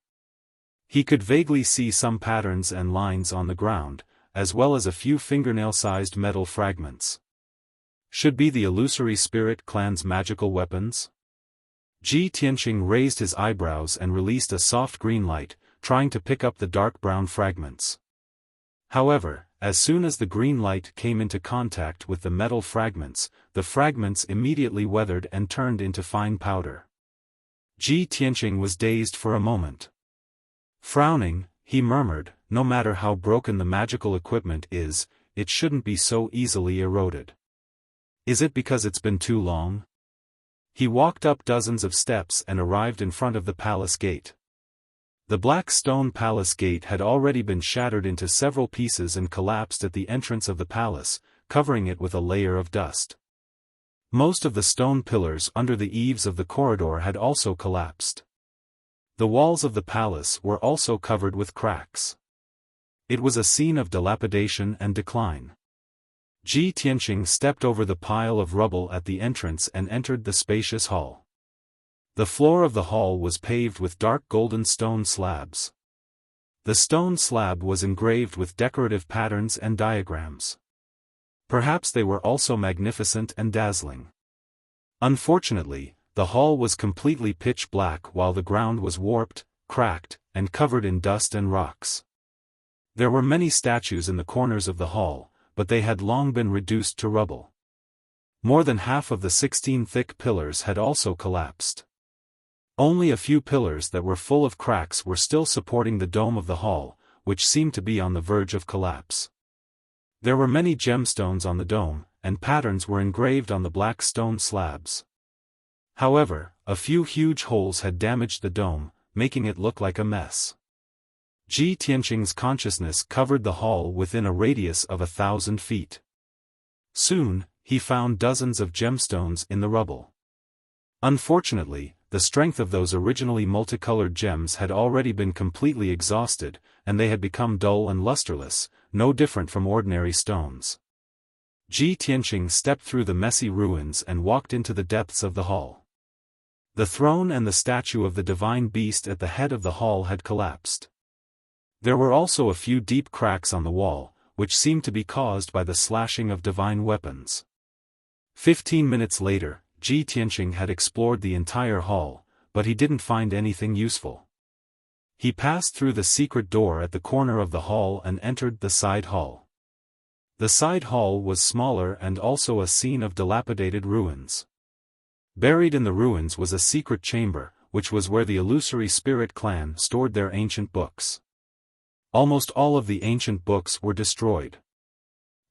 He could vaguely see some patterns and lines on the ground, as well as a few fingernail-sized metal fragments. Should be the illusory spirit clan's magical weapons? Ji Tianqing raised his eyebrows and released a soft green light, trying to pick up the dark brown fragments. However, as soon as the green light came into contact with the metal fragments immediately weathered and turned into fine powder. Ji Tianqing was dazed for a moment. Frowning, he murmured, "No matter how broken the magical equipment is, it shouldn't be so easily eroded. Is it because it's been too long?" He walked up dozens of steps and arrived in front of the palace gate. The black stone palace gate had already been shattered into several pieces and collapsed at the entrance of the palace, covering it with a layer of dust. Most of the stone pillars under the eaves of the corridor had also collapsed. The walls of the palace were also covered with cracks. It was a scene of dilapidation and decline. Ji Tianqing stepped over the pile of rubble at the entrance and entered the spacious hall. The floor of the hall was paved with dark golden stone slabs. The stone slab was engraved with decorative patterns and diagrams. Perhaps they were also magnificent and dazzling. Unfortunately, the hall was completely pitch black while the ground was warped, cracked, and covered in dust and rocks. There were many statues in the corners of the hall, but they had long been reduced to rubble. More than half of the 16 thick pillars had also collapsed. Only a few pillars that were full of cracks were still supporting the dome of the hall, which seemed to be on the verge of collapse. There were many gemstones on the dome, and patterns were engraved on the black stone slabs. However, a few huge holes had damaged the dome, making it look like a mess. Ji Tianqing's consciousness covered the hall within a radius of 1,000 feet. Soon, he found dozens of gemstones in the rubble. Unfortunately, the strength of those originally multicolored gems had already been completely exhausted, and they had become dull and lusterless, no different from ordinary stones. Ji Tianqing stepped through the messy ruins and walked into the depths of the hall. The throne and the statue of the divine beast at the head of the hall had collapsed. There were also a few deep cracks on the wall, which seemed to be caused by the slashing of divine weapons. 15 minutes later, Ji Tianqing had explored the entire hall, but he didn't find anything useful. He passed through the secret door at the corner of the hall and entered the side hall. The side hall was smaller and also a scene of dilapidated ruins. Buried in the ruins was a secret chamber, which was where the illusory spirit clan stored their ancient books. Almost all of the ancient books were destroyed.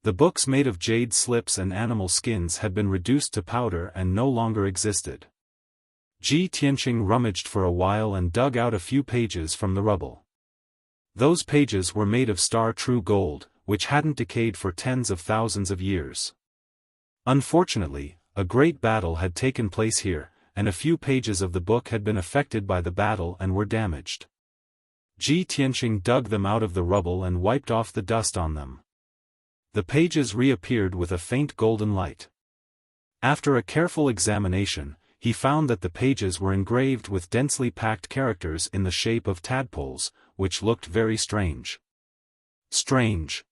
The books made of jade slips and animal skins had been reduced to powder and no longer existed. Ji Tianqing rummaged for a while and dug out a few pages from the rubble. Those pages were made of star-true gold, which hadn't decayed for tens of thousands of years. Unfortunately, a great battle had taken place here, and a few pages of the book had been affected by the battle and were damaged. Ji Tianqing dug them out of the rubble and wiped off the dust on them. The pages reappeared with a faint golden light. After a careful examination, he found that the pages were engraved with densely packed characters in the shape of tadpoles, which looked very strange. Strange.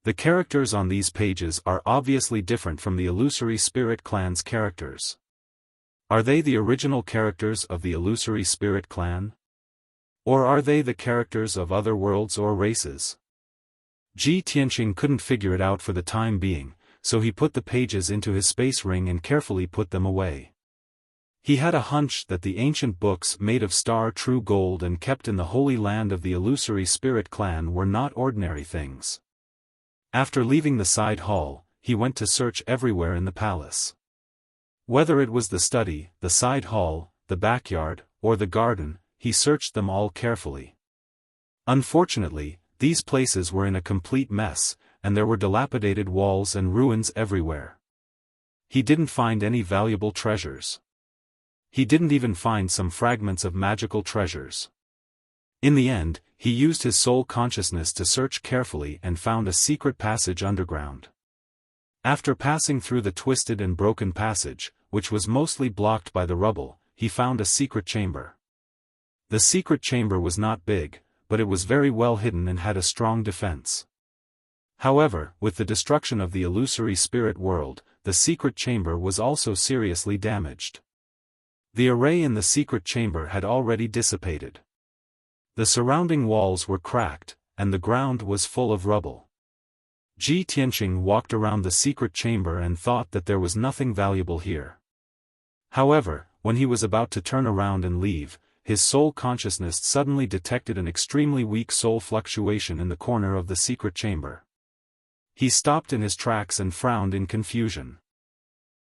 The characters on these pages are obviously different from the Illusory Spirit Clan's characters. Are they the original characters of the Illusory Spirit Clan? Or are they the characters of other worlds or races? Ji Tianqing couldn't figure it out for the time being, so he put the pages into his space ring and carefully put them away. He had a hunch that the ancient books made of star-true gold and kept in the holy land of the Illusory Spirit Clan were not ordinary things. After leaving the side hall, he went to search everywhere in the palace. Whether it was the study, the side hall, the backyard, or the garden, he searched them all carefully. Unfortunately, these places were in a complete mess, and there were dilapidated walls and ruins everywhere. He didn't find any valuable treasures. He didn't even find some fragments of magical treasures. In the end, he used his soul consciousness to search carefully and found a secret passage underground. After passing through the twisted and broken passage, which was mostly blocked by the rubble, he found a secret chamber. The secret chamber was not big, but it was very well hidden and had a strong defense. However, with the destruction of the illusory spirit world, the secret chamber was also seriously damaged. The array in the secret chamber had already dissipated. The surrounding walls were cracked, and the ground was full of rubble. Ji Tianqing walked around the secret chamber and thought that there was nothing valuable here. However, when he was about to turn around and leave, his soul consciousness suddenly detected an extremely weak soul fluctuation in the corner of the secret chamber. He stopped in his tracks and frowned in confusion.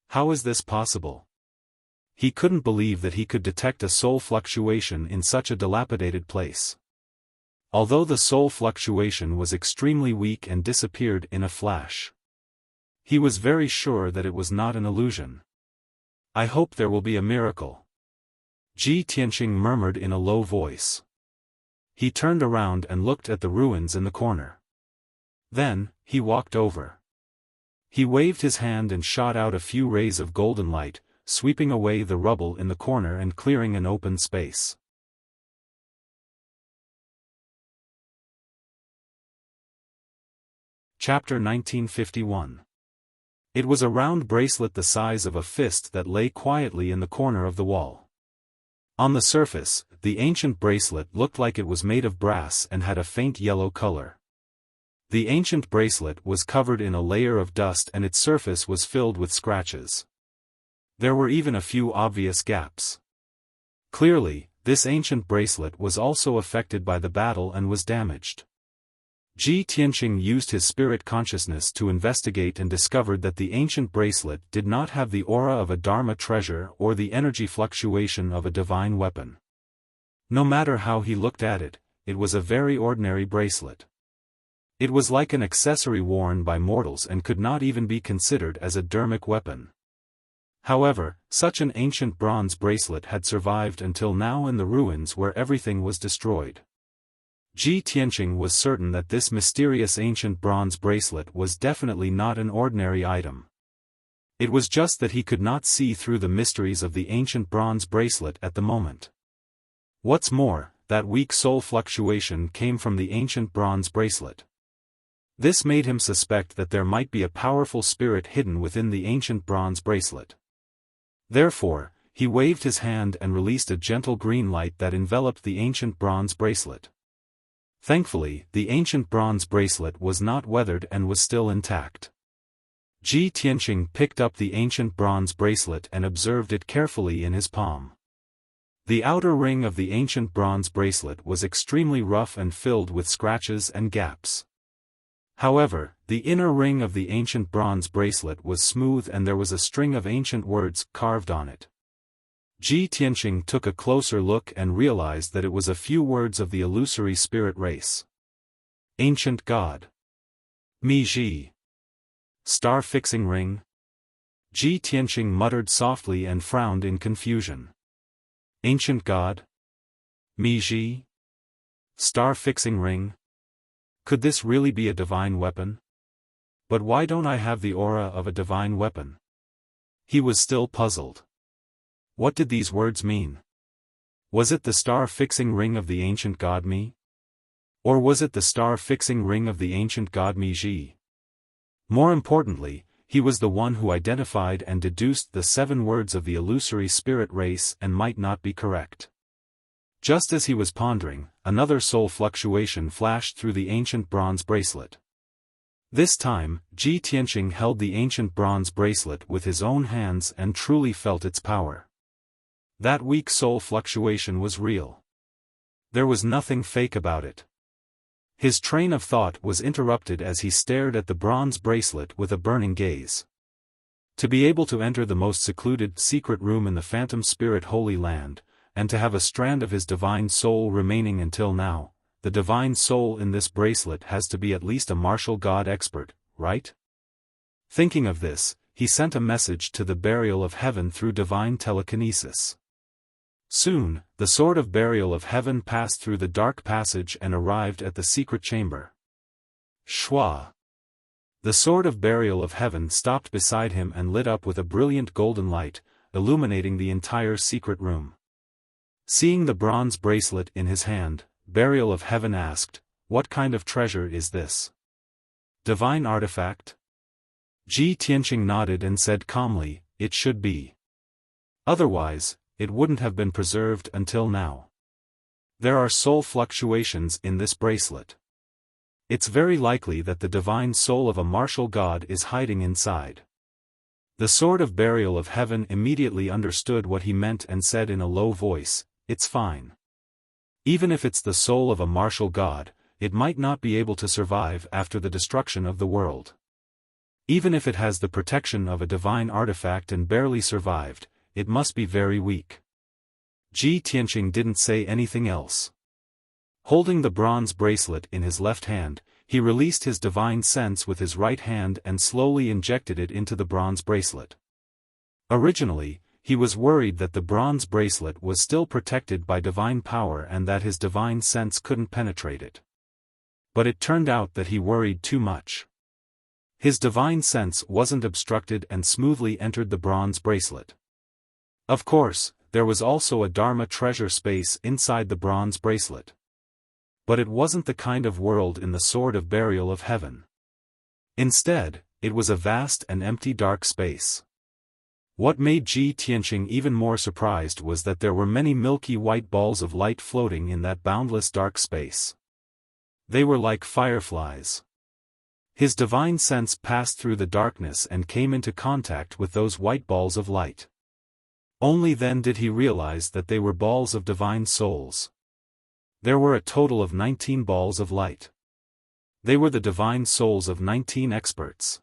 How is this possible? He couldn't believe that he could detect a soul fluctuation in such a dilapidated place. Although the soul fluctuation was extremely weak and disappeared in a flash. He was very sure that it was not an illusion. I hope there will be a miracle. Ji Tianqing murmured in a low voice. He turned around and looked at the ruins in the corner. Then, he walked over. He waved his hand and shot out a few rays of golden light, sweeping away the rubble in the corner and clearing an open space. Chapter 1951. It was a round bracelet the size of a fist that lay quietly in the corner of the wall. On the surface, the ancient bracelet looked like it was made of brass and had a faint yellow color. The ancient bracelet was covered in a layer of dust and its surface was filled with scratches. There were even a few obvious gaps. Clearly, this ancient bracelet was also affected by the battle and was damaged. Ji Tianqing used his spirit consciousness to investigate and discovered that the ancient bracelet did not have the aura of a Dharma treasure or the energy fluctuation of a divine weapon. No matter how he looked at it, it was a very ordinary bracelet. It was like an accessory worn by mortals and could not even be considered as a dharmic weapon. However, such an ancient bronze bracelet had survived until now in the ruins where everything was destroyed. Ji Tianqing was certain that this mysterious ancient bronze bracelet was definitely not an ordinary item. It was just that he could not see through the mysteries of the ancient bronze bracelet at the moment. What's more, that weak soul fluctuation came from the ancient bronze bracelet. This made him suspect that there might be a powerful spirit hidden within the ancient bronze bracelet. Therefore, he waved his hand and released a gentle green light that enveloped the ancient bronze bracelet. Thankfully, the ancient bronze bracelet was not weathered and was still intact. Ji Tianqing picked up the ancient bronze bracelet and observed it carefully in his palm. The outer ring of the ancient bronze bracelet was extremely rough and filled with scratches and gaps. However, the inner ring of the ancient bronze bracelet was smooth and there was a string of ancient words carved on it. Ji Tianqing took a closer look and realized that it was a few words of the illusory spirit race. Ancient God. Mi Ji. Star fixing ring? Ji Tianqing muttered softly and frowned in confusion. Ancient God? Mi Ji? Star fixing ring? Could this really be a divine weapon? But why don't I have the aura of a divine weapon? He was still puzzled. What did these words mean? Was it the star-fixing ring of the ancient god Mi? Or was it the star-fixing ring of the ancient god Mi Ji? More importantly, he was the one who identified and deduced the 7 words of the illusory spirit race and might not be correct. Just as he was pondering, another soul fluctuation flashed through the ancient bronze bracelet. This time, Ji Tianqing held the ancient bronze bracelet with his own hands and truly felt its power. That weak soul fluctuation was real. There was nothing fake about it. His train of thought was interrupted as he stared at the bronze bracelet with a burning gaze. To be able to enter the most secluded, secret room in the Phantom Spirit Holy Land, and to have a strand of his divine soul remaining until now, the divine soul in this bracelet has to be at least a martial god expert, right? Thinking of this, he sent a message to the Burial of Heaven through divine telekinesis. Soon, the Sword of Burial of Heaven passed through the dark passage and arrived at the secret chamber. Shua! The Sword of Burial of Heaven stopped beside him and lit up with a brilliant golden light, illuminating the entire secret room. Seeing the bronze bracelet in his hand, Burial of Heaven asked, "What kind of treasure is this? Divine artifact?" Ji Tianqing nodded and said calmly, "It should be. Otherwise, it wouldn't have been preserved until now. There are soul fluctuations in this bracelet. It's very likely that the divine soul of a martial god is hiding inside." The Sword of Burial of Heaven immediately understood what he meant and said in a low voice, "It's fine. Even if it's the soul of a martial god, it might not be able to survive after the destruction of the world. Even if it has the protection of a divine artifact and barely survived, it must be very weak." Ji Tianqing didn't say anything else. Holding the bronze bracelet in his left hand, he released his divine sense with his right hand and slowly injected it into the bronze bracelet. Originally, he was worried that the bronze bracelet was still protected by divine power and that his divine sense couldn't penetrate it. But it turned out that he worried too much. His divine sense wasn't obstructed and smoothly entered the bronze bracelet. Of course, there was also a Dharma treasure space inside the bronze bracelet. But it wasn't the kind of world in the Sword of Burial of Heaven. Instead, it was a vast and empty dark space. What made Ji Tianqing even more surprised was that there were many milky white balls of light floating in that boundless dark space. They were like fireflies. His divine sense passed through the darkness and came into contact with those white balls of light. Only then did he realize that they were balls of divine souls. There were a total of 19 balls of light. They were the divine souls of 19 experts.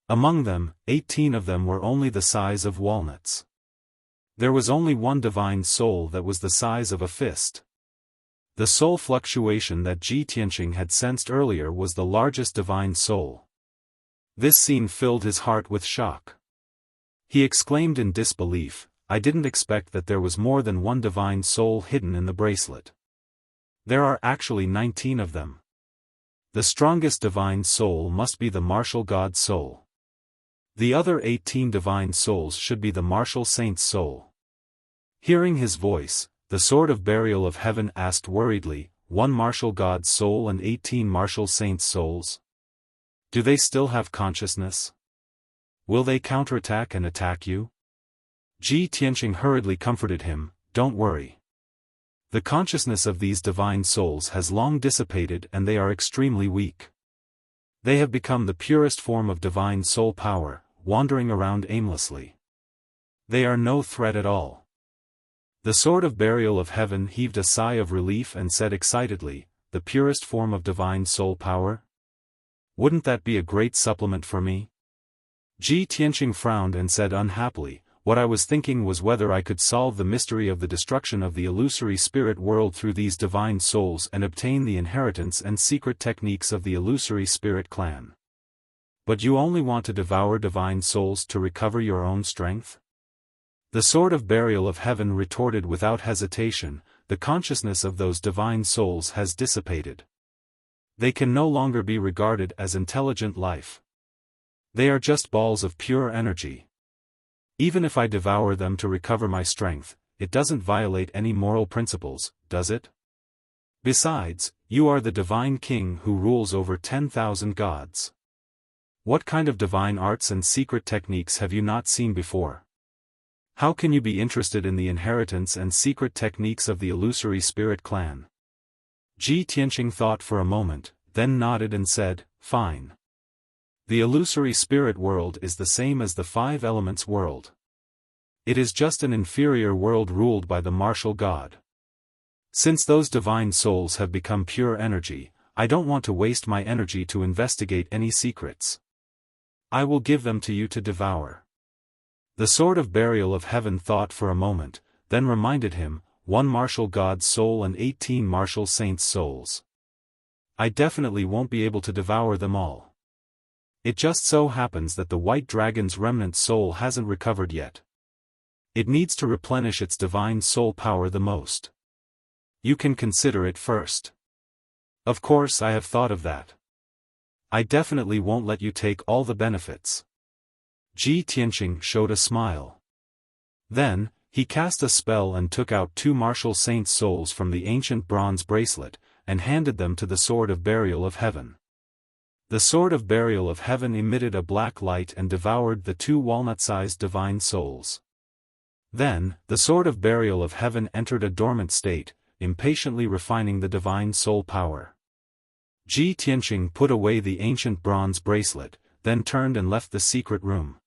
Among them, 18 of them were only the size of walnuts. There was only one divine soul that was the size of a fist. The soul fluctuation that Ji Tianqing had sensed earlier was the largest divine soul. This scene filled his heart with shock. He exclaimed in disbelief, "I didn't expect that there was more than one divine soul hidden in the bracelet. There are actually 19 of them. The strongest divine soul must be the martial god soul. The other 18 divine souls should be the martial saint's soul." Hearing his voice, the Sword of Burial of Heaven asked worriedly, "One martial god's soul and 18 martial saint's souls? Do they still have consciousness? Will they counterattack and attack you? Ji Tianqing hurriedly comforted him, don't worry. The consciousness of these divine souls has long dissipated and they are extremely weak. They have become the purest form of divine soul power, wandering around aimlessly. They are no threat at all. The Sword of Burial of Heaven heaved a sigh of relief and said excitedly, the purest form of divine soul power? Wouldn't that be a great supplement for me? Ji Tianqing frowned and said unhappily, what I was thinking was whether I could solve the mystery of the destruction of the illusory spirit world through these divine souls and obtain the inheritance and secret techniques of the illusory spirit clan. But you only want to devour divine souls to recover your own strength? The Sword of Burial of Heaven retorted without hesitation, the consciousness of those divine souls has dissipated. They can no longer be regarded as intelligent life. They are just balls of pure energy. Even if I devour them to recover my strength, it doesn't violate any moral principles, does it? Besides, you are the divine king who rules over 10,000 gods. What kind of divine arts and secret techniques have you not seen before? How can you be interested in the inheritance and secret techniques of the illusory spirit clan? Ji Tianqing thought for a moment, then nodded and said, fine. The illusory spirit world is the same as the five elements world. It is just an inferior world ruled by the martial god. Since those divine souls have become pure energy, I don't want to waste my energy to investigate any secrets. I will give them to you to devour. The Sword of Burial of Heaven thought for a moment, then reminded him, 1 martial god's soul and 18 martial saints' souls. I definitely won't be able to devour them all. It just so happens that the white dragon's remnant soul hasn't recovered yet. It needs to replenish its divine soul power the most. You can consider it first. Of course I have thought of that. I definitely won't let you take all the benefits. Ji Tianqing showed a smile. Then, he cast a spell and took out 2 martial saints' souls from the ancient bronze bracelet, and handed them to the Sword of Burial of Heaven. The Sword of Burial of Heaven emitted a black light and devoured the 2 walnut-sized divine souls. Then, the Sword of Burial of Heaven entered a dormant state, impatiently refining the divine soul power. Ji Tianqing put away the ancient bronze bracelet, then turned and left the secret room.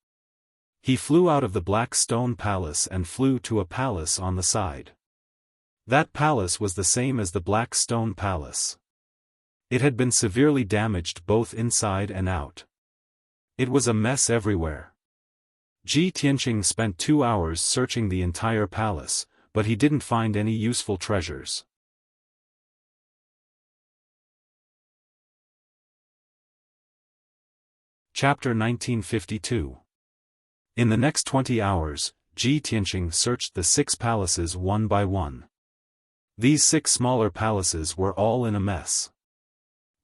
He flew out of the Black Stone Palace and flew to a palace on the side. That palace was the same as the Black Stone Palace. It had been severely damaged both inside and out. It was a mess everywhere. Ji Tianqing spent 2 hours searching the entire palace, but he didn't find any useful treasures. Chapter 1952. In the next 20 hours, Ji Tianqing searched the 6 palaces one by one. These 6 smaller palaces were all in a mess.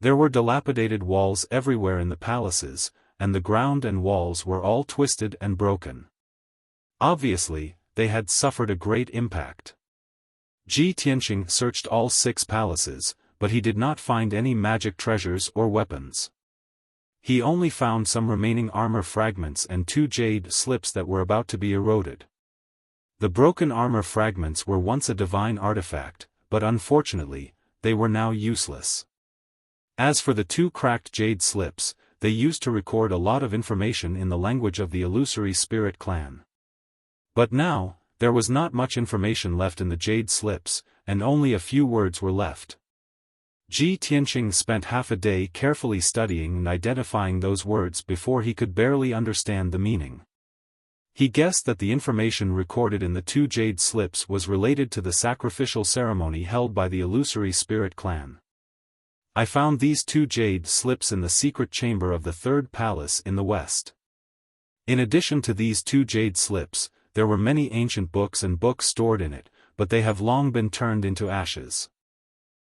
There were dilapidated walls everywhere in the palaces, and the ground and walls were all twisted and broken. Obviously, they had suffered a great impact. Ji Tianqing searched all 6 palaces, but he did not find any magic treasures or weapons. He only found some remaining armor fragments and 2 jade slips that were about to be eroded. The broken armor fragments were once a divine artifact, but unfortunately, they were now useless. As for the 2 cracked jade slips, they used to record a lot of information in the language of the illusory spirit clan. But now, there was not much information left in the jade slips, and only a few words were left. Ji Tianqing spent half a day carefully studying and identifying those words before he could barely understand the meaning. He guessed that the information recorded in the 2 jade slips was related to the sacrificial ceremony held by the illusory spirit clan. I found these 2 jade slips in the secret chamber of the 3rd palace in the west. In addition to these 2 jade slips, there were many ancient books and books stored in it, but they have long been turned into ashes.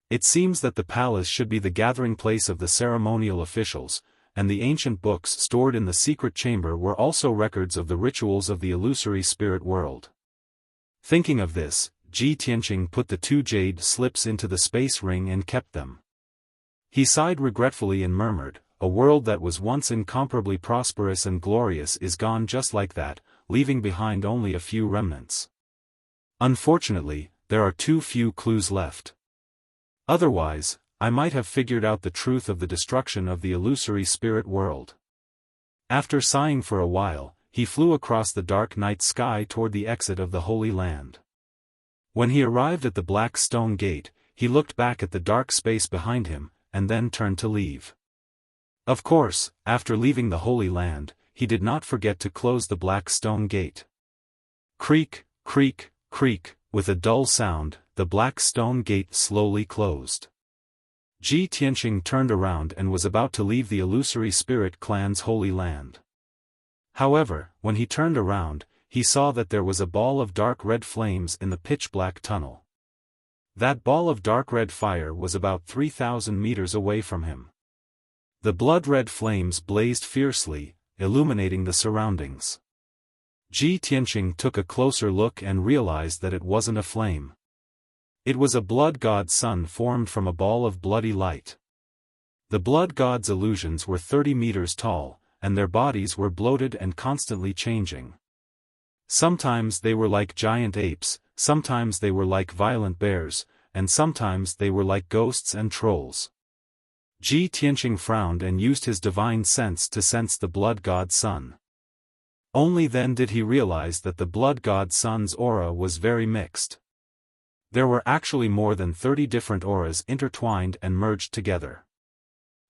It seems that the palace should be the gathering place of the ceremonial officials, and the ancient books stored in the secret chamber were also records of the rituals of the illusory spirit world. Thinking of this, Ji Tianqing put the 2 jade slips into the space ring and kept them. He sighed regretfully and murmured, a world that was once incomparably prosperous and glorious is gone just like that, leaving behind only a few remnants. Unfortunately, there are too few clues left. Otherwise, I might have figured out the truth of the destruction of the illusory spirit world. After sighing for a while, he flew across the dark night sky toward the exit of the Holy Land. When he arrived at the black stone gate, he looked back at the dark space behind him, and then turned to leave. Of course, after leaving the Holy Land, he did not forget to close the black stone gate. Creak, creak, creak, with a dull sound, the black stone gate slowly closed. Ji Tianqing turned around and was about to leave the illusory spirit clan's Holy Land. However, when he turned around, he saw that there was a ball of dark red flames in the pitch-black tunnel. That ball of dark red fire was about 3,000 meters away from him. The blood-red flames blazed fiercely, illuminating the surroundings. Ji Tianqing took a closer look and realized that it wasn't a flame. It was a blood god sun formed from a ball of bloody light. The blood god's illusions were 30 meters tall, and their bodies were bloated and constantly changing. Sometimes they were like giant apes, sometimes they were like violent bears, and sometimes they were like ghosts and trolls. Ji Tianqing frowned and used his divine sense to sense the blood god sun. Only then did he realize that the blood god sun's aura was very mixed. There were actually more than 30 different auras intertwined and merged together.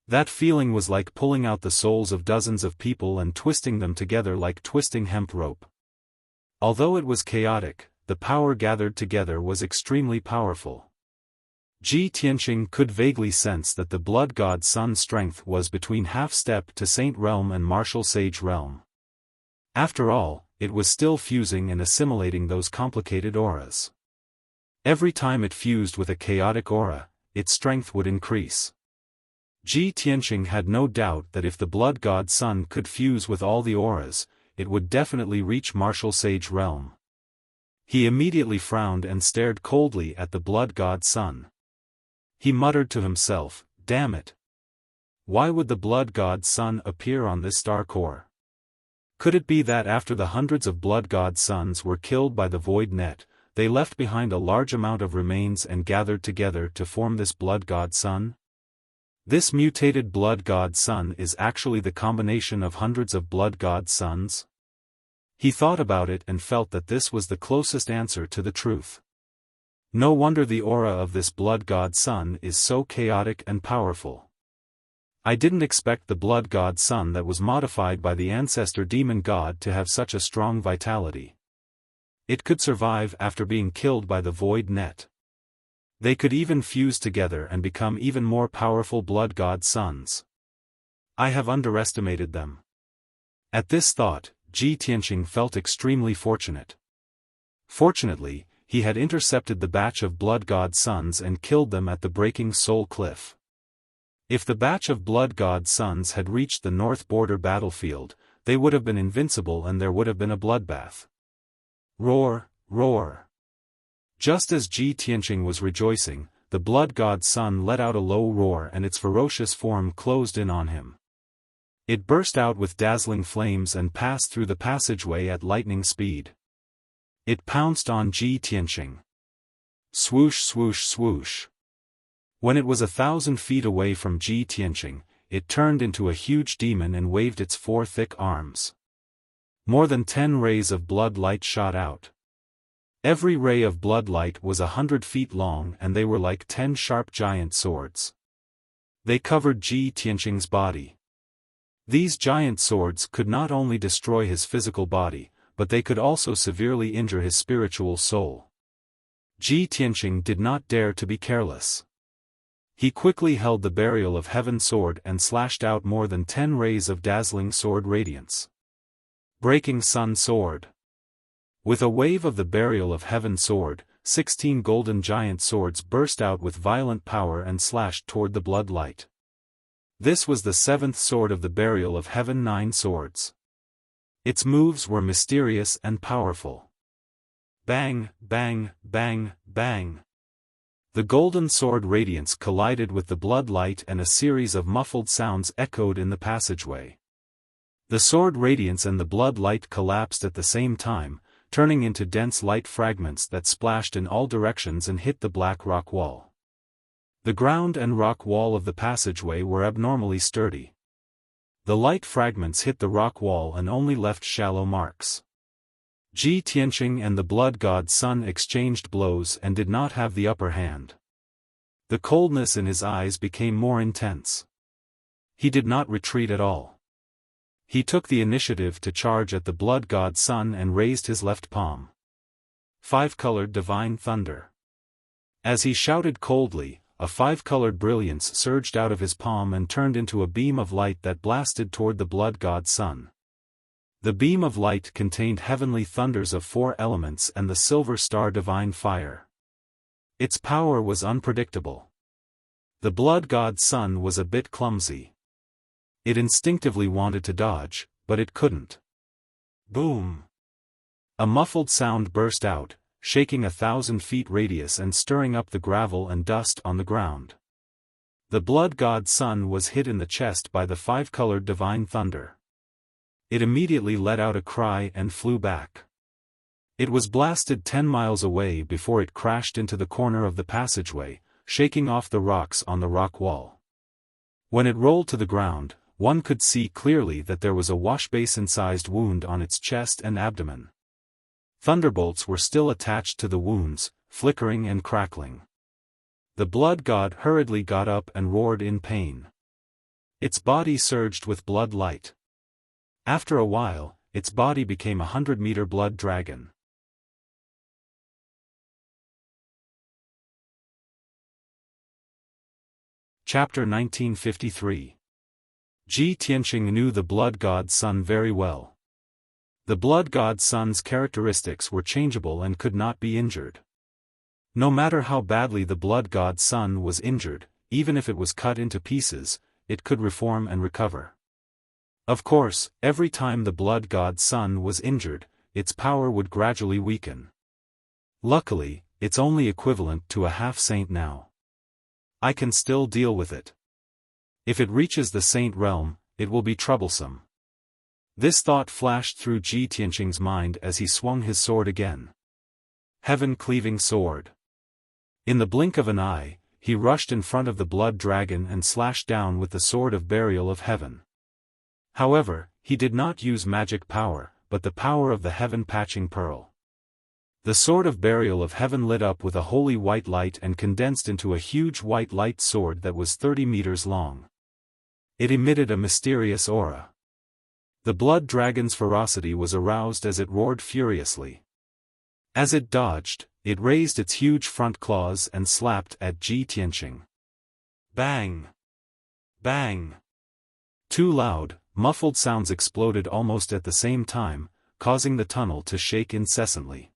That feeling was like pulling out the souls of dozens of people and twisting them together like twisting hemp rope. Although it was chaotic, the power gathered together was extremely powerful. Ji Tianqing could vaguely sense that the blood god sun's strength was between half-step to Saint Realm and Martial Sage Realm. After all, it was still fusing and assimilating those complicated auras. Every time it fused with a chaotic aura, its strength would increase. Ji Tianqing had no doubt that if the blood god sun could fuse with all the auras, it would definitely reach Martial Sage Realm. He immediately frowned and stared coldly at the blood god sun. He muttered to himself, "Damn it! Why would the blood god sun appear on this star core? Could it be that after the hundreds of blood god suns were killed by the void net, they left behind a large amount of remains and gathered together to form this blood god sun? This mutated blood god sun is actually the combination of hundreds of blood god suns?" He thought about it and felt that this was the closest answer to the truth. No wonder the aura of this blood god sun is so chaotic and powerful. I didn't expect the blood god sun that was modified by the ancestor demon god to have such a strong vitality. It could survive after being killed by the void net. They could even fuse together and become even more powerful blood god suns. I have underestimated them. At this thought, Ji Tianqing felt extremely fortunate. Fortunately, he had intercepted the batch of blood god suns and killed them at the breaking soul cliff. If the batch of blood god suns had reached the north border battlefield, they would have been invincible and there would have been a bloodbath. Roar, roar. Just as Ji Tianqing was rejoicing, the blood god sun let out a low roar and its ferocious form closed in on him. It burst out with dazzling flames and passed through the passageway at lightning speed. It pounced on Ji Tianqing. Swoosh swoosh swoosh. When it was 1,000 feet away from Ji Tianqing, it turned into a huge demon and waved its 4 thick arms. More than 10 rays of blood light shot out. Every ray of blood light was 100 feet long and they were like 10 sharp giant swords. They covered Ji Tianqing's body. These giant swords could not only destroy his physical body, but they could also severely injure his spiritual soul. Ji Tianqing did not dare to be careless. He quickly held the Burial of Heaven sword and slashed out more than 10 rays of dazzling sword radiance. Breaking Sun sword. With a wave of the Burial of Heaven sword, 16 golden giant swords burst out with violent power and slashed toward the blood light. This was the 7th sword of the Burial of Heaven 9 swords. Its moves were mysterious and powerful. Bang, bang, bang, bang. The golden sword radiance collided with the blood light and a series of muffled sounds echoed in the passageway. The sword radiance and the blood light collapsed at the same time, turning into dense light fragments that splashed in all directions and hit the black rock wall. The ground and rock wall of the passageway were abnormally sturdy. The light fragments hit the rock wall and only left shallow marks. Ji Tianqing and the blood god Sun exchanged blows and did not have the upper hand. The coldness in his eyes became more intense. He did not retreat at all. He took the initiative to charge at the blood god Sun and raised his left palm. Five-colored divine thunder. As he shouted coldly, a five-colored brilliance surged out of his palm and turned into a beam of light that blasted toward the blood god Sun. The beam of light contained heavenly thunders of four elements and the silver star divine fire. Its power was unpredictable. The blood god Sun was a bit clumsy. It instinctively wanted to dodge, but it couldn't. Boom! A muffled sound burst out, shaking 1,000 feet radius and stirring up the gravel and dust on the ground. The blood god Sun was hit in the chest by the five-colored divine thunder. It immediately let out a cry and flew back. It was blasted 10 miles away before it crashed into the corner of the passageway, shaking off the rocks on the rock wall. When it rolled to the ground, one could see clearly that there was a washbasin-sized wound on its chest and abdomen. Thunderbolts were still attached to the wounds, flickering and crackling. The blood god hurriedly got up and roared in pain. Its body surged with blood light. After a while, its body became a 100-meter blood dragon. Chapter 1953. Ji Tianqing knew the blood god Sun very well. The blood god Sun's characteristics were changeable and could not be injured. No matter how badly the blood god Sun was injured, even if it was cut into pieces, it could reform and recover. Of course, every time the blood god Sun was injured, its power would gradually weaken. Luckily, it's only equivalent to a half-saint now. I can still deal with it. If it reaches the saint realm, it will be troublesome. This thought flashed through Ji Tianqing's mind as he swung his sword again. Heaven-cleaving sword. In the blink of an eye, he rushed in front of the blood dragon and slashed down with the sword of burial of heaven. However, he did not use magic power, but the power of the heaven-patching pearl. The sword of burial of heaven lit up with a holy white light and condensed into a huge white light sword that was 30 meters long. It emitted a mysterious aura. The blood dragon's ferocity was aroused as it roared furiously. As it dodged, it raised its huge front claws and slapped at Ji Tianqing. Bang! Bang! Too loud, muffled sounds exploded almost at the same time, causing the tunnel to shake incessantly.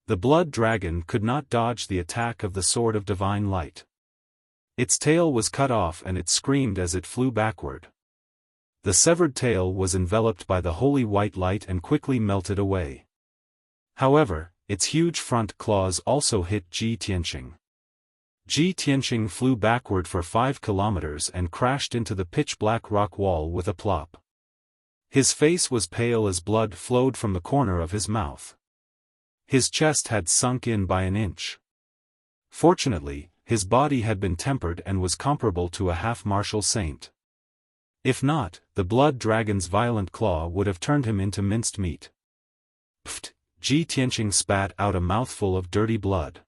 The blood dragon could not dodge the attack of the sword of divine light. Its tail was cut off and it screamed as it flew backward. The severed tail was enveloped by the holy white light and quickly melted away. However, its huge front claws also hit Ji Tianqing. Ji Tianqing flew backward for 5 kilometers and crashed into the pitch-black rock wall with a plop. His face was pale as blood flowed from the corner of his mouth. His chest had sunk in by an inch. Fortunately, his body had been tempered and was comparable to a half-martial saint. If not, the blood dragon's violent claw would have turned him into minced meat. Pfft! Ji Tianqing spat out a mouthful of dirty blood.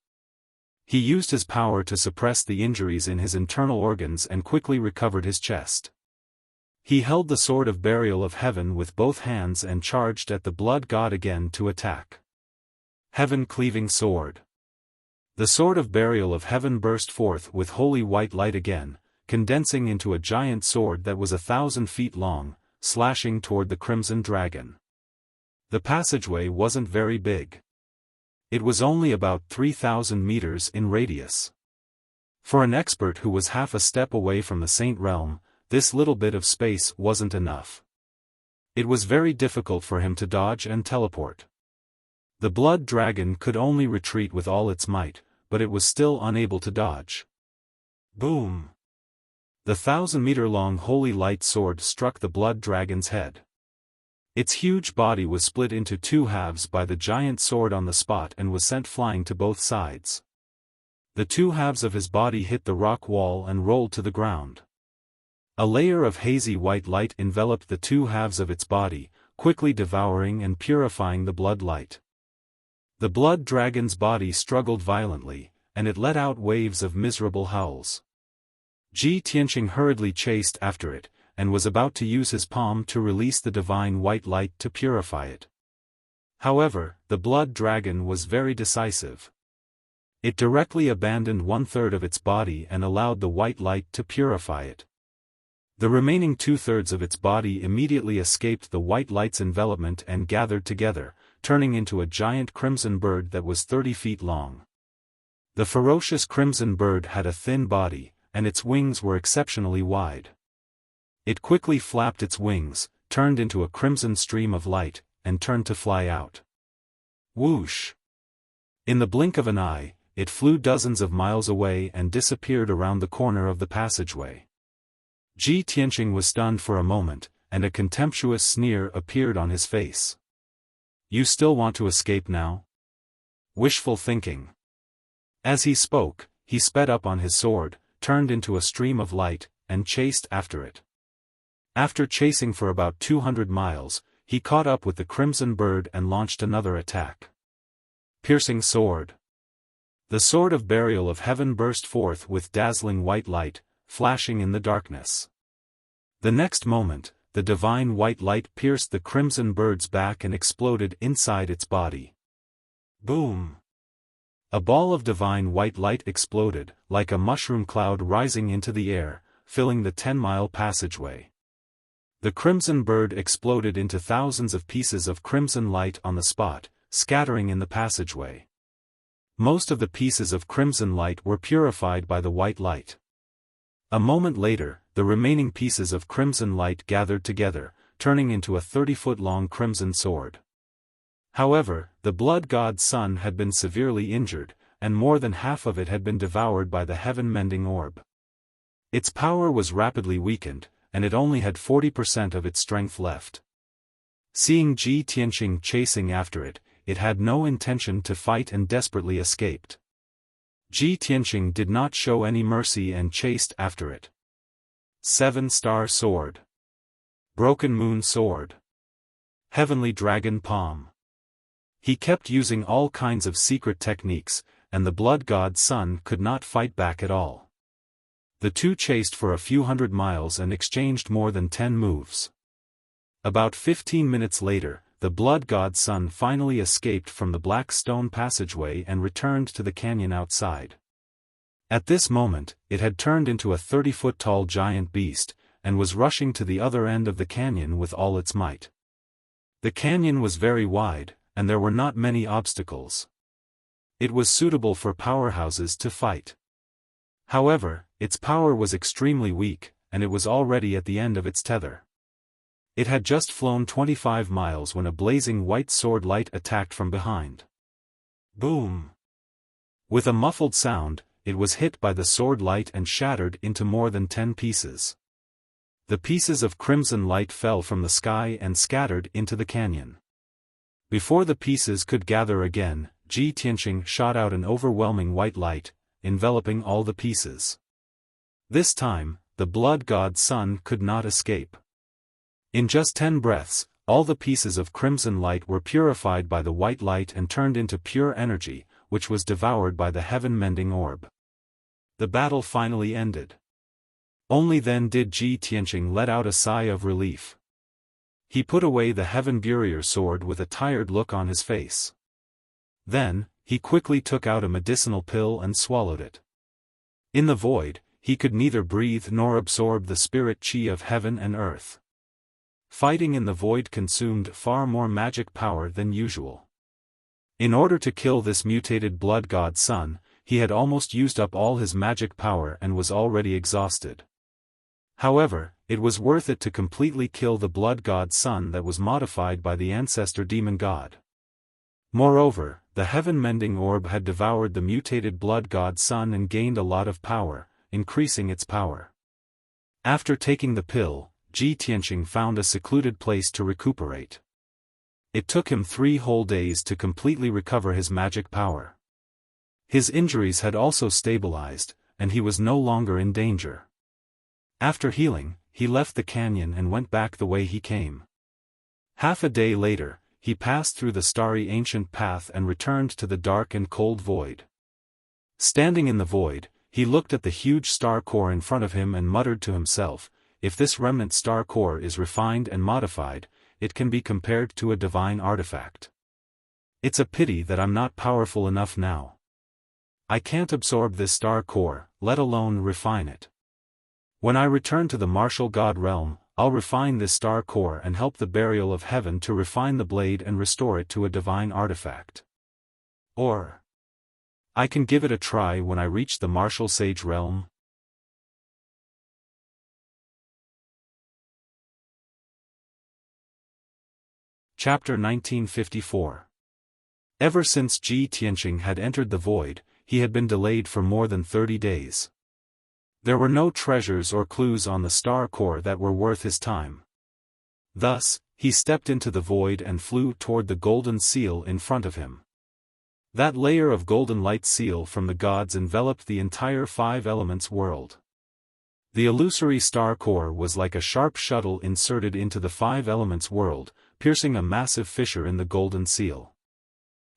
He used his power to suppress the injuries in his internal organs and quickly recovered his chest. He held the sword of burial of heaven with both hands and charged at the blood god again to attack. Heaven-cleaving sword. The sword of burial of heaven burst forth with holy white light again, condensing into a giant sword that was 1,000 feet long, slashing toward the crimson dragon. The passageway wasn't very big. It was only about 3,000 meters in radius. For an expert who was half a step away from the saint realm, this little bit of space wasn't enough. It was very difficult for him to dodge and teleport. The blood dragon could only retreat with all its might, but it was still unable to dodge. Boom! The 1,000-meter-long holy light sword struck the blood dragon's head. Its huge body was split into two halves by the giant sword on the spot and was sent flying to both sides. The two halves of his body hit the rock wall and rolled to the ground. A layer of hazy white light enveloped the two halves of its body, quickly devouring and purifying the blood light. The blood dragon's body struggled violently, and it let out waves of miserable howls. Ji Tianqing hurriedly chased after it, and was about to use his palm to release the divine white light to purify it. However, the blood dragon was very decisive. It directly abandoned 1/3 of its body and allowed the white light to purify it. The remaining 2/3 of its body immediately escaped the white light's envelopment and gathered together, turning into a giant crimson bird that was 30 feet long. The ferocious crimson bird had a thin body, and its wings were exceptionally wide. It quickly flapped its wings, turned into a crimson stream of light, and turned to fly out. Whoosh! In the blink of an eye, it flew dozens of miles away and disappeared around the corner of the passageway. Ji Tianqing was stunned for a moment, and a contemptuous sneer appeared on his face. "You still want to escape now? Wishful thinking." As he spoke, he sped up on his sword, turned into a stream of light, and chased after it. After chasing for about 200 miles, he caught up with the crimson bird and launched another attack. Piercing sword. The sword of burial of heaven burst forth with dazzling white light, flashing in the darkness. The next moment, the divine white light pierced the crimson bird's back and exploded inside its body. Boom! A ball of divine white light exploded, like a mushroom cloud rising into the air, filling the 10-mile passageway. The crimson bird exploded into thousands of pieces of crimson light on the spot, scattering in the passageway. Most of the pieces of crimson light were purified by the white light. A moment later, the remaining pieces of crimson light gathered together, turning into a 30-foot-long crimson sword. However, the blood god's son had been severely injured, and more than half of it had been devoured by the heaven-mending orb. Its power was rapidly weakened, and it only had 40% of its strength left. Seeing Ji Tianqing chasing after it, it had no intention to fight and desperately escaped. Ji Tianqing did not show any mercy and chased after it. 7-star sword. Broken moon sword. Heavenly dragon palm. He kept using all kinds of secret techniques, and the blood god's son could not fight back at all. The two chased for a few hundred miles and exchanged more than 10 moves. About 15 minutes later, the blood god's son finally escaped from the black stone passageway and returned to the canyon outside. At this moment, it had turned into a 30-foot-tall giant beast, and was rushing to the other end of the canyon with all its might. The canyon was very wide, and there were not many obstacles. It was suitable for powerhouses to fight. However, its power was extremely weak, and it was already at the end of its tether. It had just flown 25 miles when a blazing white sword light attacked from behind. Boom! With a muffled sound, it was hit by the sword light and shattered into more than 10 pieces. The pieces of crimson light fell from the sky and scattered into the canyon. Before the pieces could gather again, Ji Tianqing shot out an overwhelming white light, enveloping all the pieces. This time, the blood god's son could not escape. In just 10 breaths, all the pieces of crimson light were purified by the white light and turned into pure energy, which was devoured by the heaven-mending orb. The battle finally ended. Only then did Ji Tianqing let out a sigh of relief. He put away the heaven burier sword with a tired look on his face. Then, he quickly took out a medicinal pill and swallowed it. In the void, he could neither breathe nor absorb the spirit chi of heaven and earth. Fighting in the void consumed far more magic power than usual. In order to kill this mutated blood god's son, he had almost used up all his magic power and was already exhausted. However, it was worth it to completely kill the blood god's son that was modified by the ancestor demon god. Moreover, the heaven-mending orb had devoured the mutated blood god sun and gained a lot of power, increasing its power. After taking the pill, Ji Tianqing found a secluded place to recuperate. It took him 3 whole days to completely recover his magic power. His injuries had also stabilized, and he was no longer in danger. After healing, he left the canyon and went back the way he came. Half a day later, he passed through the starry ancient path and returned to the dark and cold void. Standing in the void, he looked at the huge star core in front of him and muttered to himself, "If this remnant star core is refined and modified, it can be compared to a divine artifact. It's a pity that I'm not powerful enough now. I can't absorb this star core, let alone refine it. When I return to the martial god realm, I'll refine this star core and help the burial of heaven to refine the blade and restore it to a divine artifact. Or I can give it a try when I reach the martial sage realm." Chapter 1954. Ever since Ji Tianqing had entered the void, he had been delayed for more than 30 days. There were no treasures or clues on the star core that were worth his time. Thus, he stepped into the void and flew toward the golden seal in front of him. That layer of golden light seal from the gods enveloped the entire 5 elements world. The illusory star core was like a sharp shuttle inserted into the 5 elements world, piercing a massive fissure in the golden seal.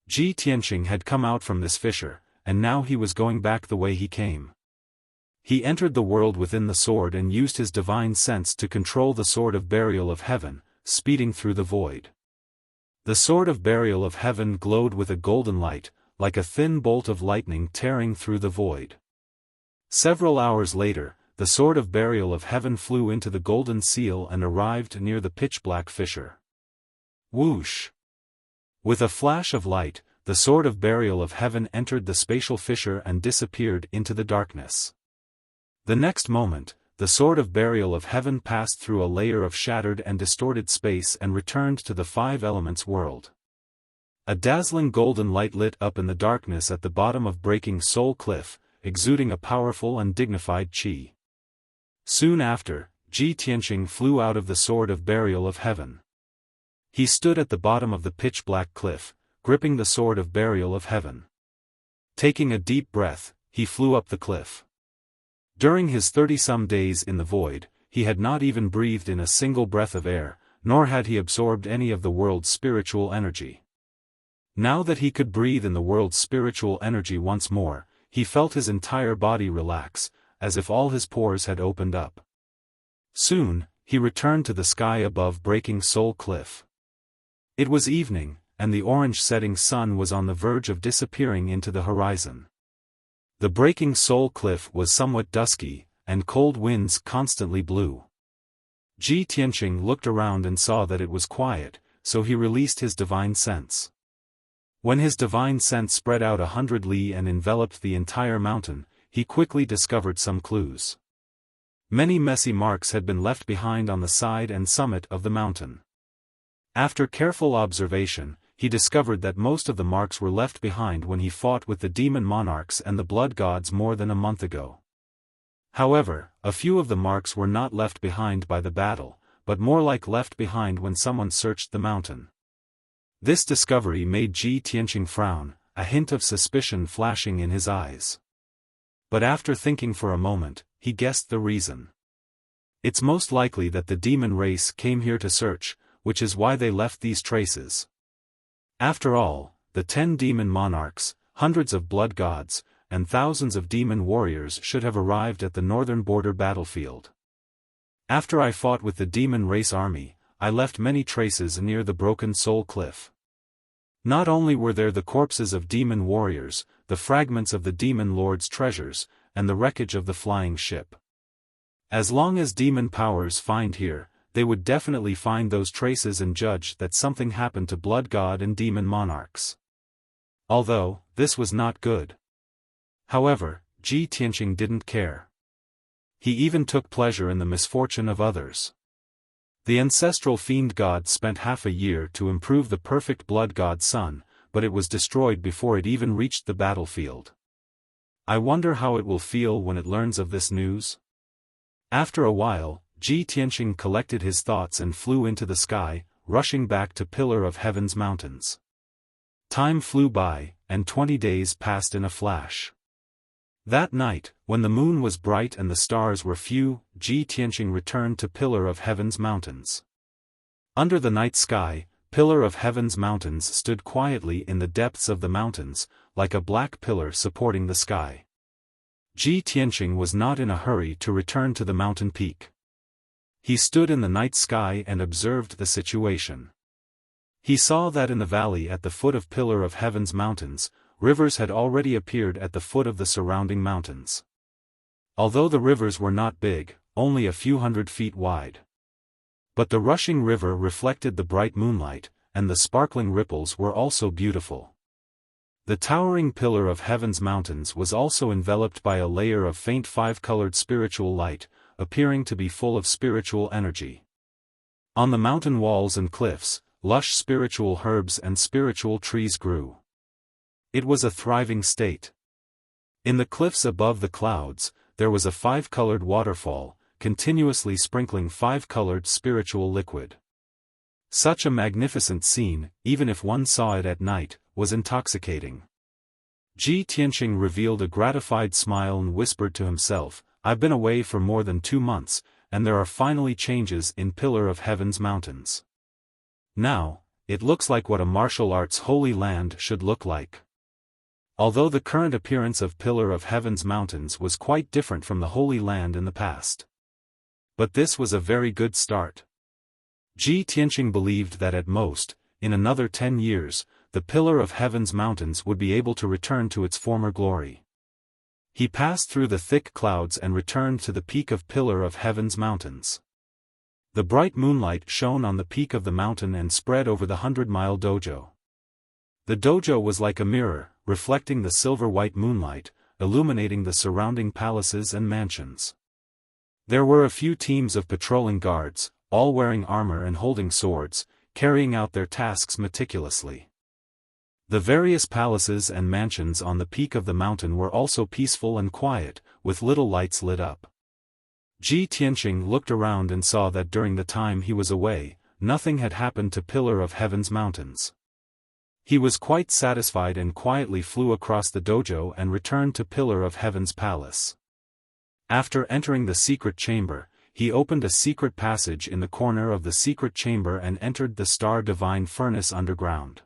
Ji Tianqing had come out from this fissure, and now he was going back the way he came. He entered the world within the sword and used his divine sense to control the sword of burial of heaven, speeding through the void. The sword of burial of heaven glowed with a golden light, like a thin bolt of lightning tearing through the void. Several hours later, the sword of burial of heaven flew into the golden seal and arrived near the pitch-black fissure. Whoosh! With a flash of light, the sword of burial of heaven entered the spatial fissure and disappeared into the darkness. The next moment, the sword of burial of heaven passed through a layer of shattered and distorted space and returned to the 5 elements world. A dazzling golden light lit up in the darkness at the bottom of Breaking Soul Cliff, exuding a powerful and dignified qi. Soon after, Ji Tianqing flew out of the sword of burial of heaven. He stood at the bottom of the pitch-black cliff, gripping the sword of burial of heaven. Taking a deep breath, he flew up the cliff. During his 30-some days in the void, he had not even breathed in a single breath of air, nor had he absorbed any of the world's spiritual energy. Now that he could breathe in the world's spiritual energy once more, he felt his entire body relax, as if all his pores had opened up. Soon, he returned to the sky above Breaking Soul Cliff. It was evening, and the orange setting sun was on the verge of disappearing into the horizon. The Breaking Soul Cliff was somewhat dusky, and cold winds constantly blew. Ji Tianqing looked around and saw that it was quiet, so he released his divine sense. When his divine sense spread out 100 li and enveloped the entire mountain, he quickly discovered some clues. Many messy marks had been left behind on the side and summit of the mountain. After careful observation, he discovered that most of the marks were left behind when he fought with the demon monarchs and the blood gods more than a month ago. However, a few of the marks were not left behind by the battle, but more like left behind when someone searched the mountain. This discovery made Ji Tianqing frown, a hint of suspicion flashing in his eyes. But after thinking for a moment, he guessed the reason. It's most likely that the demon race came here to search, which is why they left these traces. After all, the 10 demon monarchs, hundreds of blood gods, and thousands of demon warriors should have arrived at the northern border battlefield. After I fought with the demon race army, I left many traces near the Broken Soul Cliff. Not only were there the corpses of demon warriors, the fragments of the demon lord's treasures, and the wreckage of the flying ship. As long as demon powers find here, they would definitely find those traces and judge that something happened to blood god and demon monarchs. Although, this was not good. However, Ji Tianqing didn't care. He even took pleasure in the misfortune of others. The ancestral fiend god spent half a year to improve the perfect blood god son, but it was destroyed before it even reached the battlefield. I wonder how it will feel when it learns of this news? After a while, Ji Tianqing collected his thoughts and flew into the sky, rushing back to Pillar of Heaven's mountains. Time flew by, and 20 days passed in a flash. That night, when the moon was bright and the stars were few, Ji Tianqing returned to Pillar of Heaven's mountains. Under the night sky, Pillar of Heaven's mountains stood quietly in the depths of the mountains, like a black pillar supporting the sky. Ji Tianqing was not in a hurry to return to the mountain peak. He stood in the night sky and observed the situation. He saw that in the valley at the foot of Pillar of Heaven's mountains, rivers had already appeared at the foot of the surrounding mountains. Although the rivers were not big, only a few 100 feet wide. But the rushing river reflected the bright moonlight, and the sparkling ripples were also beautiful. The towering Pillar of Heaven's mountains was also enveloped by a layer of faint 5-colored spiritual light, appearing to be full of spiritual energy. On the mountain walls and cliffs, lush spiritual herbs and spiritual trees grew. It was a thriving state. In the cliffs above the clouds, there was a 5-colored waterfall, continuously sprinkling 5-colored spiritual liquid. Such a magnificent scene, even if one saw it at night, was intoxicating. Ji Tianqing revealed a gratified smile and whispered to himself, "I've been away for more than 2 months, and there are finally changes in Pillar of Heaven's mountains. Now, it looks like what a martial arts holy land should look like." Although the current appearance of Pillar of Heaven's mountains was quite different from the Holy Land in the past. But this was a very good start. Ji Tianqing believed that at most, in another 10 years, the Pillar of Heaven's mountains would be able to return to its former glory. He passed through the thick clouds and returned to the peak of Pillar of Heaven's mountains. The bright moonlight shone on the peak of the mountain and spread over the 100-mile dojo. The dojo was like a mirror, reflecting the silver-white moonlight, illuminating the surrounding palaces and mansions. There were a few teams of patrolling guards, all wearing armor and holding swords, carrying out their tasks meticulously. The various palaces and mansions on the peak of the mountain were also peaceful and quiet, with little lights lit up. Ji Tianqing looked around and saw that during the time he was away, nothing had happened to Pillar of Heaven's mountains. He was quite satisfied and quietly flew across the dojo and returned to Pillar of Heaven's palace. After entering the secret chamber, he opened a secret passage in the corner of the secret chamber and entered the Star Divine Furnace underground.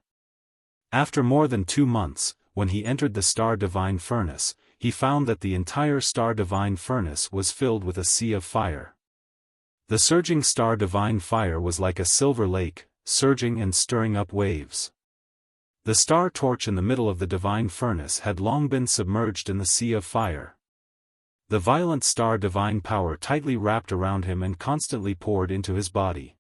After more than 2 months, when he entered the Star Divine Furnace, he found that the entire Star Divine Furnace was filled with a sea of fire. The surging Star Divine Fire was like a silver lake, surging and stirring up waves. The star torch in the middle of the Divine Furnace had long been submerged in the sea of fire. The violent Star Divine power tightly wrapped around him and constantly poured into his body.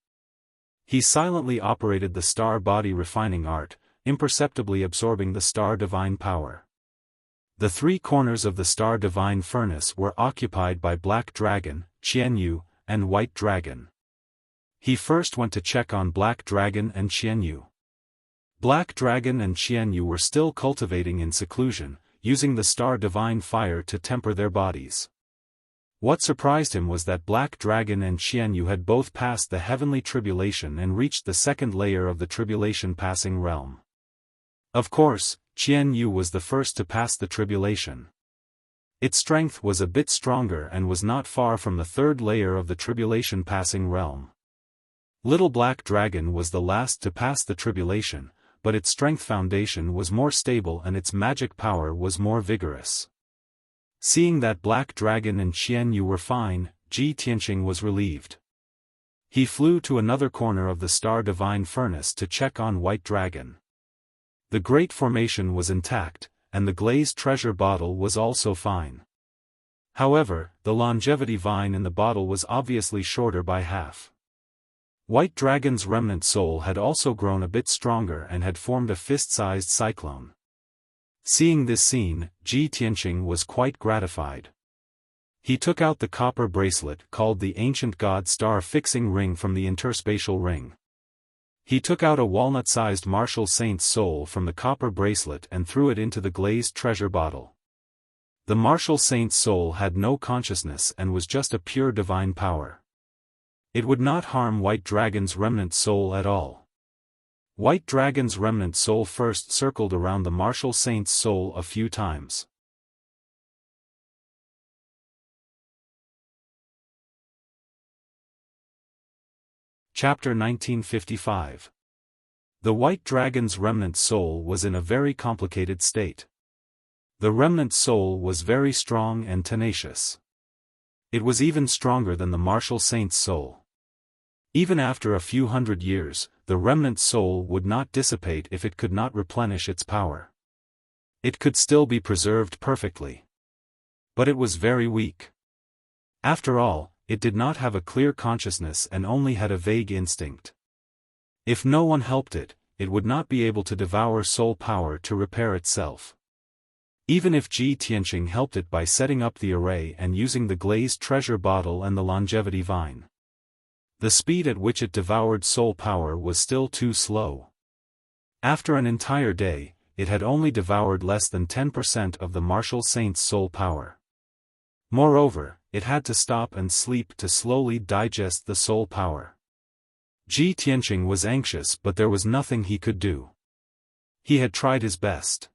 He silently operated the Star Body Refining Art, imperceptibly absorbing the Star Divine power. The 3 corners of the Star Divine Furnace were occupied by Black Dragon, Qianyu, and White Dragon. He first went to check on Black Dragon and Qianyu. Black Dragon and Qianyu were still cultivating in seclusion, using the Star Divine Fire to temper their bodies. What surprised him was that Black Dragon and Qianyu had both passed the heavenly tribulation and reached the second layer of the tribulation passing realm. Of course, Qianyu was the first to pass the tribulation. Its strength was a bit stronger and was not far from the third layer of the tribulation passing realm. Little Black Dragon was the last to pass the tribulation, but its strength foundation was more stable and its magic power was more vigorous. Seeing that Black Dragon and Qianyu were fine, Ji Tianqing was relieved. He flew to another corner of the Star Divine Furnace to check on White Dragon. The Great Formation was intact, and the glazed treasure bottle was also fine. However, the longevity vine in the bottle was obviously shorter by half. White Dragon's remnant soul had also grown a bit stronger and had formed a fist-sized cyclone. Seeing this scene, Ji Tianqing was quite gratified. He took out the copper bracelet called the Ancient God Star Fixing Ring from the interspatial ring. He took out a walnut-sized martial saint's soul from the copper bracelet and threw it into the glazed treasure bottle. The martial saint's soul had no consciousness and was just a pure divine power. It would not harm White Dragon's remnant soul at all. White Dragon's remnant soul first circled around the martial saint's soul a few times. Chapter 1955. The White Dragon's remnant soul was in a very complicated state. The remnant soul was very strong and tenacious. It was even stronger than the martial saint's soul. Even after a few hundred years, the remnant soul would not dissipate if it could not replenish its power. It could still be preserved perfectly. But it was very weak. After all, it did not have a clear consciousness and only had a vague instinct. If no one helped it, it would not be able to devour soul power to repair itself. Even if Ji Tianqing helped it by setting up the array and using the glazed treasure bottle and the longevity vine, the speed at which it devoured soul power was still too slow. After an entire day, it had only devoured less than 10% of the martial saint's soul power. Moreover, it had to stop and sleep to slowly digest the soul power. Ji Tianqing was anxious, but there was nothing he could do. He had tried his best.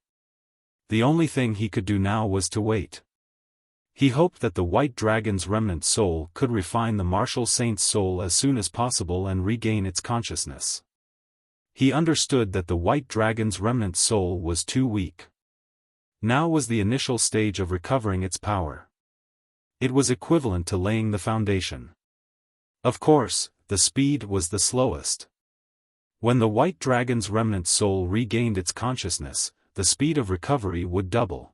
The only thing he could do now was to wait. He hoped that the White Dragon's remnant soul could refine the martial saint's soul as soon as possible and regain its consciousness. He understood that the White Dragon's remnant soul was too weak. Now was the initial stage of recovering its power. It was equivalent to laying the foundation. Of course, the speed was the slowest. When the White Dragon's remnant soul regained its consciousness, the speed of recovery would double.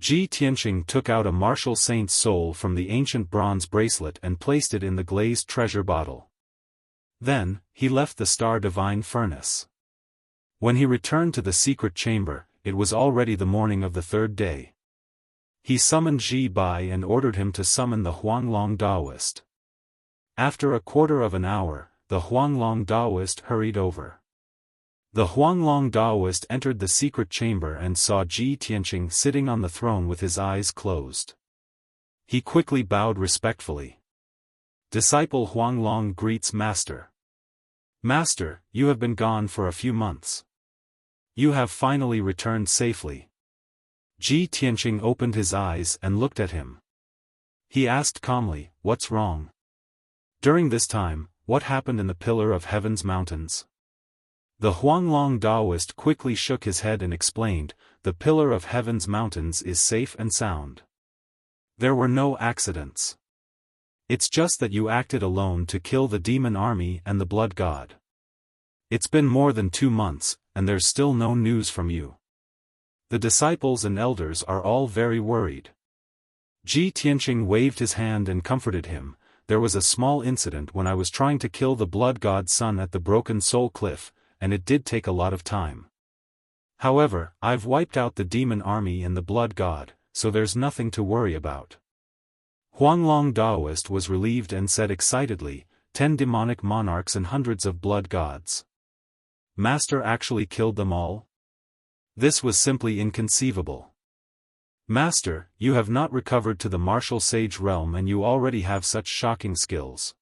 Ji Tianqing took out a martial saint's soul from the ancient bronze bracelet and placed it in the glazed treasure bottle. Then, he left the Star Divine Furnace. When he returned to the secret chamber, it was already the morning of the third day. He summoned Ji Bai and ordered him to summon the Huanglong Daoist. After a quarter of an hour, the Huanglong Daoist hurried over. The Huanglong Daoist entered the secret chamber and saw Ji Tianqing sitting on the throne with his eyes closed. He quickly bowed respectfully. Disciple Huanglong greets Master. Master, you have been gone for a few months. You have finally returned safely. Ji Tianqing opened his eyes and looked at him. He asked calmly, "What's wrong?" During this time, what happened in the Pillar of Heaven's mountains? The Huanglong Daoist quickly shook his head and explained, "The Pillar of Heaven's mountains is safe and sound. There were no accidents. It's just that you acted alone to kill the demon army and the blood god. It's been more than 2 months, and there's still no news from you. The disciples and elders are all very worried." Ji Tianqing waved his hand and comforted him. "There was a small incident when I was trying to kill the blood god's son at the Broken Soul Cliff, and it did take a lot of time. However, I've wiped out the demon army and the blood god, so there's nothing to worry about." Huanglong Daoist was relieved and said excitedly, 10 demonic monarchs and hundreds of blood gods. Master actually killed them all? This was simply inconceivable. Master, you have not recovered to the martial sage realm and you already have such shocking skills.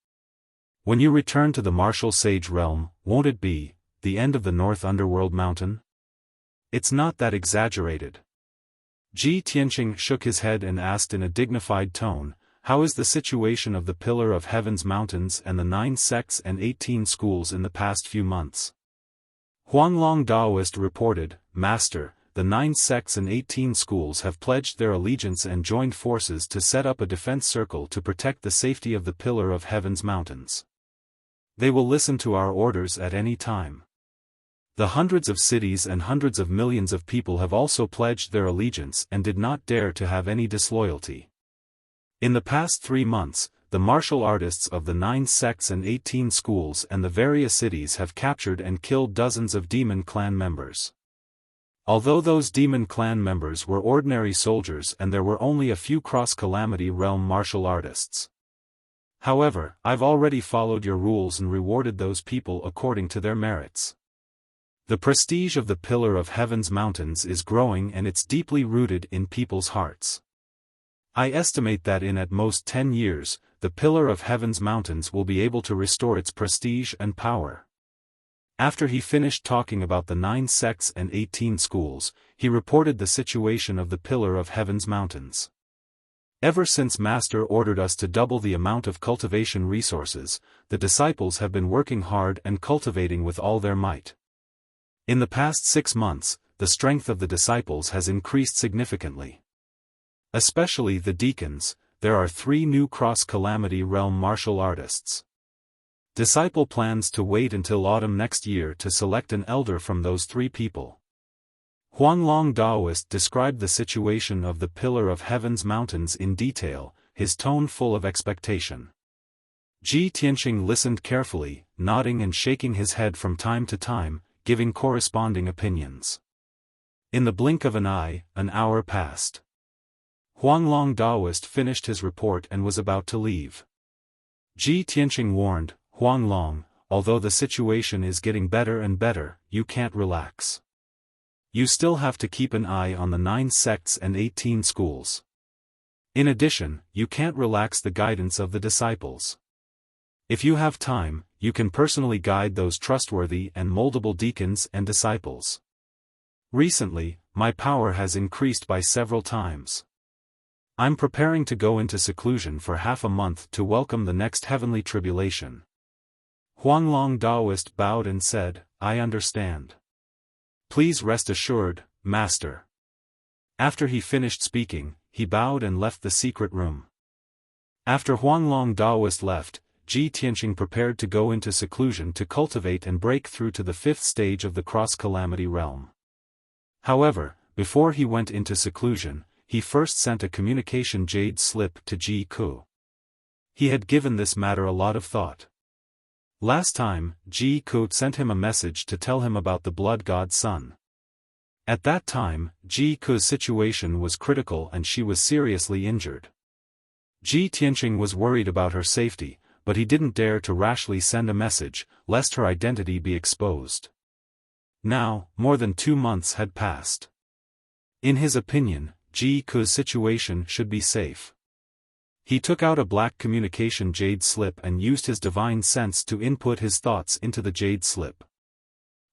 When you return to the martial sage realm, won't it be the end of the North Underworld Mountain? It's not that exaggerated. Ji Tianqing shook his head and asked in a dignified tone, "How is the situation of the Pillar of Heaven's mountains and the 9 sects and 18 schools in the past few months?" Huanglong Daoist reported, "Master, the 9 sects and 18 schools have pledged their allegiance and joined forces to set up a defense circle to protect the safety of the Pillar of Heaven's mountains. They will listen to our orders at any time. The hundreds of cities and hundreds of millions of people have also pledged their allegiance and did not dare to have any disloyalty. In the past 3 months, the martial artists of the 9 sects and 18 schools and the various cities have captured and killed dozens of demon clan members. Although those demon clan members were ordinary soldiers and there were only a few cross-calamity realm martial artists. However, I've already followed your rules and rewarded those people according to their merits. The prestige of the Pillar of Heaven's mountains is growing and it's deeply rooted in people's hearts. I estimate that in at most 10 years, the Pillar of Heaven's mountains will be able to restore its prestige and power. After he finished talking about the 9 sects and 18 schools, he reported the situation of the Pillar of Heaven's mountains. Ever since Master ordered us to double the amount of cultivation resources, the disciples have been working hard and cultivating with all their might. In the past 6 months, the strength of the disciples has increased significantly. Especially the deacons, there are 3 new cross-calamity realm martial artists. Disciple plans to wait until autumn next year to select an elder from those 3 people. Huanglong Daoist described the situation of the Pillar of Heaven's mountains in detail, his tone full of expectation. Ji Tianqing listened carefully, nodding and shaking his head from time to time, giving corresponding opinions. In the blink of an eye, an hour passed. Huanglong Daoist finished his report and was about to leave. Ji Tianqing warned, Huanglong, although the situation is getting better and better, you can't relax. You still have to keep an eye on the 9 sects and 18 schools. In addition, you can't relax the guidance of the disciples. If you have time, you can personally guide those trustworthy and moldable deacons and disciples. Recently, my power has increased by several times. I'm preparing to go into seclusion for half a month to welcome the next heavenly tribulation. Huanglong Daoist bowed and said, I understand. Please rest assured, Master. After he finished speaking, he bowed and left the secret room. After Huanglong Daoist left, Ji Tianqing prepared to go into seclusion to cultivate and break through to the 5th stage of the cross-calamity realm. However, before he went into seclusion, he first sent a communication jade slip to Ji Ku. He had given this matter a lot of thought. Last time, Ji Ku sent him a message to tell him about the blood god's son. At that time, Ji Ku's situation was critical and she was seriously injured. Ji Tianqing was worried about her safety, but he didn't dare to rashly send a message, lest her identity be exposed. Now, more than 2 months had passed. In his opinion, Ji Ku's situation should be safe. He took out a black communication jade slip and used his divine sense to input his thoughts into the jade slip.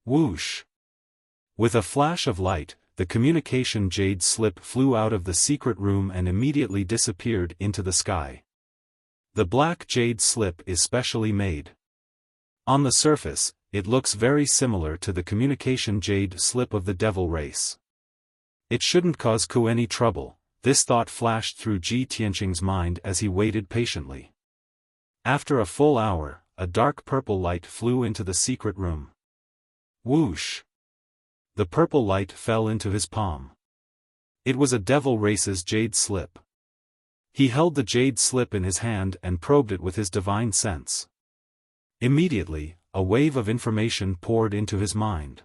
Whoosh! With a flash of light, the communication jade slip flew out of the secret room and immediately disappeared into the sky. The black jade slip is specially made. On the surface, it looks very similar to the communication jade slip of the devil race. It shouldn't cause Ku any trouble. This thought flashed through Ji Tianqing's mind as he waited patiently. After a full hour, a dark purple light flew into the secret room. Whoosh! The purple light fell into his palm. It was a devil race's jade slip. He held the jade slip in his hand and probed it with his divine sense. Immediately, a wave of information poured into his mind.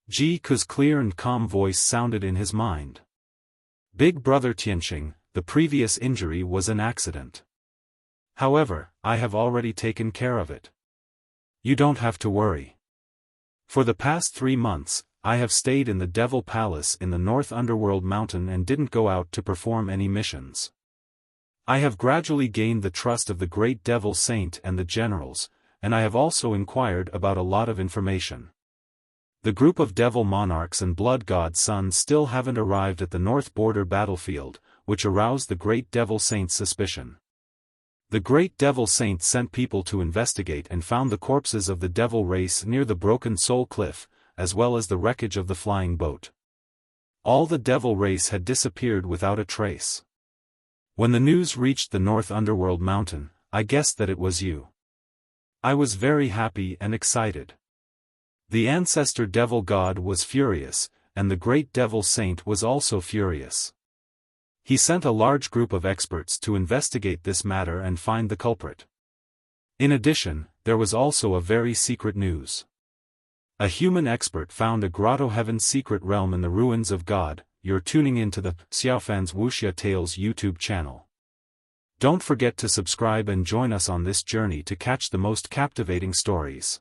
Ji Ku's clear and calm voice sounded in his mind. Big Brother Tianqing, the previous injury was an accident. However, I have already taken care of it. You don't have to worry. For the past 3 months, I have stayed in the Devil Palace in the North Underworld Mountain and didn't go out to perform any missions. I have gradually gained the trust of the Great Devil Saint and the generals, and I have also inquired about a lot of information. The group of devil monarchs and blood god's sons still haven't arrived at the north border battlefield, which aroused the Great Devil Saint's suspicion. The Great Devil Saint sent people to investigate and found the corpses of the devil race near the Broken Soul Cliff, as well as the wreckage of the flying boat. All the devil race had disappeared without a trace. When the news reached the North Underworld Mountain, I guessed that it was you. I was very happy and excited. The ancestor devil god was furious, and the great devil saint was also furious. He sent a large group of experts to investigate this matter and find the culprit. In addition, there was also a very secret news. A human expert found a Grotto Heaven secret realm in the ruins of God. You're tuning into the Xiaofan's Wuxia Tales YouTube channel. Don't forget to subscribe and join us on this journey to catch the most captivating stories.